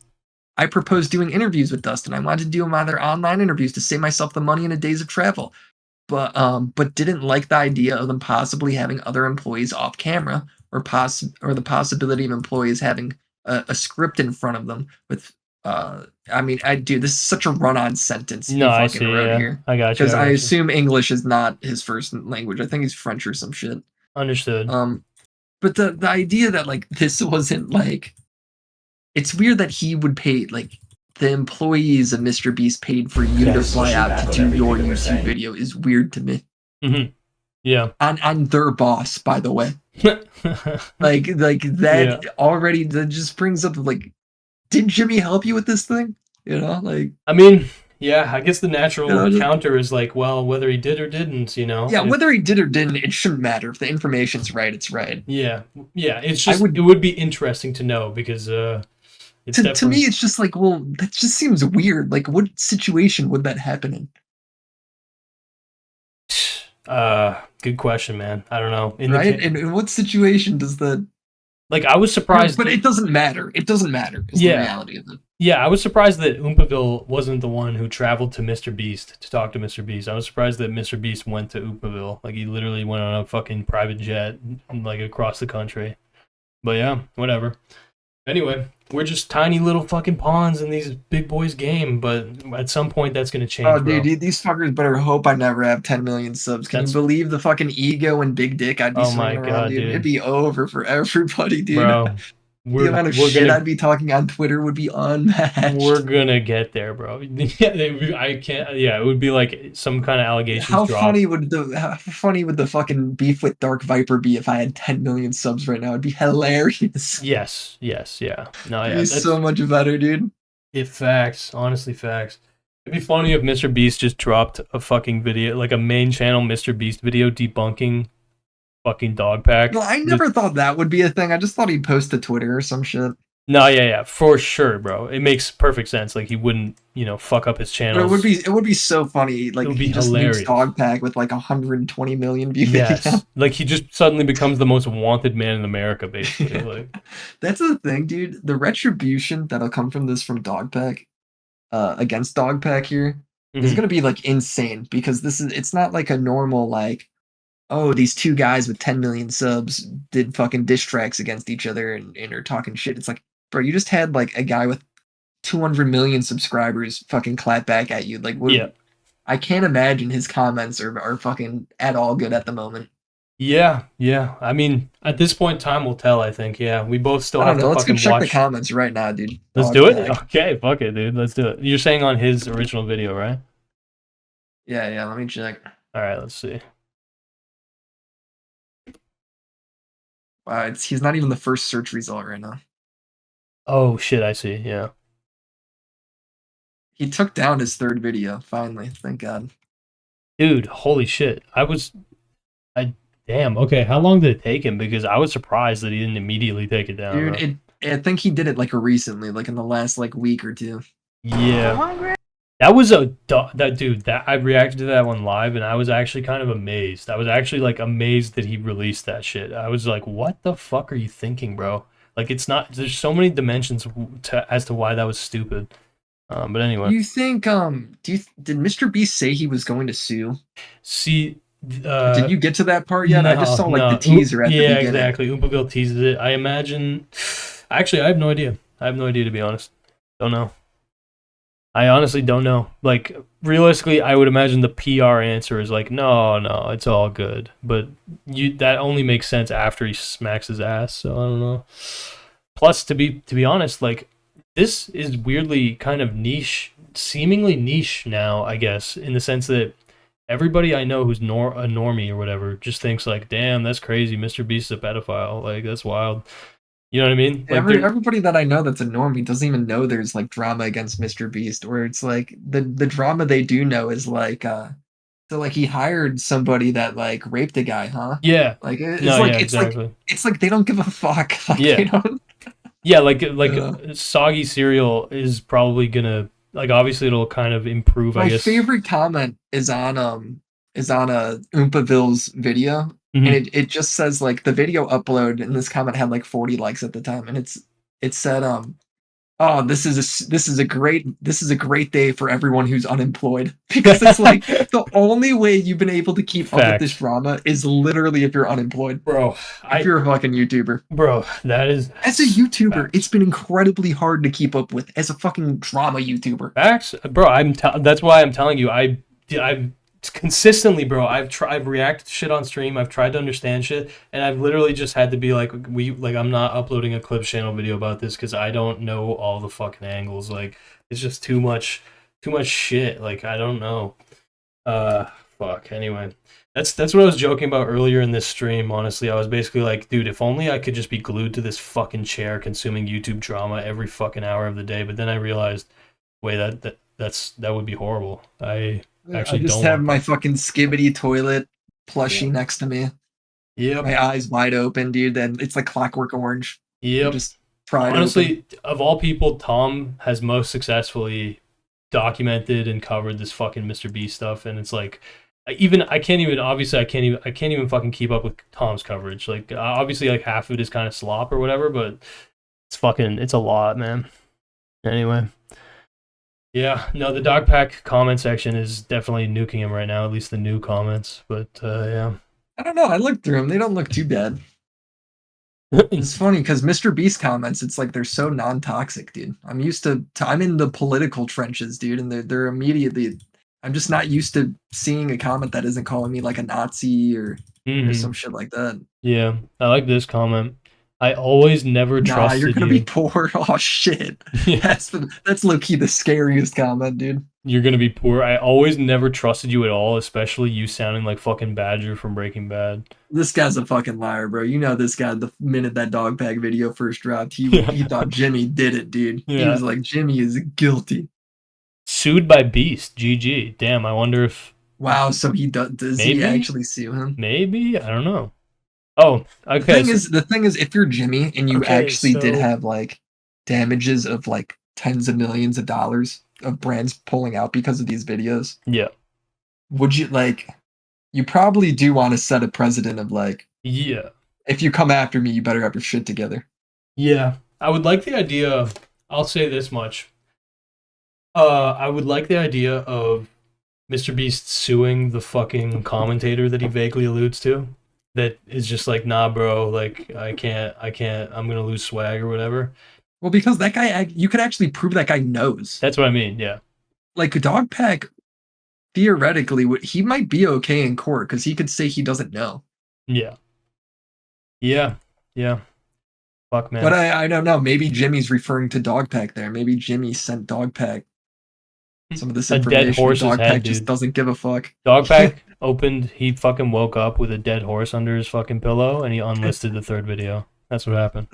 I proposed doing interviews with Dustin. I wanted to do them either online interviews to save myself the money and the days of travel, but didn't like the idea of them possibly having other employees off camera or the possibility of employees having a script in front of them with I mean I do this is such a run-on sentence
No,
he
I
fucking
see.
wrote
Yeah,
here
I got you.
because
I
I
got you.
assume English is not his first language. I think he's French or some shit.
Understood.
Um But the idea that like this wasn't like, it's weird that he would pay like the employees of Mr. Beast paid for you to fly out to do your YouTube video is weird to me.
Mm-hmm. Yeah.
On their boss, by the way. like that
Yeah.
already that just brings up like, did Jimmy help you with this thing? You know, like,
I mean, yeah, I guess the natural
just,
counter is like, well, whether he did or didn't, you know.
Yeah, whether he did or didn't, it shouldn't matter. If the information's right, it's right.
Yeah, yeah. It's just it would be interesting to know because
to me, it's just like, well, that just seems weird. Like, what situation would that happen in?
Good question, man. I don't know.
Right? And in what situation does that?
Like, I was surprised,
but it doesn't matter. It doesn't matter. Is the reality of it.
Yeah, I was surprised that Oompaville wasn't the one who traveled to Mr. Beast to talk to Mr. Beast. I was surprised that Mr. Beast went to Oompaville. Like, he literally went on a fucking private jet, like, across the country. But yeah, whatever. Anyway, we're just tiny little fucking pawns in these big boys' game, but at some point that's gonna change.
Oh, dude, these fuckers better hope I never have 10 million subs. Can you believe the fucking ego and big dick I'd be swinging around, dude? It'd be over for everybody, dude. Bro, the amount of shit I'd be talking on Twitter would be unmatched.
We're gonna get there, bro. I can't. Yeah, it would be like some kind of allegations.
How funny would the fucking beef with Dark Viper be if I had 10 million subs right now? It'd be hilarious.
Yes, yeah. No, yeah,
that's so much better, dude.
Facts, honestly, facts. It'd be funny if Mr. Beast just dropped a fucking video, like a main channel Mr. Beast video debunking fucking dog pack.
Well, I never thought that would be a thing. I just thought he'd post to Twitter or some shit.
No, yeah, for sure, bro. It makes perfect sense. Like, he wouldn't, fuck up his channel.
But it would be so funny. Like, he just makes dog pack with like 120 million views.
Yes, like he just suddenly becomes the most wanted man in America, basically. Like,
that's the thing, dude. The retribution that'll come from this from Dogpack, against Dogpack here, is gonna be like insane because it's not like a normal like, oh, these two guys with 10 million subs did fucking diss tracks against each other and are talking shit. It's like, bro, you just had like a guy with 200 million subscribers fucking clap back at you. Like, I can't imagine his comments are fucking at all good at the moment.
Yeah. I mean, at this point, time will tell, I think. Yeah, we both still have to
let's
fucking
go check
watch
the comments right now, dude.
Let's do it? Okay, fuck it, dude. Let's do it. You're saying on his original video, right?
Yeah, let me check.
All right, let's see.
Wow, he's not even the first search result right now.
Oh, shit, I see, yeah.
He took down his third video, finally. Thank God.
Dude, holy shit. Damn, okay, how long did it take him? Because I was surprised that he didn't immediately take it down.
Dude, I think he did it like recently, like in the last like week or two.
Yeah. That was I reacted to that one live and I was actually kind of amazed. I was actually like amazed that he released that shit. I was like, what the fuck are you thinking, bro? Like, it's not, there's so many dimensions as to why that was stupid. But anyway.
Do you think, did Mr. Beast say he was going to sue?
See,
did you get to that part yet? No, I just saw like the teaser at the beginning. Yeah,
exactly. Oompaville teases it. I imagine, actually, I have no idea. To be honest. Don't know. I honestly don't know. Like, realistically, I would imagine the PR answer is like, no, it's all good. But that only makes sense after he smacks his ass, so I don't know. Plus, to be honest, like, this is weirdly kind of niche, seemingly niche now, I guess, in the sense that everybody I know who's a normie or whatever just thinks like, damn, that's crazy, Mr. Beast's a pedophile. Like, that's wild. You know what I mean? Like,
everybody that I know that's a normie doesn't even know there's like drama against Mr. Beast, where it's like the drama they do know is like so like he hired somebody that like raped a guy, huh?
Yeah.
Like it's like they don't give a fuck. Like,
yeah. Yeah, like soggy cereal is probably gonna, like, obviously it'll kind of improve. I guess
my favorite comment is on Oompaville's video. Mm-hmm. And it just says like the video upload, and this comment had like 40 likes at the time, and it said oh, this is a great day for everyone who's unemployed, because it's like the only way you've been able to keep up with this drama is literally if you're unemployed,
bro.
If you're a fucking YouTuber,
bro, that is,
as a YouTuber, it's been incredibly hard to keep up with as a fucking drama YouTuber.
Facts, bro. That's why I'm telling you, I've consistently, bro. I've reacted to shit on stream. I've tried to understand shit, and I've literally just had to be like, I'm not uploading a Clips channel video about this because I don't know all the fucking angles. Like, it's just too much shit. Like, I don't know. Uh, fuck. Anyway, that's what I was joking about earlier in this stream. Honestly, I was basically like, dude, if only I could just be glued to this fucking chair, consuming YouTube drama every fucking hour of the day. But then I realized, wait, that would be horrible. I
I
actually
just
don't
have
want
my
that.
fucking skibbity toilet
Yeah.
plushie next to me.
Yep.
My eyes wide open, dude. And it's like Clockwork Orange. They're
Yep.
just pried open.
Honestly, of all people, Tom has most successfully documented and covered this fucking Mr. Beast stuff, and it's like, even I can't even obviously I can't even fucking keep up with Tom's coverage. Like, obviously, like half of it is kind of slop or whatever, but it's a lot, man. Anyway, yeah, no, the dog pack comment section is definitely nuking him right now. At least the new comments, but yeah.
I don't know. I looked through them. They don't look too bad. It's funny because Mr. Beast comments, it's like they're so non-toxic, dude. I'm used to I'm in the political trenches, dude, and they're immediately. I'm just not used to seeing a comment that isn't calling me like a Nazi or some
Mhm.
shit like that.
Yeah, I like this comment. I always never
Nah, you're
trusted
gonna be
you.
poor. Oh shit,
Yeah,
that's low key the scariest comment, dude.
you're gonna be poor. I always never trusted you at all, especially you sounding like fucking Badger from Breaking Bad.
This guy's a fucking liar, bro. You know this guy. The minute that dog pack video first dropped, he
Yeah,
thought Jimmy did it, dude. He
yeah.
was like, Jimmy is guilty.
Sued by Beast. GG. Damn. I wonder if
Wow, so he does he
maybe,
actually sue him?
maybe I don't know. Oh, okay. So
The thing is, if you're Jimmy and you
okay.
actually did
So
have like damages of like tens of millions of dollars of brands pulling out because of these videos,
yeah,
would you like? You probably do want to set a precedent of like,
yeah,
if you come after me, you better have your shit together.
yeah. I would like the idea. I'll say this much. I would like the idea of Mr. Beast suing the fucking commentator that he vaguely alludes to. That is just like, nah, bro. Like, I can't. I'm gonna lose swag or whatever.
Well, because that guy, you could actually prove that guy knows.
That's what I mean. Yeah,
Like Dogpack, theoretically, he might be okay in court because he could say he doesn't know.
yeah, yeah, yeah. Fuck,
But
man.
I don't know. Maybe Jimmy's referring to Dogpack there. Maybe Jimmy sent Dogpack some of this
A dead
information, and
horse's head,
Dogpack just
dude.
doesn't give a fuck.
Dogpack opened. He fucking woke up with a dead horse under his fucking pillow, and he unlisted the third video. That's what happened,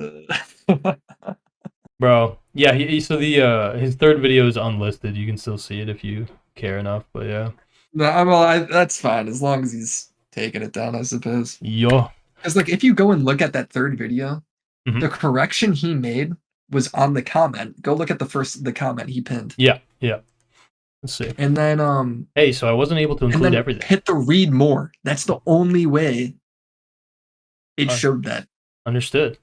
bro. Yeah. So the his third video is unlisted. You can still see it if you care enough. But yeah.
No, that's fine as long as he's taking it down, I suppose.
Yo.
Because like, if you go and look at that third video,
Mm-hmm.
the correction he made was on the comment. Go look at the comment he pinned,
Yeah. Yeah. Let's see.
and then
Hey, so I wasn't able to
and
include
then
everything.
hit the read more. That's the only way it
Uh,
showed that
Understood.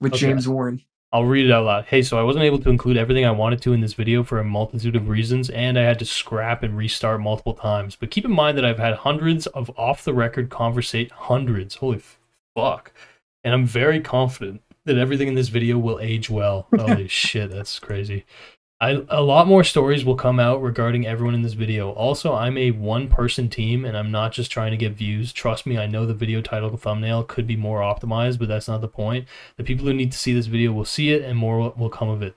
with
Okay.
James Warren.
I'll read it out loud. Hey, so I wasn't able to include everything I wanted to in this video for a multitude of reasons, and I had to scrap and restart multiple times. But keep in mind that I've had hundreds of off-the-record hundreds, holy fuck. And I'm very confident that everything in this video will age well. Holy shit, that's crazy. A lot more stories will come out regarding everyone in this video. Also, I'm a one-person team, and I'm not just trying to get views. Trust me, I know the video title and thumbnail could be more optimized, but that's not the point. The people who need to see this video will see it, and more will come of it.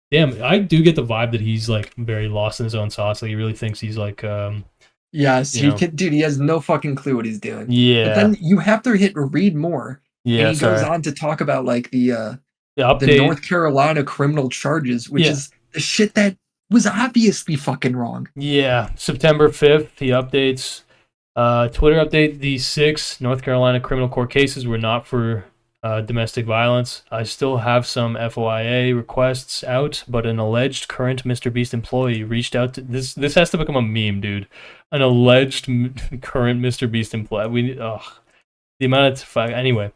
Damn, I do get the vibe that he's like very lost in his own sauce. Like he really thinks he's like,
Yes,
you know,
dude, he has no fucking clue what he's doing. But
yeah,
then you have to hit read more, and
yeah.
he goes
Sorry,
on to talk about like
the
the
update.
North Carolina criminal charges, which
Yeah,
is the shit that was obviously fucking wrong.
yeah. September 5th, he updates. Twitter update: the 6 North Carolina criminal court cases were not for domestic violence. I still have some FOIA requests out, but an alleged current Mr. Beast employee reached out to this. This has to become a meme, dude. An alleged current Mr. Beast employee. The amount of anyway.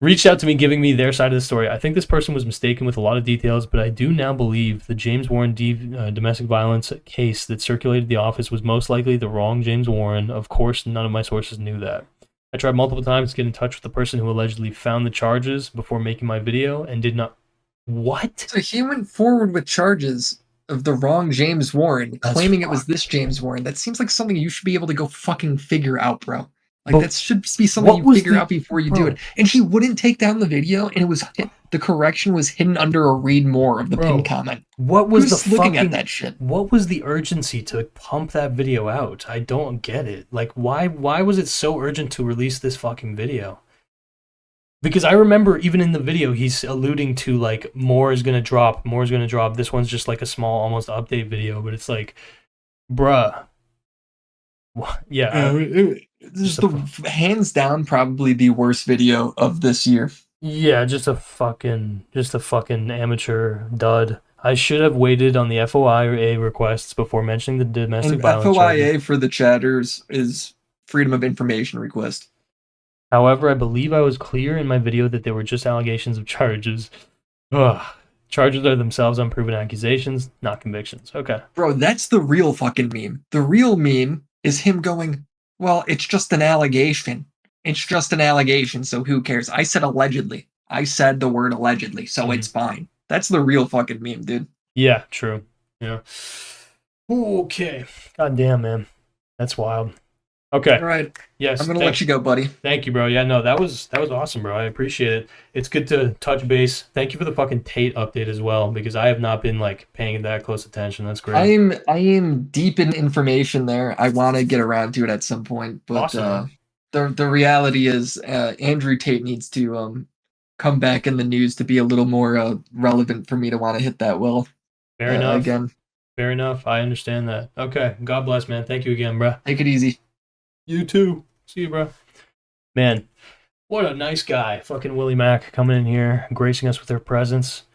Reached out to me giving me their side of the story. I think this person was mistaken with a lot of details, but I do now believe the James Warren domestic violence case that circulated the office was most likely the wrong James Warren. Of course, none of my sources knew that. I tried multiple times to get in touch with the person who allegedly found the charges before making my video and did not. What?
So he went forward with charges of the wrong James Warren,
That's
claiming it was
fucked.
this James Warren. That seems like something you should be able to go fucking figure out, bro. Like
But
that should be something
what
you
was
figure
the
out before you do
bro?
it. And she wouldn't take down the video, and the correction was hidden under a read more of the pinned
Bro,
comment.
what was the
Who's looking at
fucking
that shit?
what was the urgency to pump that video out? I don't get it. Like why was it so urgent to release this fucking video? Because I remember even in the video he's alluding to like more is gonna drop, more is gonna drop. This one's just like a small almost update video, but it's like, bruh. Yeah,
This is the hands down probably the worst video of this year.
yeah, just a fucking amateur dud. I should have waited on the FOIA requests before mentioning the domestic
And
violence charges.
FOIA for the chatters is Freedom of Information Request.
However, I believe I was clear in my video that they were just allegations of charges. Ugh. Charges are themselves unproven accusations, not convictions. Okay.
Bro, that's the real fucking meme. The real meme is him going, well, it's just an allegation. It's just an allegation, so who cares? I said allegedly. I said the word allegedly, so it's fine. That's the real fucking meme, dude.
Yeah, true. Yeah. Okay. God damn, man. That's wild. Okay.
All right.
Yes.
I'm gonna let you go, buddy.
Thank you, bro. Yeah, no, that was awesome, bro. I appreciate it. It's good to touch base. Thank you for the fucking Tate update as well, because I have not been like paying that close attention. That's great.
I am deep in information there. I want to get around to it at some point, but
Awesome.
the reality is Andrew Tate needs to come back in the news to be a little more relevant for me to want to hit that well
Fair enough.
again.
Fair enough. I understand that. Okay. God bless, man. Thank you again, bro.
Take it easy.
You too. See you, bro. Man, what a nice guy. Fucking WillyMac coming in here, gracing us with their presence.